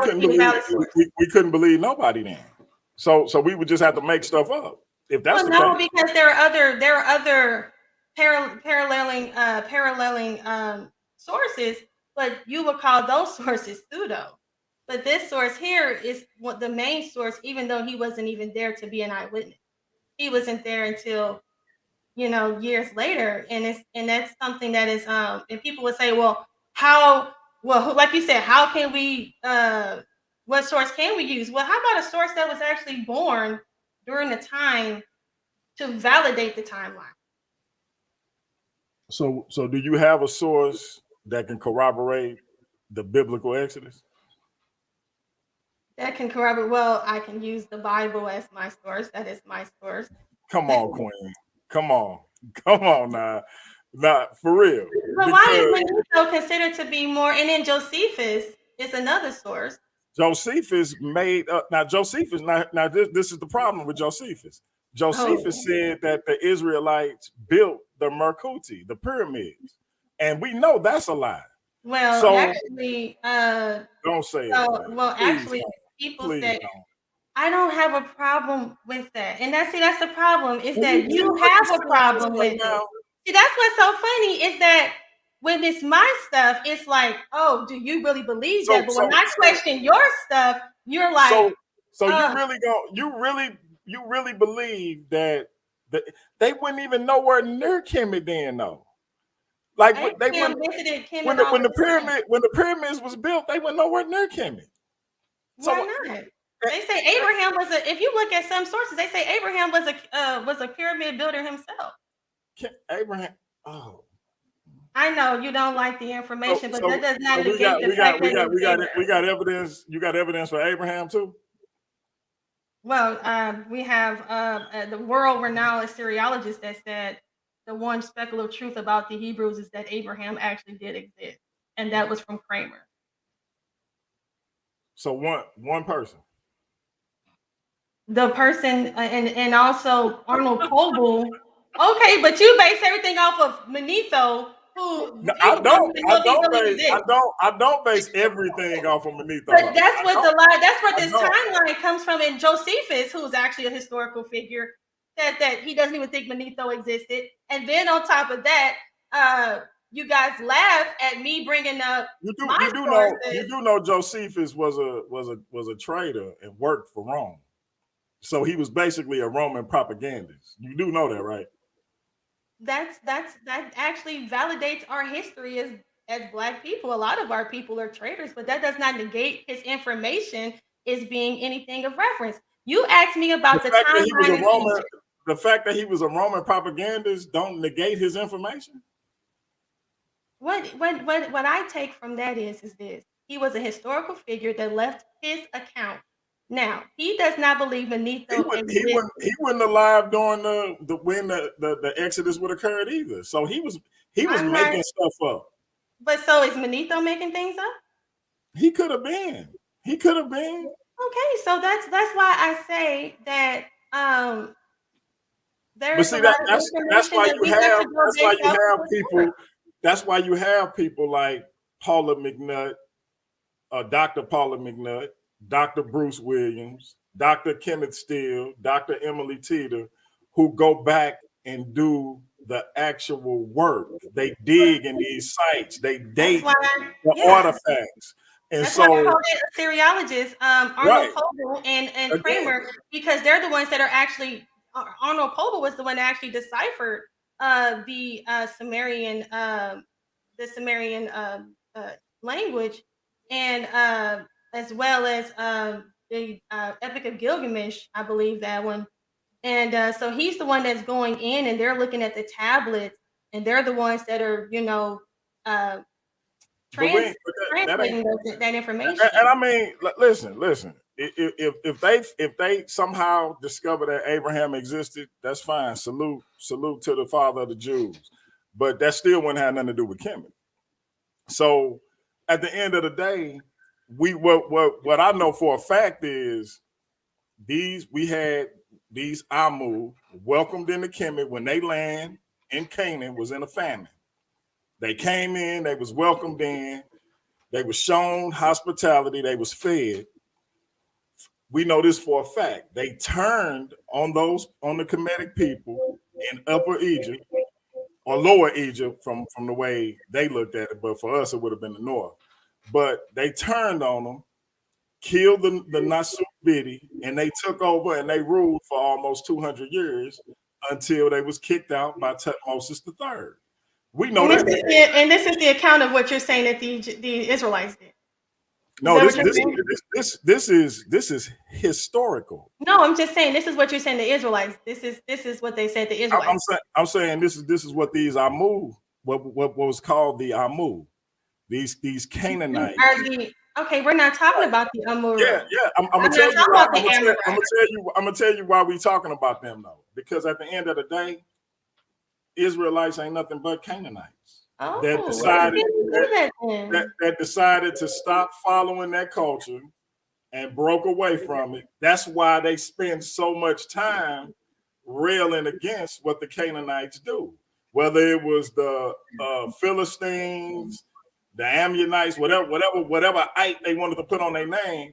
couldn't believe nobody then. So we would just have to make stuff up. If that's because there are other paralleling sources, but you would call those sources pseudo. But this source here is the main source, even though he wasn't even there to be an eyewitness. He wasn't there until years later, and that's something that is and people would say, well, how well, like you said, how can we what source can we use? Well, how about a source that was actually born during the time to validate the timeline? So do you have a source that can corroborate the biblical Exodus? That can corroborate. Well, I can use the Bible as my source. That is my source. Come on, Queen. Come on now. Not for real. But why is Manetho considered to be more? And then Josephus is another source. Josephus made up. Now Josephus. Now this is the problem with Josephus. Josephus said that the Israelites built the Merkuti, the pyramids, and we know that's a lie. Well, So, actually, don't say so, it. well, Please actually, don't. people Please say don't. I don't have a problem with that, and that's the problem is Can that you you what have you a problem right with it. now? See, that's what's so funny is that when it's my stuff, it's like, oh, do you really believe that? But when I question your stuff, you're like, so you really believe that they wouldn't even know where near Kemet then though. Like they Abraham wouldn't visited Kemet when all the the time. pyramids was built, they wouldn't know where near Kemet. Why not? They say Abraham was a. If you look at some sources, they say Abraham was a pyramid builder himself. Abraham. Oh, I know you don't like the information, but that does not we negate the fact that we got evidence. You got evidence for Abraham too. Well, we have the world-renowned Assyriologist that said the one speculative truth about the Hebrews is that Abraham actually did exist, and that was from Kramer. So one person. The person and also Arnold Coble. Okay, but you base everything off of Manetho, who No, people don't even know if he really exists. I don't base everything off of Manetho. But that's what that's where this timeline comes from. And Josephus, who's actually a historical figure, says that he doesn't even think Manetho existed. And then on top of that, you guys laugh at me bringing up you do know Josephus was a traitor and worked for Rome. So he was basically a Roman propagandist. You do know that, right? That actually validates our history as Black people. A lot of our people are traitors, but that does not negate his information as being anything of reference. You asked me about the timeline. The fact that he was a Roman propagandist don't negate his information. What I take from that is this: he was a historical figure that left his account. Now he does not believe Manetho. He wasn't alive during when the Exodus would occur either. So he was making stuff up. But so is Manetho making things up? He could have been. Okay, so that's why I say that there's that's why you have people like Paula McNutt, Dr. Paula McNutt, Dr. Bruce Williams, Dr. Kenneth Steele, Dr. Emily Teeter, who go back and do the actual work. They dig in these sites. They date the artifacts. And that's so why I call it Assyriologists, Arnold Coble and Kramer, because they're the ones that are actually. Arnold Coble was the one that actually deciphered the Sumerian language, and as well as the Epic of Gilgamesh, I believe that one. And so he's the one that's going in, and they're looking at the tablets, and they're the ones that are, translating that information. And I mean, listen. If they somehow discover that Abraham existed, that's fine. Salute to the father of the Jews. But that still wouldn't have nothing to do with Kemet. So at the end of the day, what I know for a fact is we had these Amu welcomed into Kemet when they land in Canaan was in a famine. They came in, they was welcomed in, they was shown hospitality, they was fed. We know this for a fact. They turned on the Kemetic people in Upper Egypt or Lower Egypt from the way they looked at it, but for us it would have been the north. But they turned on them, killed the Nasubidi, and they took over and they ruled for almost 200 years until they was kicked out by Tutmosis III. We know And that. this is the account of what you're saying that the Israelites did. No, this is historical. No, I'm just saying this is what you're saying the Israelites. This is what they said the Israelites. I'm saying this is what these Amu, what was called the Amu, these Canaanites. Okay, we're not talking about the Amur. Yeah. I'm gonna tell you why we talking about them though, because at the end of the day, Israelites ain't nothing but Canaanites that decided to stop following that culture and broke away from it. That's why they spend so much time railing against what the Canaanites do, whether it was the Philistines, the Ammonites, whatever ite they wanted to put on their name.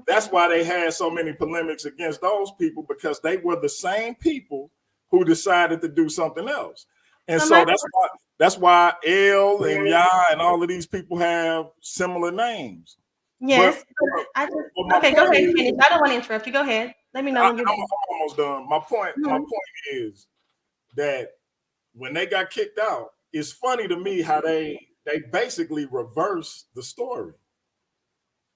That's why they had so many polemics against those people, because they were the same people who decided to do something else. And so that's why El and Yah and all of these people have similar names. Yes. Okay, go ahead, finish. I don't want to interrupt you. Go ahead. Let me know when you're done. I'm almost done. My point is that when they got kicked out, it's funny to me how they basically reverse the story.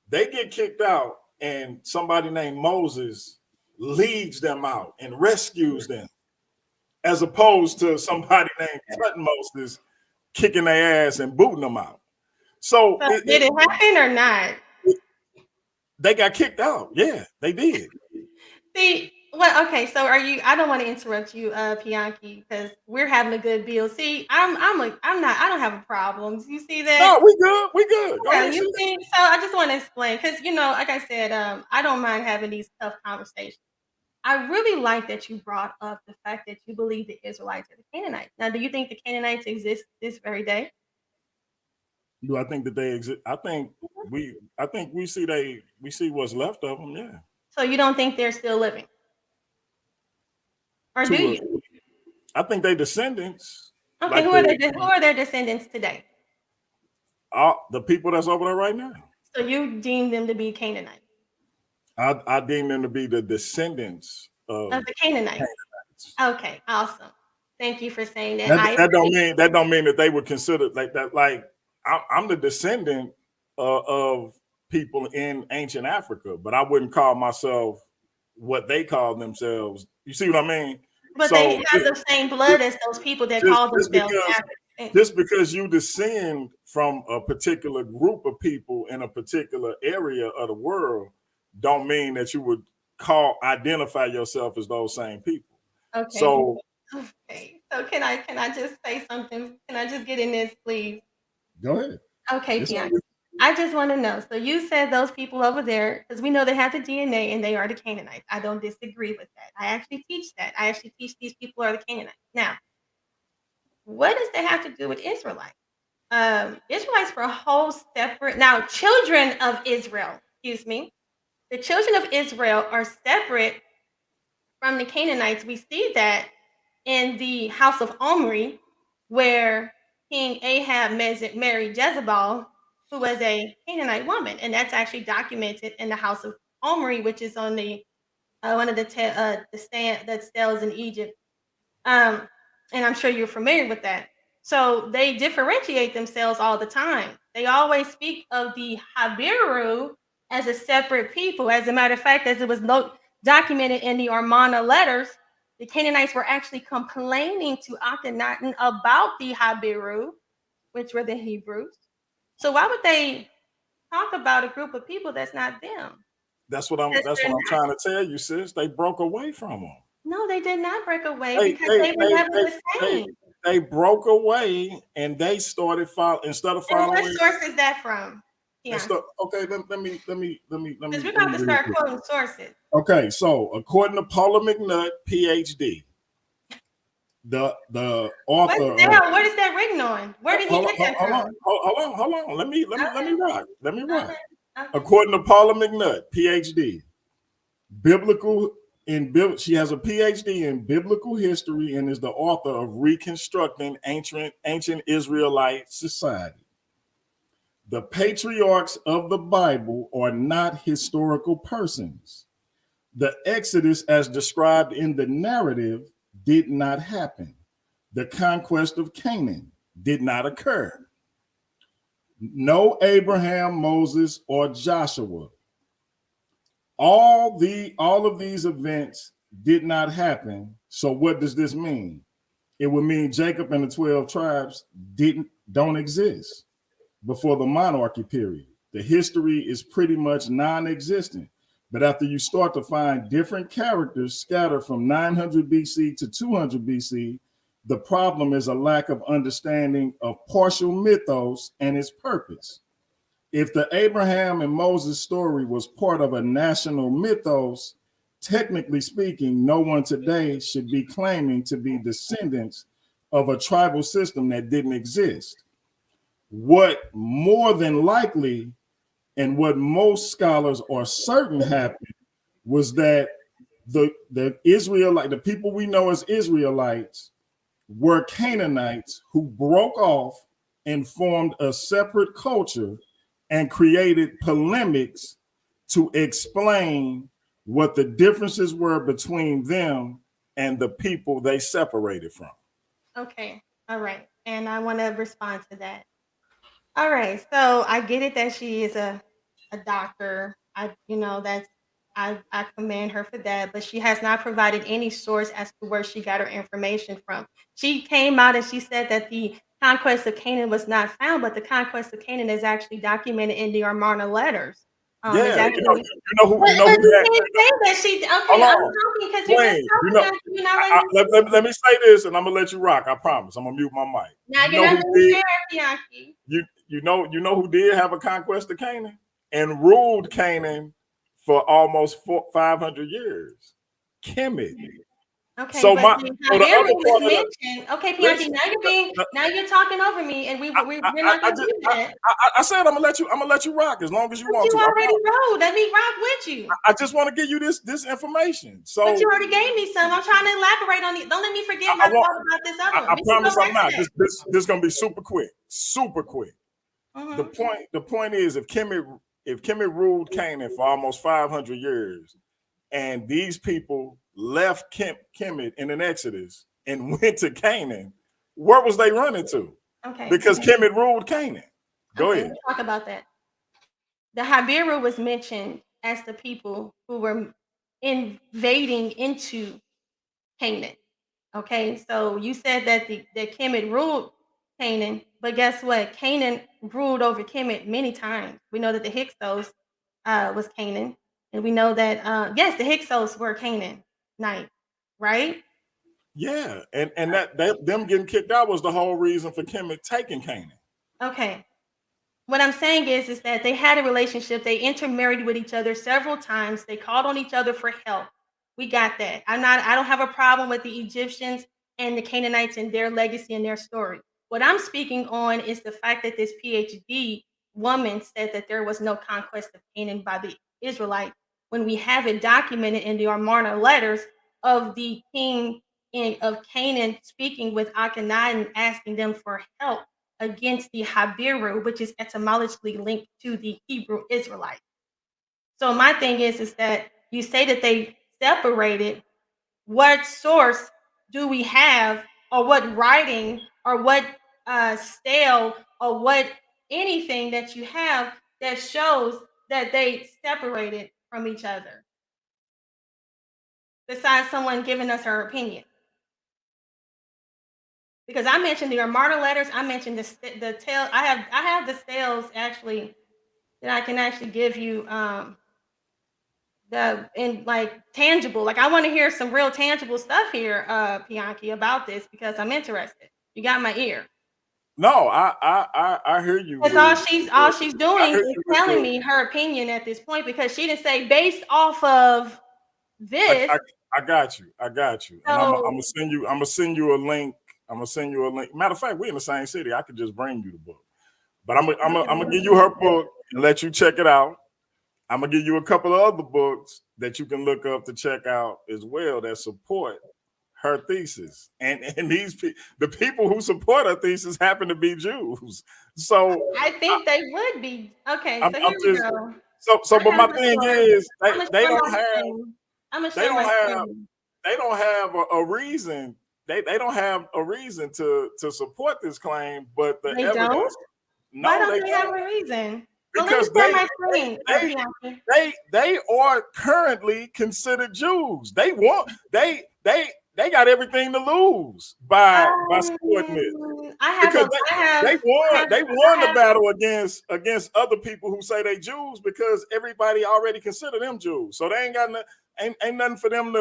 They get kicked out and somebody named Moses leads them out and rescues them, as opposed to somebody named Tutmosis kicking their ass and booting them out. So did it happen or not? They got kicked out. Yeah, they did. See, well, okay. So I don't want to interrupt you, Pianki, because we're having a good build. See, I don't have a problem. You see that? No, we good. Yeah, you see? So I just want to explain, because like I said, I don't mind having these tough conversations. I really like that you brought up the fact that you believe the Israelites are the Canaanites. Now, do you think the Canaanites exist this very day? Do I think that they exist? I think we see what's left of them. Yeah. So you don't think they're still living, or do you? I think they descendants. Okay, who are their descendants today? The people that's over there right now. So you deem them to be Canaanites? I deem them to be the descendants of the Canaanites. Okay, awesome. Thank you for saying that. That don't mean that they were considered like that. Like I'm the descendant of people in ancient Africa, but I wouldn't call myself what they call themselves. You see what I mean? But they have the same blood as those people that call themselves Africans. Just because you descend from a particular group of people in a particular area of the world, don't mean that you would identify yourself as those same people. Okay. So can I just say something? Can I just get in this, please? Go ahead. Okay, Pianki. I just want to know. So you said those people over there, because we know they have the DNA and they are the Canaanites. I don't disagree with that. I actually teach that. I actually teach these people are the Canaanites. Now, what does that have to do with Israelites? Israelites were a whole separate. Now, children of Israel, excuse me. The children of Israel are separate from the Canaanites. We see that in the house of Omri, where King Ahab married Jezebel, who was a Canaanite woman, and that's actually documented in the house of Omri, which is on the one of the stels in Egypt. And I'm sure you're familiar with that. So they differentiate themselves all the time. They always speak of the Habiru as a separate people. As a matter of fact, as it was documented in the Armana letters, the Canaanites were actually complaining to Akhenaten about the Habiru, which were the Hebrews. So why would they talk about a group of people that's not them? That's what I'm trying to tell you, sis. They broke away from them. No, they did not break away because they were never the same. They broke away and they started instead of following. And what source is that from? Yeah. Okay, let me. Because we're about to start quoting sources. Okay, so according to Paula McNutt, PhD, the author. What is that written on? Where did he get that from? Hold on. Let me rock. Okay. According to Paula McNutt, PhD, she has a PhD in biblical history and is the author of Reconstructing Ancient Israelite Society. The patriarchs of the Bible are not historical persons. The Exodus, as described in the narrative, did not happen. The conquest of Canaan did not occur. No Abraham, Moses, or Joshua. All of these events did not happen. So what does this mean? It would mean Jacob and the 12 tribes don't exist before the monarchy period. The history is pretty much non-existent. But after you start to find different characters scattered from 900 BC to 200 BC, the problem is a lack of understanding of partial mythos and its purpose. If the Abraham and Moses story was part of a national mythos, technically speaking, no one today should be claiming to be descendants of a tribal system that didn't exist. What more than likely, and what most scholars are certain happened, was that the Israelite, the people we know as Israelites, were Canaanites who broke off and formed a separate culture and created polemics to explain what the differences were between them and the people they separated from. Okay, all right. And I want to respond to that. All right, so I get it that she is a doctor. I commend her for that, but she has not provided any source as to where she got her information from. She came out and she said that the conquest of Canaan was not found, but the conquest of Canaan is actually documented in the Amarna letters. Yeah, actually, you know who but that. you can't say that she. Okay, Hold I'm on. talking because you Wayne, just talking. You're not letting me. let me say this, and I'm gonna let you rock. I promise. I'm gonna mute my mic. Now You you're know not who being did? fair, Bianchi. You know who did have a conquest of Canaan and ruled Canaan for almost 500 years? Kemet. Okay, So but the the other was part of mentioned. Okay, Bianchi, now you're talking over me, and we're not gonna do that. I said I'm gonna let you rock as long as you But want you to. already rode. Let me rock with you. I just want to give you this information. So But you already gave me some. I'm trying to elaborate on it. Don't let me forget my thought about this other one. I promise I'm not. This is gonna be super quick. Super quick. Mm-hmm. The point is if Kemet ruled Canaan for almost 500 years, and these people left Kemet in an exodus and went to Canaan, where was they running to? Okay. Because Kemet ruled Canaan. Go ahead. Let's talk about that. The Habiru was mentioned as the people who were invading into Canaan. Okay, so you said that Kemet ruled Canaan, but guess what? Canaan ruled over Kemet many times. We know that the Hyksos was Canaan, and we know that yes, the Hyksos were Canaanite, right? Yeah, and that them getting kicked out was the whole reason for Kemet taking Canaan. Okay. What I'm saying is that they had a relationship. They intermarried with each other several times. They called on each other for help. We got that. I don't have a problem with the Egyptians and the Canaanites and their legacy and their story. What I'm speaking on is the fact that this PhD woman said that there was no conquest of Canaan by the Israelites when we have it documented in the Amarna letters of the king of Canaan speaking with Akhenaten and asking them for help against the Habiru, which is etymologically linked to the Hebrew Israelite. So my thing is that you say that they separated. What source do we have, or what writing, or what stele, or what anything that you have that shows that they separated from each other? Besides someone giving us her opinion. Because I mentioned the Amarna letters, I mentioned the tale. I have the steles actually that I can actually give you tangible. Like I want to hear some real tangible stuff here, Bianchi, about this because I'm interested. You got my ear. No, I hear you. Because all she's doing is telling me her opinion at this point because she didn't say based off of this. I got you. And I'm gonna send you a link. Matter of fact, we're in the same city. I could just bring you the book. But I'm gonna give you her book and let you check it out. I'm gonna give you a couple of other books that you can look up to check out as well that support her thesis. And the people who support her thesis happen to be Jews. So I think they would be. Okay, so here we go. So but my thing is they don't have they don't have a reason. They don't have a reason to support this claim, but the They evidence. don't? No, Why don't they they have don't. a reason? Well, let me Because share my screen, Bianca. they are currently considered Jews. They got everything to lose by supporting it. I have Because a, I have, they I have, won I the have, battle against other people who say they Jews because everybody already consider them Jews. So they ain't got ain't nothing for them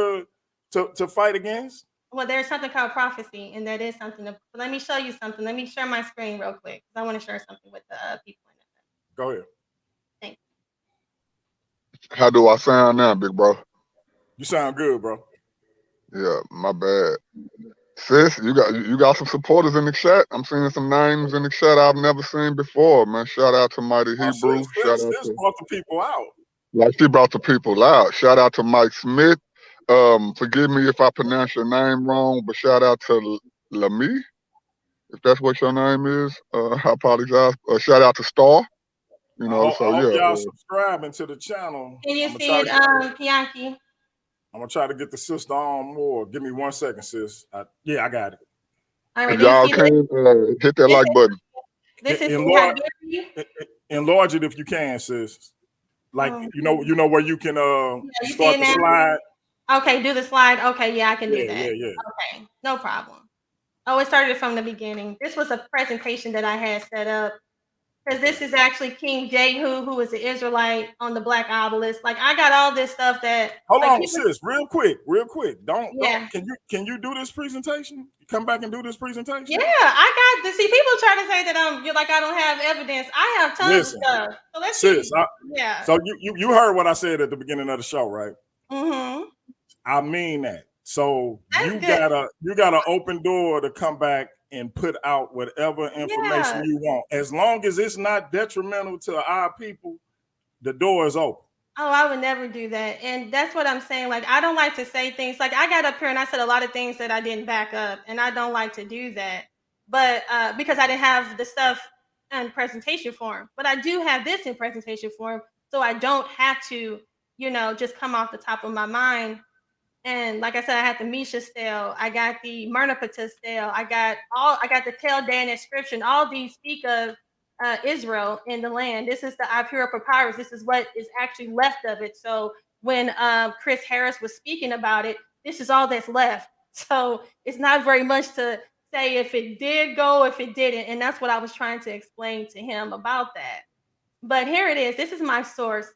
to fight against. well, there's something called prophecy, and that is something. Let me show you something. Let me share my screen real quick because I want to share something with the people in it. Go ahead. Thank you. How do I sound now, big bro? You sound good, bro. Yeah, my bad. Sis, you got some supporters in the chat. I'm seeing some names in the chat I've never seen before, man. Shout out to Mighty Hebrew. Shout out Sis to brought the people out. like she brought the people out. Shout out to Mike Smith. Forgive me if I pronounce your name wrong, but shout out to Lamy, if that's what your name is. I apologize. Shout out to Star. You know, I so hope yeah. y'all subscribing to the channel. Can you I'm see it, Bianchi? gonna try to get the sister on more. Give me 1 second, sis. Yeah, I got it. All right, If do you y'all see can hit that like button. this is Enlarge it if you can, sis. Like you know where you can you start see it the now? slide. Okay, do the slide. Okay, yeah, I can do that. Yeah. Okay, no problem. Oh, it started from the beginning. This was a presentation that I had set up because this is actually King Jehu, who was the Israelite on the Black Obelisk. Like I got all this stuff that. Hold like, on, people, sis, real quick. Don't Yeah. can you do this presentation? Come back and do this presentation? Yeah, I got to see people try to say that you're like I don't have evidence. I have tons of stuff. So let's sis, see. Yeah. So you heard what I said at the beginning of the show, right? Mm-hmm. I mean that. So That's you good. got an open door to come back and put out whatever information you want. As long as it's not detrimental to our people, the door is open. Oh, I would never do that. And that's what I'm saying. Like, I don't like to say things like I got up here and I said a lot of things that I didn't back up, and I don't like to do that. But because I didn't have the stuff in presentation form, but I do have this in presentation form, so I don't have to, just come off the top of my mind. And like I said, I had the Misha stele, I got the Mernapata stele, I got the Tel Dan inscription. All these speak of Israel in the land. This is the Apparel papyrus. This is what is actually left of it. So when Chris Harris was speaking about it, this is all that's left. So it's not very much to say if it did go, if it didn't. And that's what I was trying to explain to him about that. But here it is. This is my source.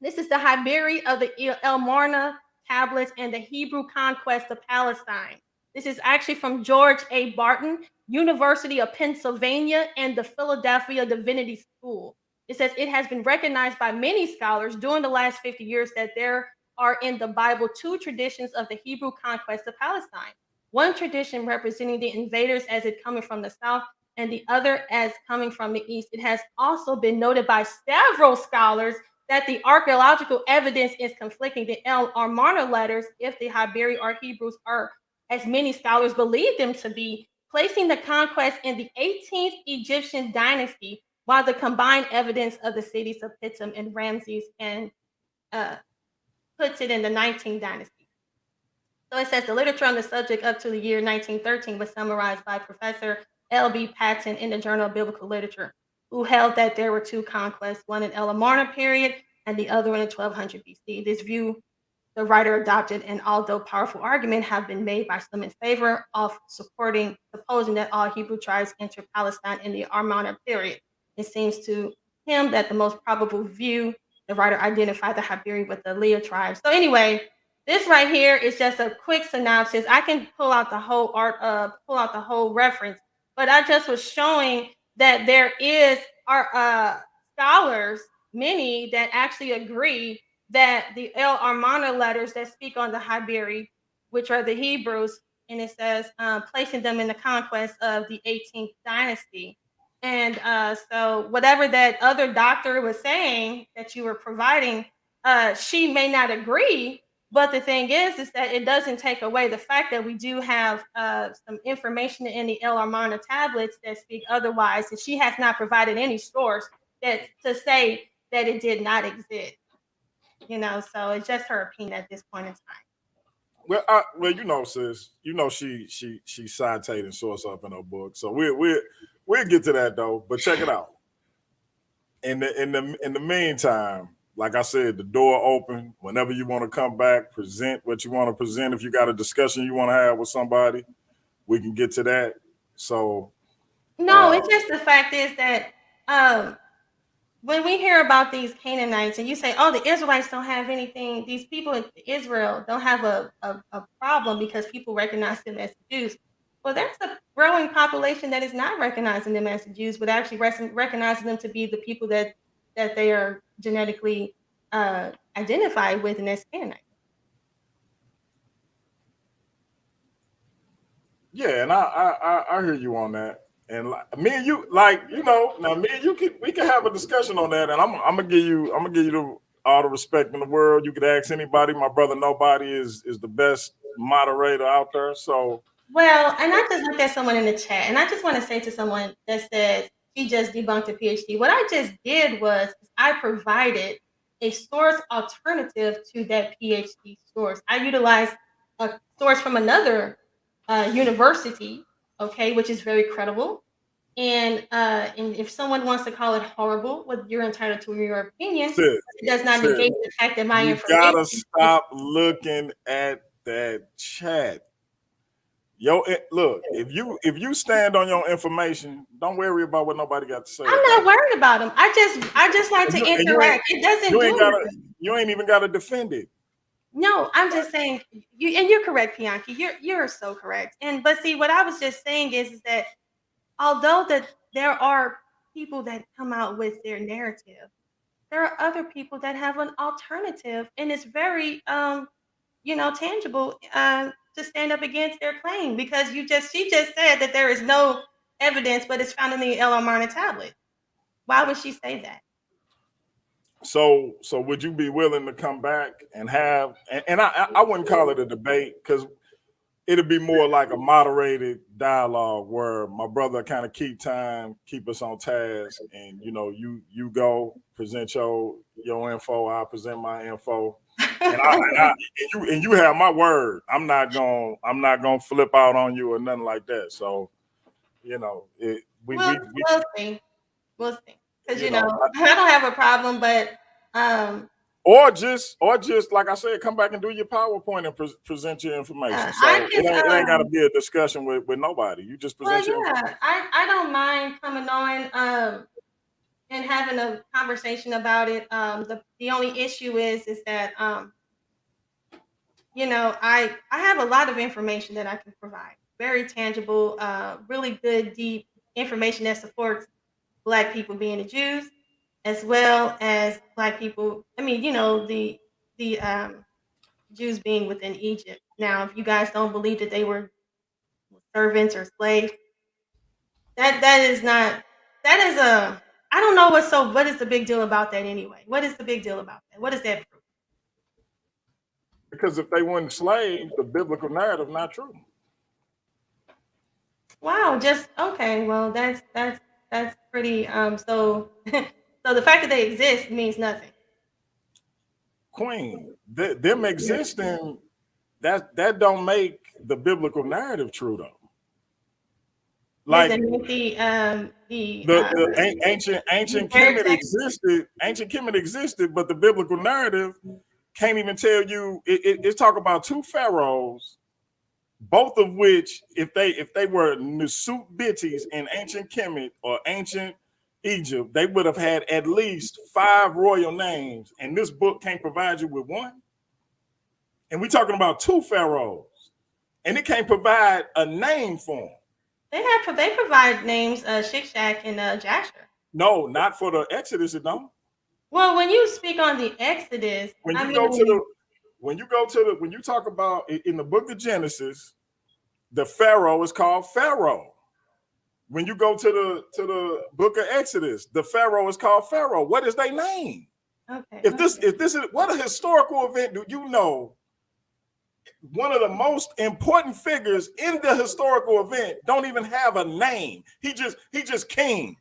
This is the Hiberi of the El Morna tablets and the Hebrew conquest of Palestine. This is actually from George A. Barton, University of Pennsylvania, and the Philadelphia Divinity School. It says it has been recognized by many scholars during the last 50 years that there are in the Bible two traditions of the Hebrew conquest of Palestine. One tradition representing the invaders as it coming from the south, and the other as coming from the east. It has also been noted by several scholars that the archaeological evidence is conflicting. The El Amarna letters, if the Hiberi or Hebrews are, as many scholars believe them to be, placing the conquest in the 18th Egyptian dynasty, while the combined evidence of the cities of Pithom and Ramses and puts it in the 19th dynasty. So it says the literature on the subject up to the year 1913 was summarized by Professor L.B. Patton in the Journal of Biblical Literature, who held that there were two conquests, one in El Amarna period and the other in 1200 BC. This view the writer adopted, and although powerful arguments have been made by some in favor of supposing that all Hebrew tribes entered Palestine in the Amarna period, it seems to him that the most probable view, the writer identified the Hiberi with the Leah tribes. So anyway, this right here is just a quick synopsis. I can pull out the whole reference, but I just was showing that there is scholars, many that actually agree that the El Amarna letters that speak on the Hiberi, which are the Hebrews, and it says placing them in the conquest of the 18th dynasty. And so whatever that other doctor was saying that you were providing, she may not agree. But the thing is that it doesn't take away the fact that we do have some information in the El Amarna tablets that speak otherwise, and she has not provided any source that to say that it did not exist. So it's just her opinion at this point in time. Well, you know, sis, you know she cited and source up in her book, so we'll get to that though. But check it out. In the meantime, like I said, the door open. Whenever you want to come back, present what you want to present. If you got a discussion you want to have with somebody, we can get to that. So no, it's just the fact is that when we hear about these Canaanites and you say, oh, the Israelites don't have anything, these people in Israel don't have a problem because people recognize them as Jews. Well, there's a growing population that is not recognizing them as Jews, but actually recognizing them to be the people that they are genetically identified with, and as Canaanites. yeah, and I hear you on that. And me and you, now me and you we can have a discussion on that. And I'm gonna give you all the respect in the world. You could ask anybody. My brother Nobody is the best moderator out there. So well, and I just looked at someone in the chat, and I just want to say to someone that says she just debunked a PhD. What I just did was I provided a source alternative to that PhD source. I utilized a source from another university, okay, which is very credible. And if someone wants to call it horrible, well, you're entitled to your opinion. It does not negate the fact that my information. You gotta stop looking at that chat. Look, if you stand on your information, don't worry about what nobody got to say. I'm not worried about them. I just like to interact. It doesn't do anything. You ain't even gotta defend it. No, I'm just saying you're correct, Bianchi. You're so correct. But see, what I was just saying is that although that there are people that come out with their narrative, there are other people that have an alternative, and it's very tangible to stand up against their claim, because she just said that there is no evidence, but it's found in the El Amarna tablet. Why would she say that? So would you be willing to come back and have, and I wouldn't call it a debate, because it'd be more like a moderated dialogue where my brother kind of keep us on task, and you go present your info, I present my info, and you have my word. I'm not gonna flip out on you or nothing like that. So we'll see. We'll see. Because I don't have a problem, but or just like I said, come back and do your PowerPoint and present your information. It ain't got to be a discussion with nobody. You just present your information. I don't mind coming on and having a conversation about it. The only issue is that I have a lot of information that I can provide. Very tangible, really good, deep information that supports Black people being the Jews, as well as Black people. I mean, the Jews being within Egypt. Now, if you guys don't believe that they were servants or slaves, that is I don't know what is the big deal about that anyway? What is the big deal about that? What does that prove? Because if they weren't slaves, the biblical narrative not true. Wow, just okay. Well, that's pretty so the fact that they exist means nothing. Queen, them existing, that don't make the biblical narrative true though. Like the ancient Kemet existed. Ancient Kemet existed, but the biblical narrative can't even tell you. It's talk about two pharaohs, both of which, if they were Nusut Bitties in ancient Kemet or ancient Egypt, they would have had at least 5 royal names, and this book can't provide you with one. And we're talking about 2 pharaohs, and it can't provide a name for them. They provide names, Shishak and Jasher. No, not for the Exodus, it don't. Well, when you speak on the Exodus, when you talk about in the book of Genesis, the Pharaoh is called Pharaoh. When you go to the book of Exodus, the Pharaoh is called Pharaoh. What is their name? Okay. If this is what a historical event do you know? One of the most important figures in the historical event don't even have a name. He just king.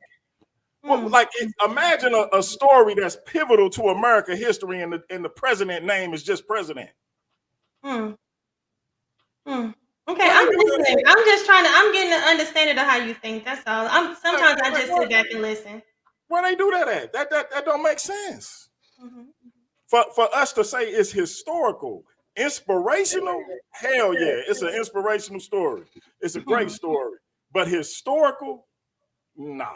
Well, like imagine a story that's pivotal to American history, and the president name is just president. Okay, I'm listening. I'm just trying to. I'm getting an understanding of how you think. That's all. Sometimes I just sit back and listen. Where they do that at? That don't make sense. Mm-hmm. For us to say it's historical, inspirational, hell yeah, it's an inspirational story. It's a great story. But historical, nah.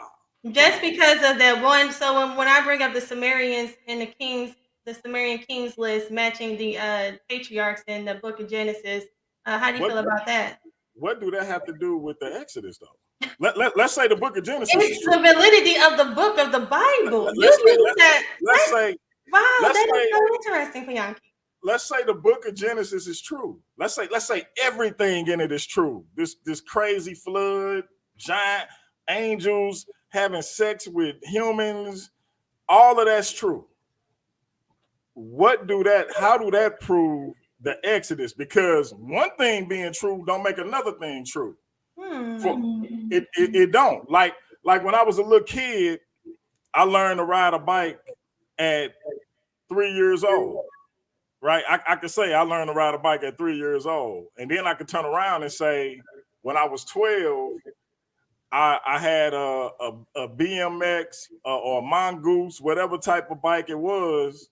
Just because of that one. So when I bring up the Sumerians and the kings, the Sumerian kings list matching the patriarchs in the Book of Genesis, how do you feel about that? What do that have to do with the Exodus, though? Let's say the Book of Genesis. It's the validity of the book of the Bible. Let's say that is so interesting, Bianchi. Let's say the Book of Genesis is true. Let's say everything in it is true. This crazy flood, giant angels having sex with humans, all of that's true. How do that prove the Exodus? Because one thing being true don't make another thing true. It don't. Like when I was a little kid, I learned to ride a bike at 3 years old. Right? I could say I learned to ride a bike at 3 years old. And then I could turn around and say, when I was 12, I had a BMX or a Mongoose, whatever type of bike it was.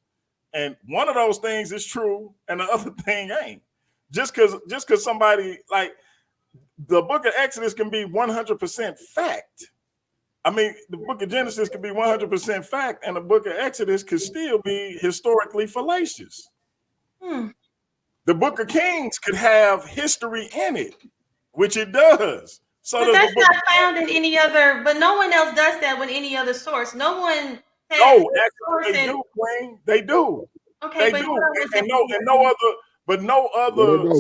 And one of those things is true and the other thing ain't. Just because somebody, like, the Book of Exodus can be 100% fact. I mean, the Book of Genesis could be 100% fact, and the Book of Exodus could still be historically fallacious. The Book of Kings could have history in it, which it does. So but that's not found in any other. But no one else does that with any other source. No one. No, actually, they do, Queen. They do. Okay, they do. And no other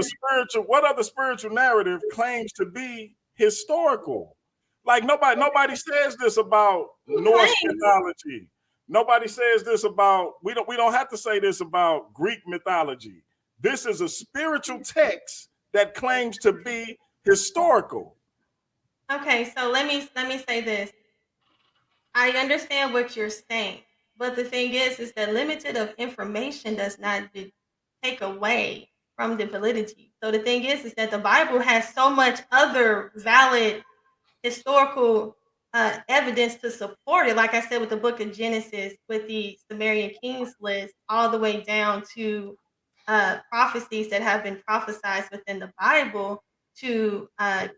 spiritual. What other spiritual narrative claims to be historical? Like nobody says this about Norse mythology. Nobody says this about. We don't have to say this about Greek mythology. This is a spiritual text that claims to be historical. Okay, so let me say this. I understand what you're saying, but the thing is that limited of information does not take away from the validity. So the thing is that the Bible has so much other valid historical evidence to support it. Like I said, with the Book of Genesis, with the Sumerian kings list, all the way down to prophecies that have been prophesied within the Bible, to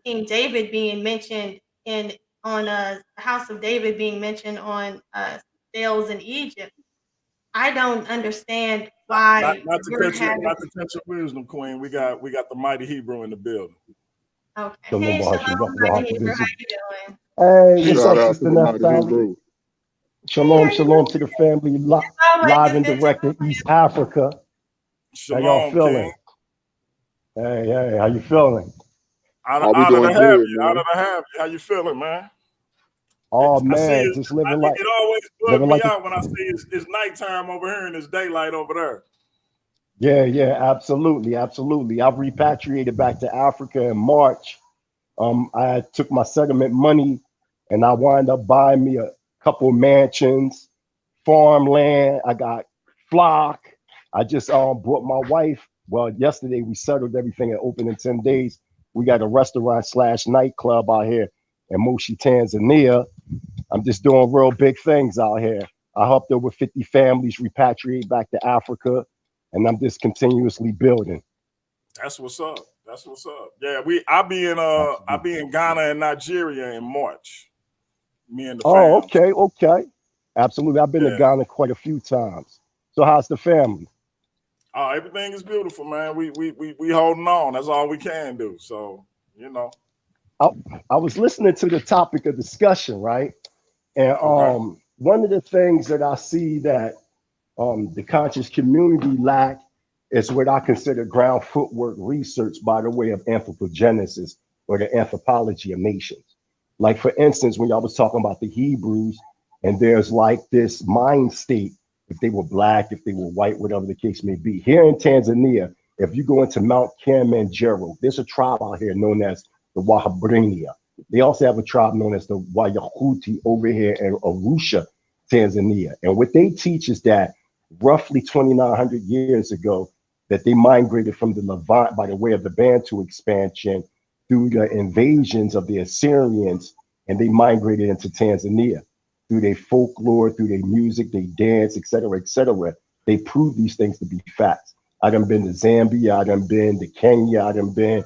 King David being mentioned on the House of David being mentioned on sales in Egypt. I don't understand why. Not to catch your wisdom, Queen. We got the mighty Hebrew in the building. Okay. Hey, Shalom, mighty Hebrew. How you doing? Hey, what's up, Sister Naphtali? Shalom to the family, live and direct in East Africa. Shalom, how y'all feeling? King. Hey, how you feeling? Honor to have you. How you feeling, man? Oh man, just living like it always bugs me out when I see it's nighttime over here and it's daylight over there. Yeah, absolutely. I've repatriated back to Africa in March. I took my settlement money and I wound up buying me a couple mansions, farmland. I got flock. I just brought my wife. Well, yesterday we settled everything and opened in 10 days. We got a restaurant / nightclub out here in Moshi, Tanzania. I'm just doing real big things out here. I helped over 50 families repatriate back to Africa, and I'm just continuously building. That's what's up. Yeah, I'll be in Ghana and Nigeria in March. Me and the family. Okay. Absolutely. I've been to Ghana quite a few times. So how's the family? Oh, everything is beautiful, man. We holding on. That's all we can do. So, you know. I was listening to the topic of discussion, right? And one of the things that I see that the conscious community lack is what I consider ground footwork research by the way of anthropogenesis or the anthropology of nations. Like, for instance, when y'all was talking about the Hebrews, and there's like this mind state, if they were black, if they were white, whatever the case may be. Here in Tanzania, if you go into Mount Kilimanjaro, there's a tribe out here known as the Wahabrinia. They also have a tribe known as the Wayahuti over here in Arusha, Tanzania. And what they teach is that roughly 2,900 years ago, that they migrated from the Levant by the way of the Bantu expansion through the invasions of the Assyrians, and they migrated into Tanzania through their folklore, through their music, they dance, etc., etc. They prove these things to be facts. I done been to Zambia, I done been to Kenya, I done been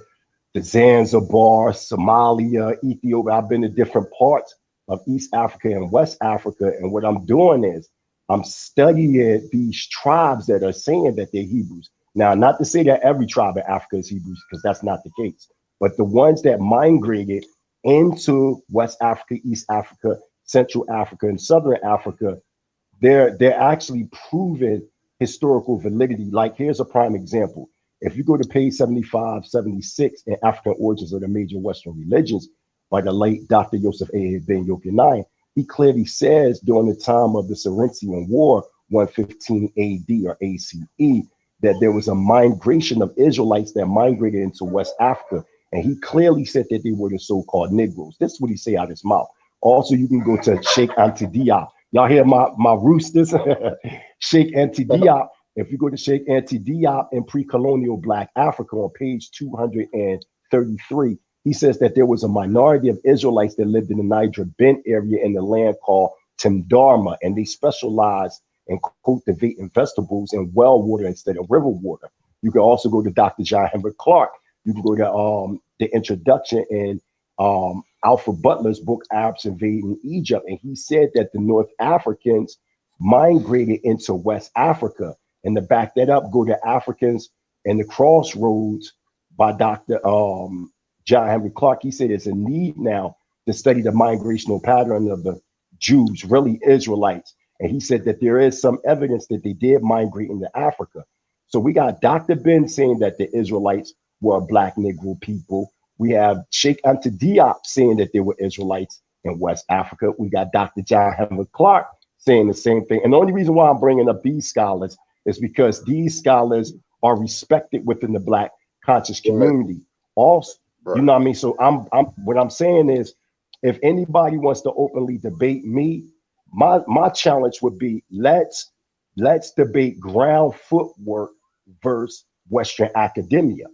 to Zanzibar, Somalia, Ethiopia. I've been to different parts of East Africa and West Africa. And what I'm doing is I'm studying these tribes that are saying that they're Hebrews. Now, not to say that every tribe in Africa is Hebrews, because that's not the case. But the ones that migrated into West Africa, East Africa, Central Africa, and Southern Africa, they're actually proven historical validity. Like, here's a prime example. If you go to page 75, 76 in African Origins of the Major Western Religions by the late Dr. Yosef A. Ben Yochanan, he clearly says during the time of the Saracen War, 115 AD or ACE, that there was a migration of Israelites that migrated into West Africa. And he clearly said that they were the so-called Negroes. This is what he say out of his mouth. Also, you can go to Sheikh Anta Diop. Y'all hear my roosters? Sheikh Anta Diop. If you go to Sheikh Anta Diop in pre-colonial Black Africa on page 233, he says that there was a minority of Israelites that lived in the Niger Bent area in the land called Timdarma, and they specialized in cultivating vegetables in well water instead of river water. You can also go to Dr. John Henry Clark. You can go to the introduction in Alfred Butler's book, Arabs Invading Egypt. And he said that the North Africans migrated into West Africa. And to back that up, go to Africans and the Crossroads by Dr. John Henry Clark. He said there's a need now to study the migrational pattern of the Jews, really Israelites. And he said that there is some evidence that they did migrate into Africa. So we got Dr. Ben saying that the Israelites were a Black Negro people. We have Sheikh Anta Diop saying that they were Israelites in West Africa. We got Dr. John Henry Clark saying the same thing. And the only reason why I'm bringing up these scholars is because these scholars are respected within the Black conscious community. Also, you know what I mean? So I'm what I'm saying is, if anybody wants to openly debate me, my challenge would be let's debate ground footwork versus Western academia.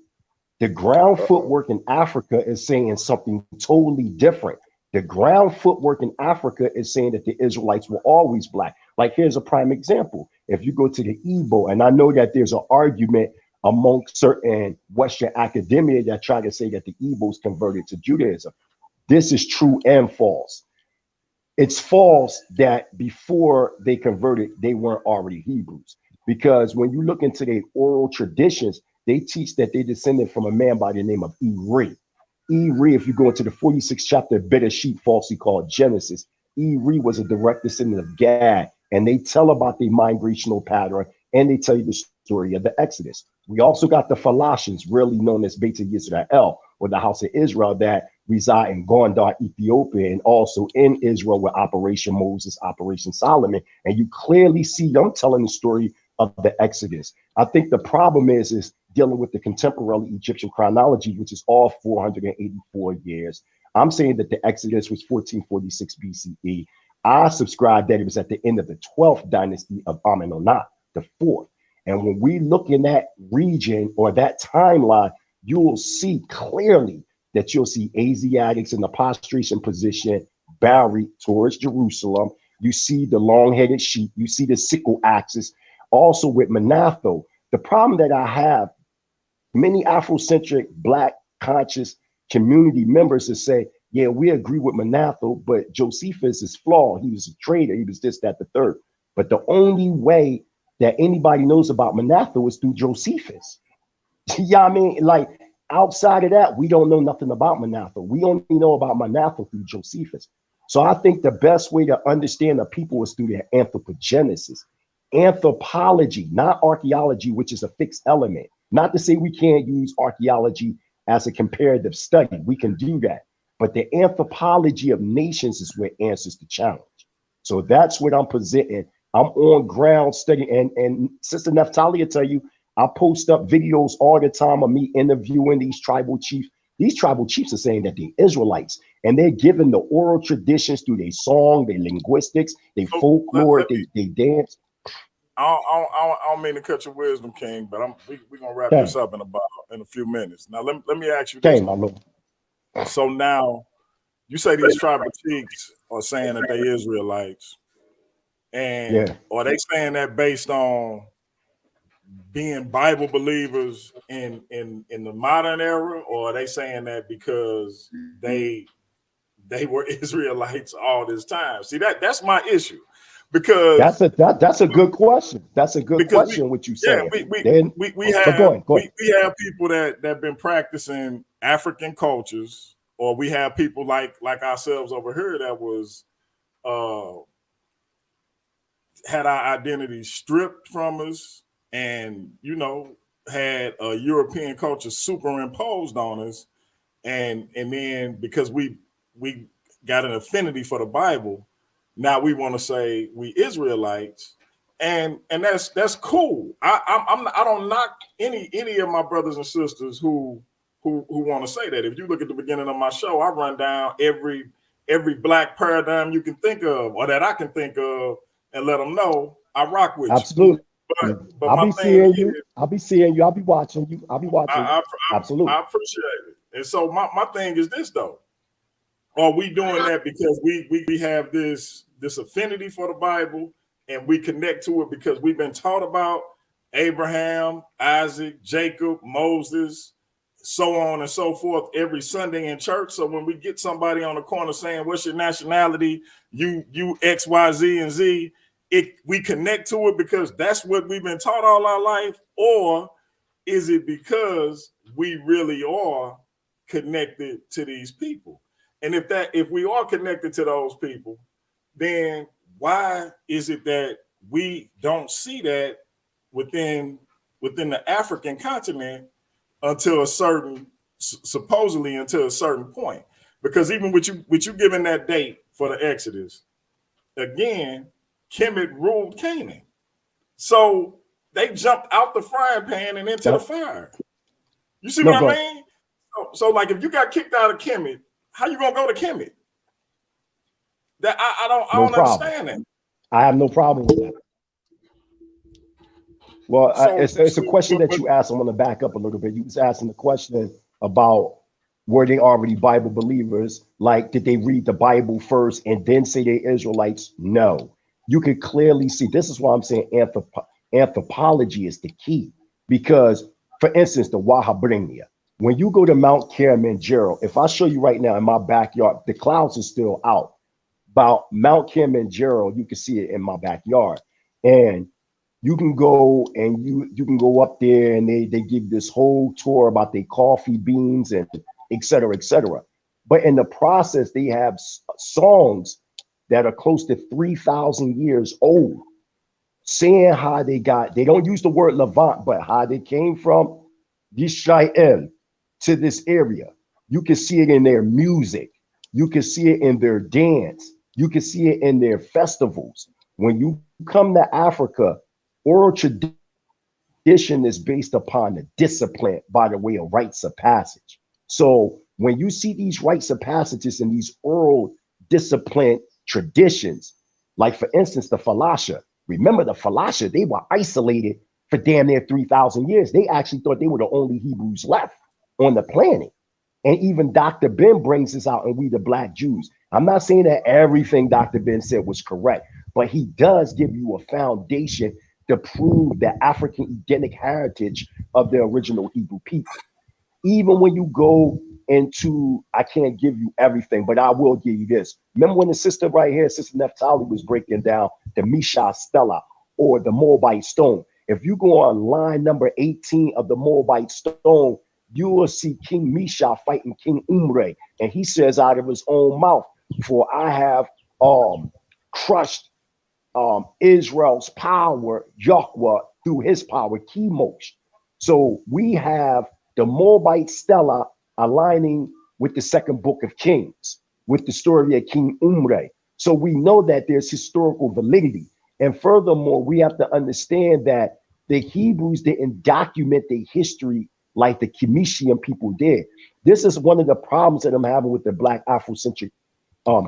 The ground footwork in Africa is saying something totally different. The ground footwork in Africa is saying that the Israelites were always Black. Like, here's a prime example. If you go to the Igbo, and I know that there's an argument amongst certain Western academia that try to say that the Igbos converted to Judaism. This is true and false. It's false that before they converted, they weren't already Hebrews. Because when you look into their oral traditions, they teach that they descended from a man by the name of Eri. Eri, if you go into the 46th chapter of Bereshit, falsely called Genesis, Eri was a direct descendant of Gad. And they tell about the migrational pattern, and they tell you the story of the Exodus. We also got the Falashans, really known as Beit Yisrael, or the house of Israel, that reside in Gondar, Ethiopia, and also in Israel with Operation Moses, Operation Solomon. And you clearly see them telling the story of the Exodus. I think the problem is dealing with the contemporary Egyptian chronology, which is all 484 years. I'm saying that the Exodus was 1446 BCE. I subscribe that it was at the end of the 12th dynasty of Amenonat, the 4th. And when we look in that region or that timeline, you will see clearly that you'll see Asiatics in the prostration position, bowed towards Jerusalem. You see the long-headed sheep. You see the sickle axis. Also with Manatho, the problem that I have, many Afrocentric Black conscious community members that say, yeah, we agree with Manatho, but Josephus is flawed. He was a traitor. He was this, that, the third. But the only way that anybody knows about Manatho is through Josephus. Yeah, I mean, like, outside of that, we don't know nothing about Manatho. We only know about Manatho through Josephus. So I think the best way to understand the people is through their anthropogenesis. Anthropology, not archaeology, which is a fixed element. Not to say we can't use archaeology as a comparative study. We can do that. But the anthropology of nations is what answers the challenge. So that's what I'm presenting. I'm on ground studying. And Sister Naphtali will tell you, I post up videos all the time of me interviewing these tribal chiefs. These tribal chiefs are saying that they're Israelites, and they're given the oral traditions through their song, their linguistics, their folklore, they dance. I don't mean to cut your wisdom, King, but we're gonna wrap this up in a few minutes. Now let me ask you this. My Lord. So now you say these tribal chiefs are saying that they Israelites, and are they saying that based on being Bible believers in the modern era, or are they saying that because they were Israelites all this time? See, that's my issue, because that's a good question. That's a good question. What you saying? We have people that have been practicing African cultures, or we have people like ourselves over here that was had our identity stripped from us, and had a European culture superimposed on us, and then because we got an affinity for the Bible, now we want to say we Israelites, and that's cool. I don't knock any of my brothers and sisters who want to say that. If you look at the beginning of my show, I run down every black paradigm you can think of, or that I can think of, and let them know I rock with Absolutely. you. But I'll be seeing you. I'll be seeing you. I'll be watching you. I'll be watching you. Absolutely. I appreciate it. And so my thing is this though. Are we doing that because we have this affinity for the Bible, and we connect to it because we've been taught about Abraham, Isaac, Jacob, Moses, so on and so forth every Sunday in church? So when we get somebody on the corner saying, "What's your nationality?" You X, Y, Z, and Z. We connect to it because that's what we've been taught all our life, or is it because we really are connected to these people? And if we are connected to those people, then why is it that we don't see that within the African continent until supposedly until a certain point? Because even with you giving that date for the Exodus, again, Kemet ruled Canaan. So they jumped out the frying pan and into the fire. You see what I mean? So like if you got kicked out of Kemet, how you gonna go to Kemet? That I don't understand that. I have no problem with that. Well, it's a question that you asked. I want to back up a little bit. You was asking the question about were they already Bible believers? Like, did they read the Bible first and then say they're Israelites? No. You can clearly see. This is why I'm saying anthropology is the key. Because, for instance, the Wahhabrania. When you go to Mount Kilimanjaro, if I show you right now in my backyard, the clouds are still out. About Mount Kilimanjaro, you can see it in my backyard. And you can go and you can go up there and they give this whole tour about their coffee beans and et cetera, et cetera. But in the process, they have songs that are close to 3,000 years old, saying how they don't use the word Levant, but how they came from Yisrael to this area. You can see it in their music. You can see it in their dance. You can see it in their festivals. When you come to Africa, oral tradition is based upon the discipline by the way of rites of passage. So when you see these rites of passages and these oral discipline traditions, like for instance, the Falasha, remember the Falasha, they were isolated for damn near 3,000 years. They actually thought they were the only Hebrews left on the planet. And even Dr. Ben brings this out in We the Black Jews. I'm not saying that everything Dr. Ben said was correct, but he does give you a foundation to prove the African Edenic heritage of the original Hebrew people. Even when you go into, I can't give you everything, but I will give you this. Remember when the sister right here, Sister Naphtali, was breaking down the Misha Stela or the Moabite stone. If you go on line number 18 of the Moabite stone, you will see King Misha fighting King Umre. And he says out of his own mouth, for I have crushed Israel's power, Yahweh, through his power, Chemosh. So we have the Moabite Stela aligning with the second book of Kings, with the story of King Umre. So we know that there's historical validity. And furthermore, we have to understand that the Hebrews didn't document their history like the Chemician people did. This is one of the problems that I'm having with the Black Afrocentric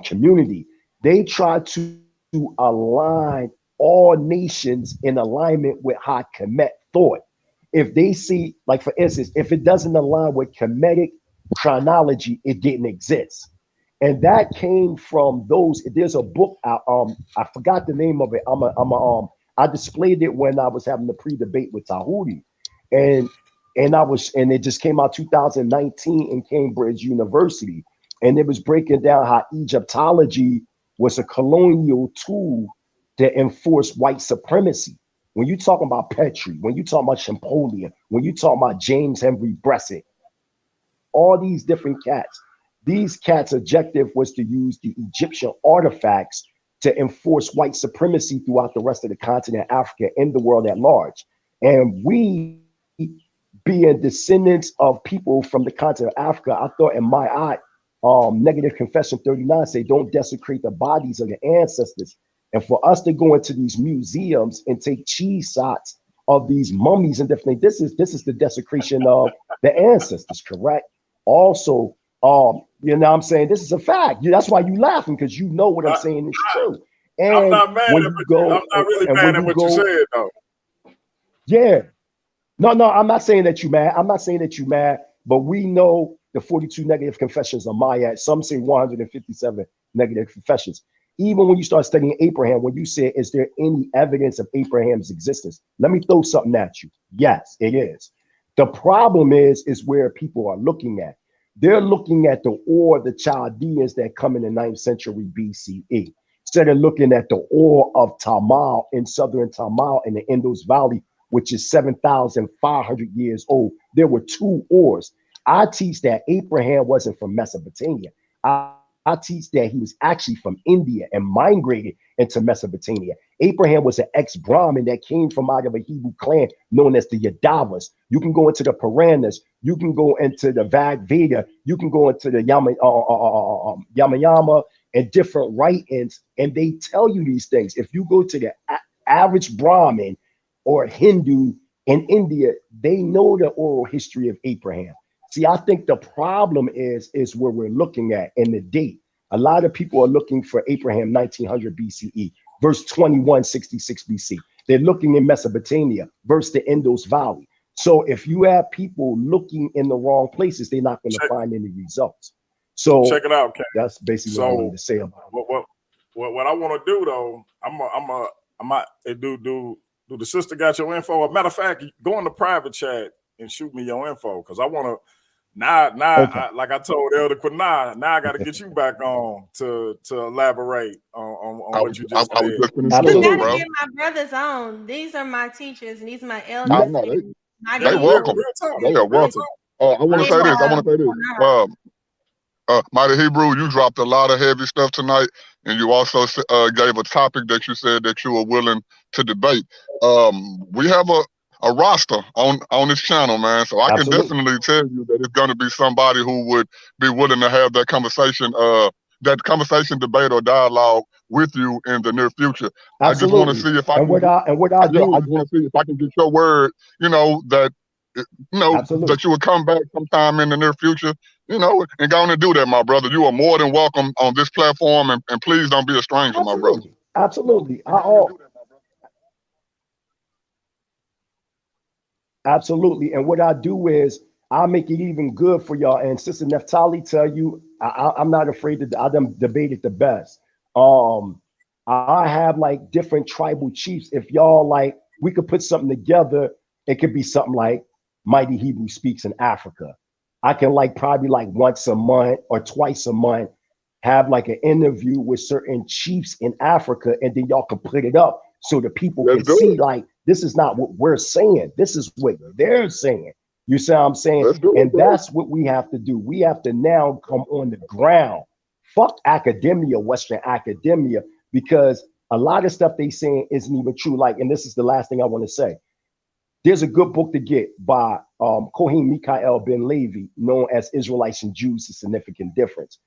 community. They try to align all nations in alignment with how Kemet thought. If they see, like for instance, if it doesn't align with Kemetic chronology, it didn't exist. And that came from those. There's a book I forgot the name of it. I displayed it when I was having the pre-debate with Tahuti. And and it just came out 2019 in Cambridge University. And it was breaking down how Egyptology was a colonial tool to enforce white supremacy. When you talk about Petrie, when you talk about Champollion, when you talk about James Henry Bressett, all these different cats, these cats' objective was to use the Egyptian artifacts to enforce white supremacy throughout the rest of the continent, Africa, and the world at large. And we, being descendants of people from the continent of Africa, I thought in my eye, Negative Confession 39 say, don't desecrate the bodies of the ancestors. And for us to go into these museums and take cheese shots of these mummies and different things, this is the desecration of the ancestors, correct? Also, you know what I'm saying? This is a fact. That's why you laughing, because you know what I'm saying is true. And I'm not mad when at you go, I'm not really mad at what you said, though. yeah. No, I'm not saying that you mad. I'm not saying that you mad, but we know the 42 negative confessions of Maya. Some say 157 negative confessions. Even when you start studying Abraham, when you say, is there any evidence of Abraham's existence? Let me throw something at you. Yes, it is. The problem is where people are looking at. They're looking at the Chaldeans that come in the 9th century BCE. Instead of looking at the ore of Tamal in southern Tamal in the Indus Valley, which is 7,500 years old. There were two ores. I teach that Abraham wasn't from Mesopotamia. I teach that he was actually from India and migrated into Mesopotamia. Abraham was an ex-Brahmin that came from out of a Hebrew clan known as the Yadavas. You can go into the Puranas, you can go into the Vag Veda, you can go into the Yamayama and different writings, and they tell you these things. If you go to the average Brahmin or Hindu in India, they know the oral history of Abraham. See, I think the problem is where we're looking at in the date. A lot of people are looking for Abraham 1900 BCE, verse 2166 BC. They're looking in Mesopotamia, verse the Indus Valley. So if you have people looking in the wrong places, they're not going to find any results. So check it out, Ken. That's basically what I wanted to say about it. What I want to do though, do the sister got your info? As a matter of fact, go in the private chat and shoot me your info, because I want to. Now, okay. Like I told Elder Quinai, now I got to get you back on to elaborate on what you just said. You got to get my brothers on. These are my teachers, and these are my elders. They welcome. They are welcome. I want to say this. Mighty Hebrew, you dropped a lot of heavy stuff tonight, and you also gave a topic that you said that you were willing to debate. We have a roster on this channel, man, so I can definitely tell you that it's going to be somebody who would be willing to have that conversation debate or dialogue with you in the near future. Absolutely. I just want to see if I just want to see if I can get your word, that that you would come back sometime in the near future, and go on and do that, my brother. You are more than welcome on this platform, and please don't be a stranger, my brother. Absolutely. Absolutely. And what I do is I'll make it even good for y'all. And Sister Naphtali tell you, I'm not afraid to, I done debated the best. I have like different tribal chiefs. If y'all like, we could put something together. It could be something like Mighty Hebrew Speaks in Africa. I can probably once a month or twice a month have like an interview with certain chiefs in Africa, and then y'all can put it up so the people can see this is not what we're saying. This is what they're saying. You see what I'm saying? And that's what we have to do. We have to now come on the ground. Fuck academia, Western academia, because a lot of stuff they saying isn't even true. And this is the last thing I want to say. There's a good book to get by Kohen Mikael Ben Levi, known as Israelites and Jews: A Significant Difference.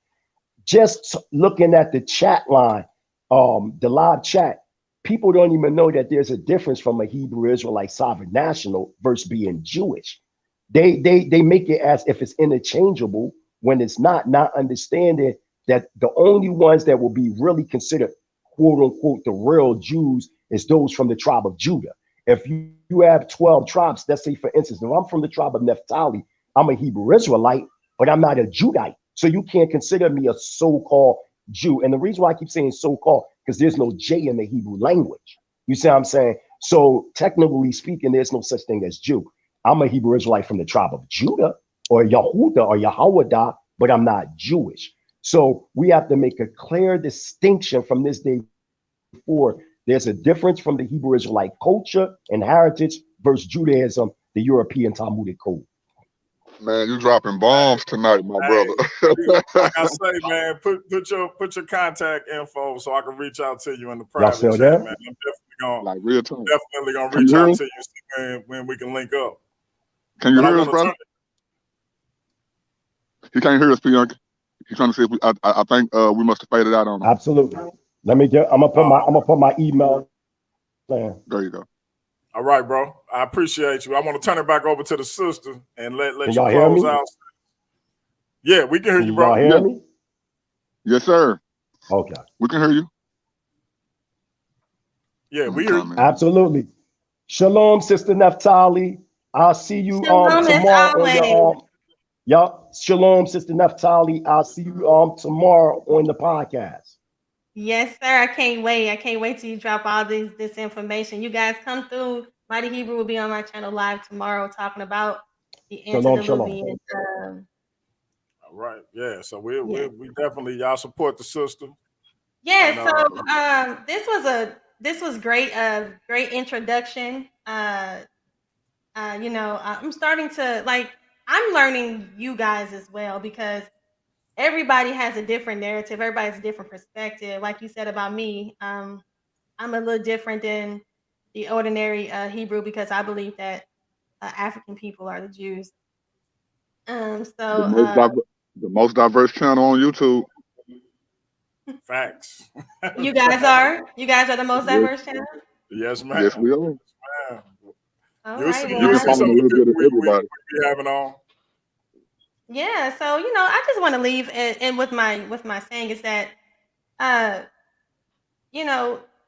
Just looking at the chat line, the live chat, people don't even know that there's a difference from a Hebrew Israelite sovereign national versus being Jewish. They make it as if it's interchangeable when it's not understanding that the only ones that will be really considered quote unquote the real Jews is those from the tribe of Judah. If you have 12 tribes, let's say, for instance, if I'm from the tribe of Naphtali, I'm a Hebrew Israelite, but I'm not a Judite. So you can't consider me a so-called Jew. And the reason why I keep saying so-called, because there's no J in the Hebrew language. You see what I'm saying? So technically speaking, there's no such thing as Jew. I'm a Hebrew Israelite from the tribe of Judah or Yehuda or Yahwadah, but I'm not Jewish. So we have to make a clear distinction from this day forward. There's a difference from the Hebrew Israelite culture and heritage versus Judaism, the European Talmudic code. Man, you dropping bombs tonight, my brother. Like I say, man, put your contact info so I can reach out to you in the Y'all private still chat, there? man. I'm definitely like real time. gonna Can reach you hear out us? to you when we can link up. Can you But I hear us, want to brother? He can't hear us, Bianca. He's trying to see if we. I think we must have faded out on him. Absolutely. Let me get. I'm gonna put my email. There. There you go. All right, bro. I appreciate you. I want to turn it back over to the sister and let Can you y'all hear close me? out. Yeah, we can hear you, bro. Y'all hear me? Yes, sir. Okay. We can hear you. Yeah, we hear you. Absolutely. Shalom, Sister Naphtali. I'll see you Shalom as tomorrow on always. the Shalom, Sister Naphtali. I'll see you tomorrow on the podcast. Yes, sir. I can't wait. I can't wait till you drop all this information. You guys come through. Mighty Hebrew will be on my channel live tomorrow talking about the antediluvian. All right. Yeah. So we definitely y'all support the sister. Yeah. So this was great. Great introduction. I'm starting to I'm learning you guys as well because everybody has a different narrative. Everybody has a different perspective. Like you said about me, I'm a little different than the ordinary Hebrew because I believe that African people are the Jews. The most diverse channel on YouTube. Facts. You guys are the most diverse channel. Yes, ma'am. Yes, we are. Man. All You'll right, see, you can some follow of a the little bit people of everybody. we be having on. Yeah, so I just want to leave and with my saying is that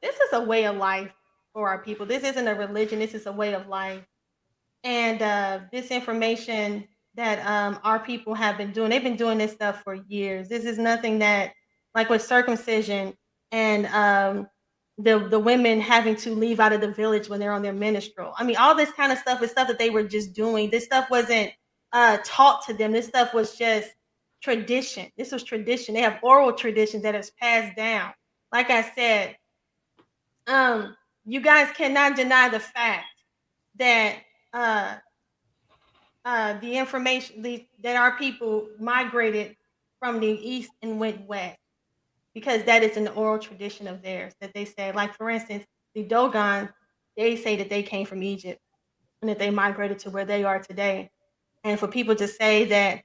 this is a way of life for our people. This isn't a religion, this is a way of life. And this information that our people have been doing, they've been doing this stuff for years. This is nothing that, like with circumcision and the women having to leave out of the village when they're on their menstrual. I mean, all this kind of stuff is stuff that they were just doing. This stuff wasn't taught to them. This stuff was just tradition. This was tradition. They have oral traditions that is passed down. Like I said, you guys cannot deny the fact that the information that our people migrated from the east and went west because that is an oral tradition of theirs that they say. Like for instance, the Dogon, they say that they came from Egypt and that they migrated to where they are today. And for people to say that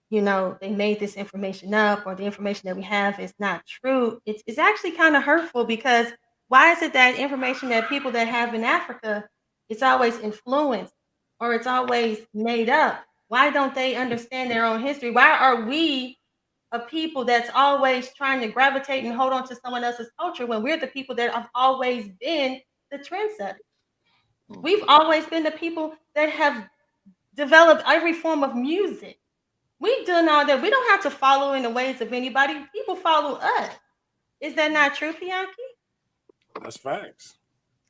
they made this information up or the information that we have is not true, it's actually kind of hurtful because why is it that information that people that have in Africa, it's always influenced or it's always made up? Why don't they understand their own history? Why are we a people that's always trying to gravitate and hold on to someone else's culture when we're the people that have always been the trendsetters? We've always been the people that have developed every form of music. We've done all that. We don't have to follow in the ways of anybody. People follow us. Is that not true, Bianchi? That's facts.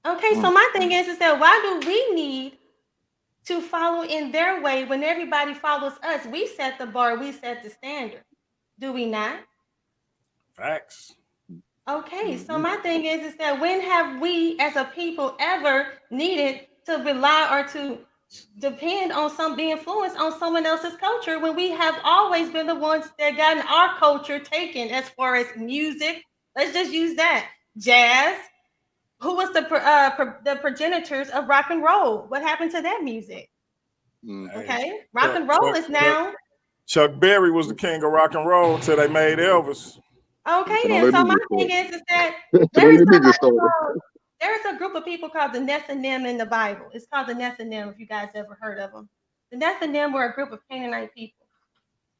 Okay, so my thing is that why do we need to follow in their way when everybody follows us? We set the bar, we set the standard. Do we not? Facts. Okay, so my thing is that when have we as a people ever needed to rely or to depend on be influenced on someone else's culture when we have always been the ones that gotten our culture taken as far as music? Let's just use that. Jazz. Who was the progenitors of rock and roll? What happened to that music? Okay, rock and roll is now. Chuck Berry was the king of rock and roll till they made Elvis. Okay, then. So my thing is that there is a group of people called the Nephilim in the Bible. It's called the Nephilim, if you guys ever heard of them. The Nephilim were a group of Canaanite people.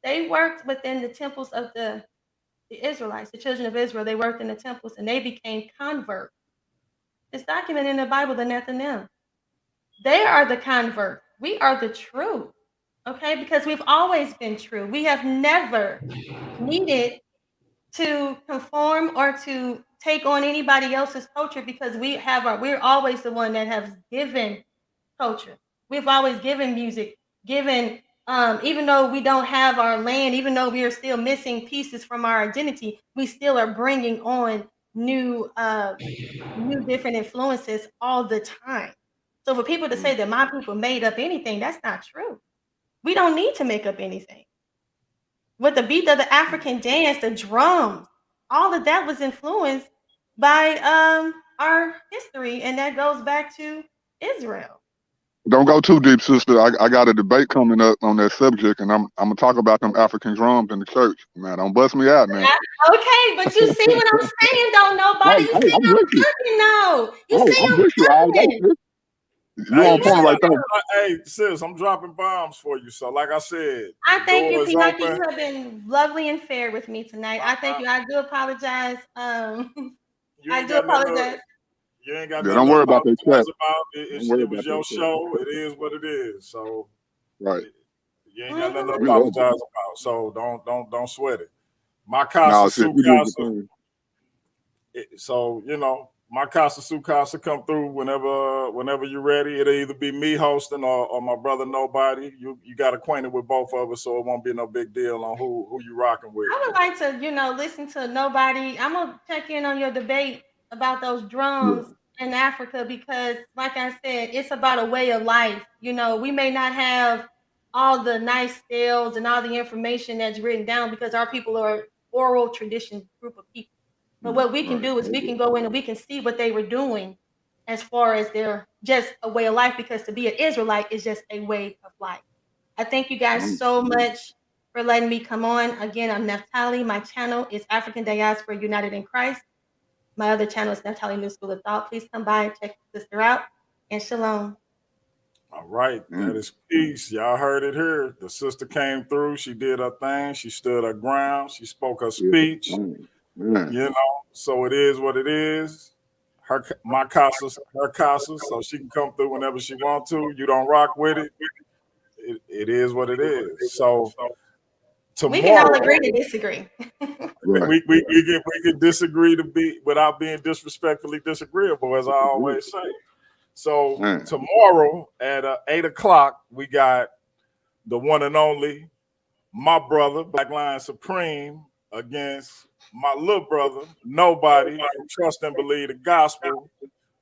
They worked within the temples of the Israelites, the children of Israel. They worked in the temples and they became converts. It's documented in the Bible, the Nethinim. They are the convert. We are the truth. Okay, because we've always been true. We have never needed to conform or to take on anybody else's culture because we're always the one that has given culture. We've always given music, given even though we don't have our land, even though we are still missing pieces from our identity, we still are bringing on new different influences all the time. So for people to say that my people made up anything, that's not true. We don't need to make up anything. With the beat of the African dance, the drums, all of that was influenced by our history, and that goes back to Israel. Don't go too deep, sister. I got a debate coming up on that subject, and I'm gonna talk about them African drums in the church. Man, don't bust me out, man. Okay, but you see what I'm saying, though, nobody. You see I'm what I'm with you. talking now. You see I'm I'm with you. talking. You on point right there. Hey, sis, I'm dropping bombs for you. So, like I said, I thank you, door is Pinocchio. open. You have been lovely and fair with me tonight. I thank you. I do apologize. You I ain't do got nothing. apologize. You ain't got Yeah, nothing don't to worry about that apologize chat. about. It was your show. It is what it is. So, Right. you ain't got nothing to We love apologize about. So don't sweat it. My No, casa, sis, su we do the casa. thing. So my casa, su casa come through whenever you're ready. It'll either be me hosting or my brother Nobody. You got acquainted with both of us, so it won't be no big deal on who you rocking with. I would like to, listen to Nobody. I'm gonna check in on your debate about those drums in Africa because, like I said, it's about a way of life. We may not have all the nice tales and all the information that's written down because our people are oral tradition group of people. But what we can do is we can go in and we can see what they were doing as far as their just a way of life, because to be an Israelite is just a way of life. I thank you guys so much for letting me come on. Again, I'm Naphtali. My channel is African Diaspora United in Christ. My other channel is Naphtali New School of Thought. Please come by and check the sister out. And shalom. All right, that is peace. Y'all heard it here. The sister came through. She did her thing. She stood her ground. She spoke her speech. So it is what it is. My casa's her casa, so she can come through whenever she want to. You don't rock with it. It is what it is. So tomorrow, we can all agree to disagree. we can disagree to be without being disrespectfully disagreeable, as I always say. So tomorrow at 8:00, we got the one and only my brother Black Lion Supreme against my little brother Nobody from Trust and Believe the Gospel,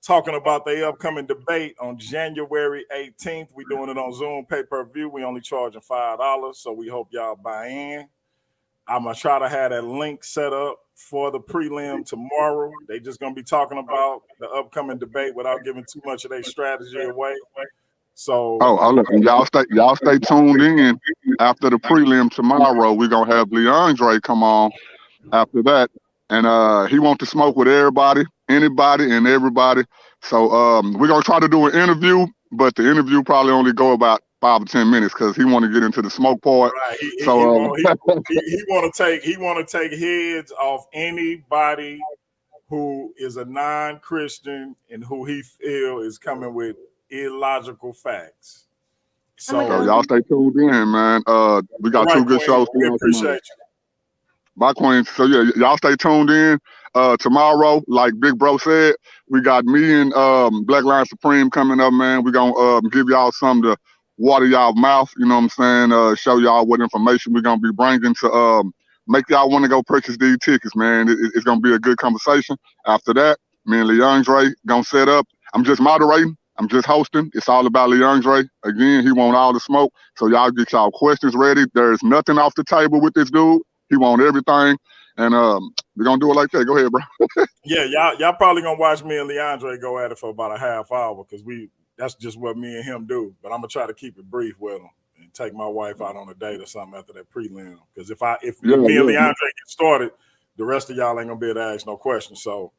talking about their upcoming debate on January 18th. We're doing it on Zoom pay-per-view. We only charging $5, so we hope y'all buy in. I'm gonna try to have that link set up for the prelim tomorrow. They just gonna be talking about the upcoming debate without giving too much of their strategy away. So look, y'all stay tuned in. After the prelim tomorrow, we're gonna have Leandre come on after that. And he wants to smoke with everybody, anybody and everybody. So we're gonna try to do an interview, but the interview probably only go about 5 or 10 minutes because he want to get into the smoke part. Right. He want to take heads off anybody who is a non-Christian and who he feel is coming with illogical facts. So y'all stay tuned in, man. We got two good shows. We appreciate you. My queen. So yeah, y'all stay tuned in. Tomorrow, like Big Bro said, we got me and Black Lion Supreme coming up, man. We're gonna give y'all something to water y'all mouth, you know what I'm saying? Show y'all what information we're gonna be bringing to make y'all want to go purchase these tickets, man. It's gonna be a good conversation. After that, me and Leandre gonna set up. I'm just moderating. I'm just hosting. It's all about Leandre. Again, he want all the smoke. So y'all get y'all questions ready. There's nothing off the table with this dude. He want everything. And we're gonna do it like that. Go ahead, bro. Yeah, y'all probably gonna watch me and Leandre go at it for about a half hour because that's just what me and him do. But I'm gonna try to keep it brief with him and take my wife out on a date or something after that prelim. Because if me and Leandre get started, the rest of y'all ain't gonna be able to ask no questions. So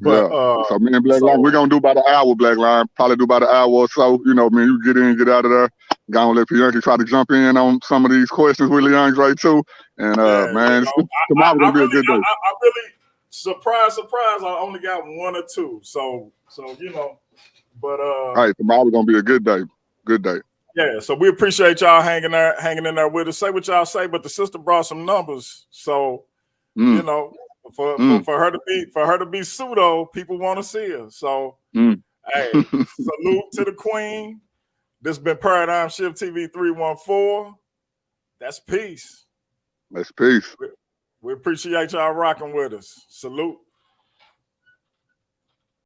so me and Black Lion, we're gonna do about an hour, Black Lion. Probably do about an hour or so. You know, man, you get in, get out of there. Gonna let Bianchi try to jump in on some of these questions with Leandre too. And man, tomorrow's gonna be a good day. surprise, surprise, I only got 1 or 2. So you know, but All right, tomorrow's gonna be a good day. Good day. yeah, so we appreciate y'all hanging in there with us. Say what y'all say, but the sister brought some numbers. So you know, for her to be pseudo, people want to see her. So hey, salute to the queen. This has been Paradigm Shift TV 314. That's peace. That's peace. We appreciate y'all rocking with us. Salute.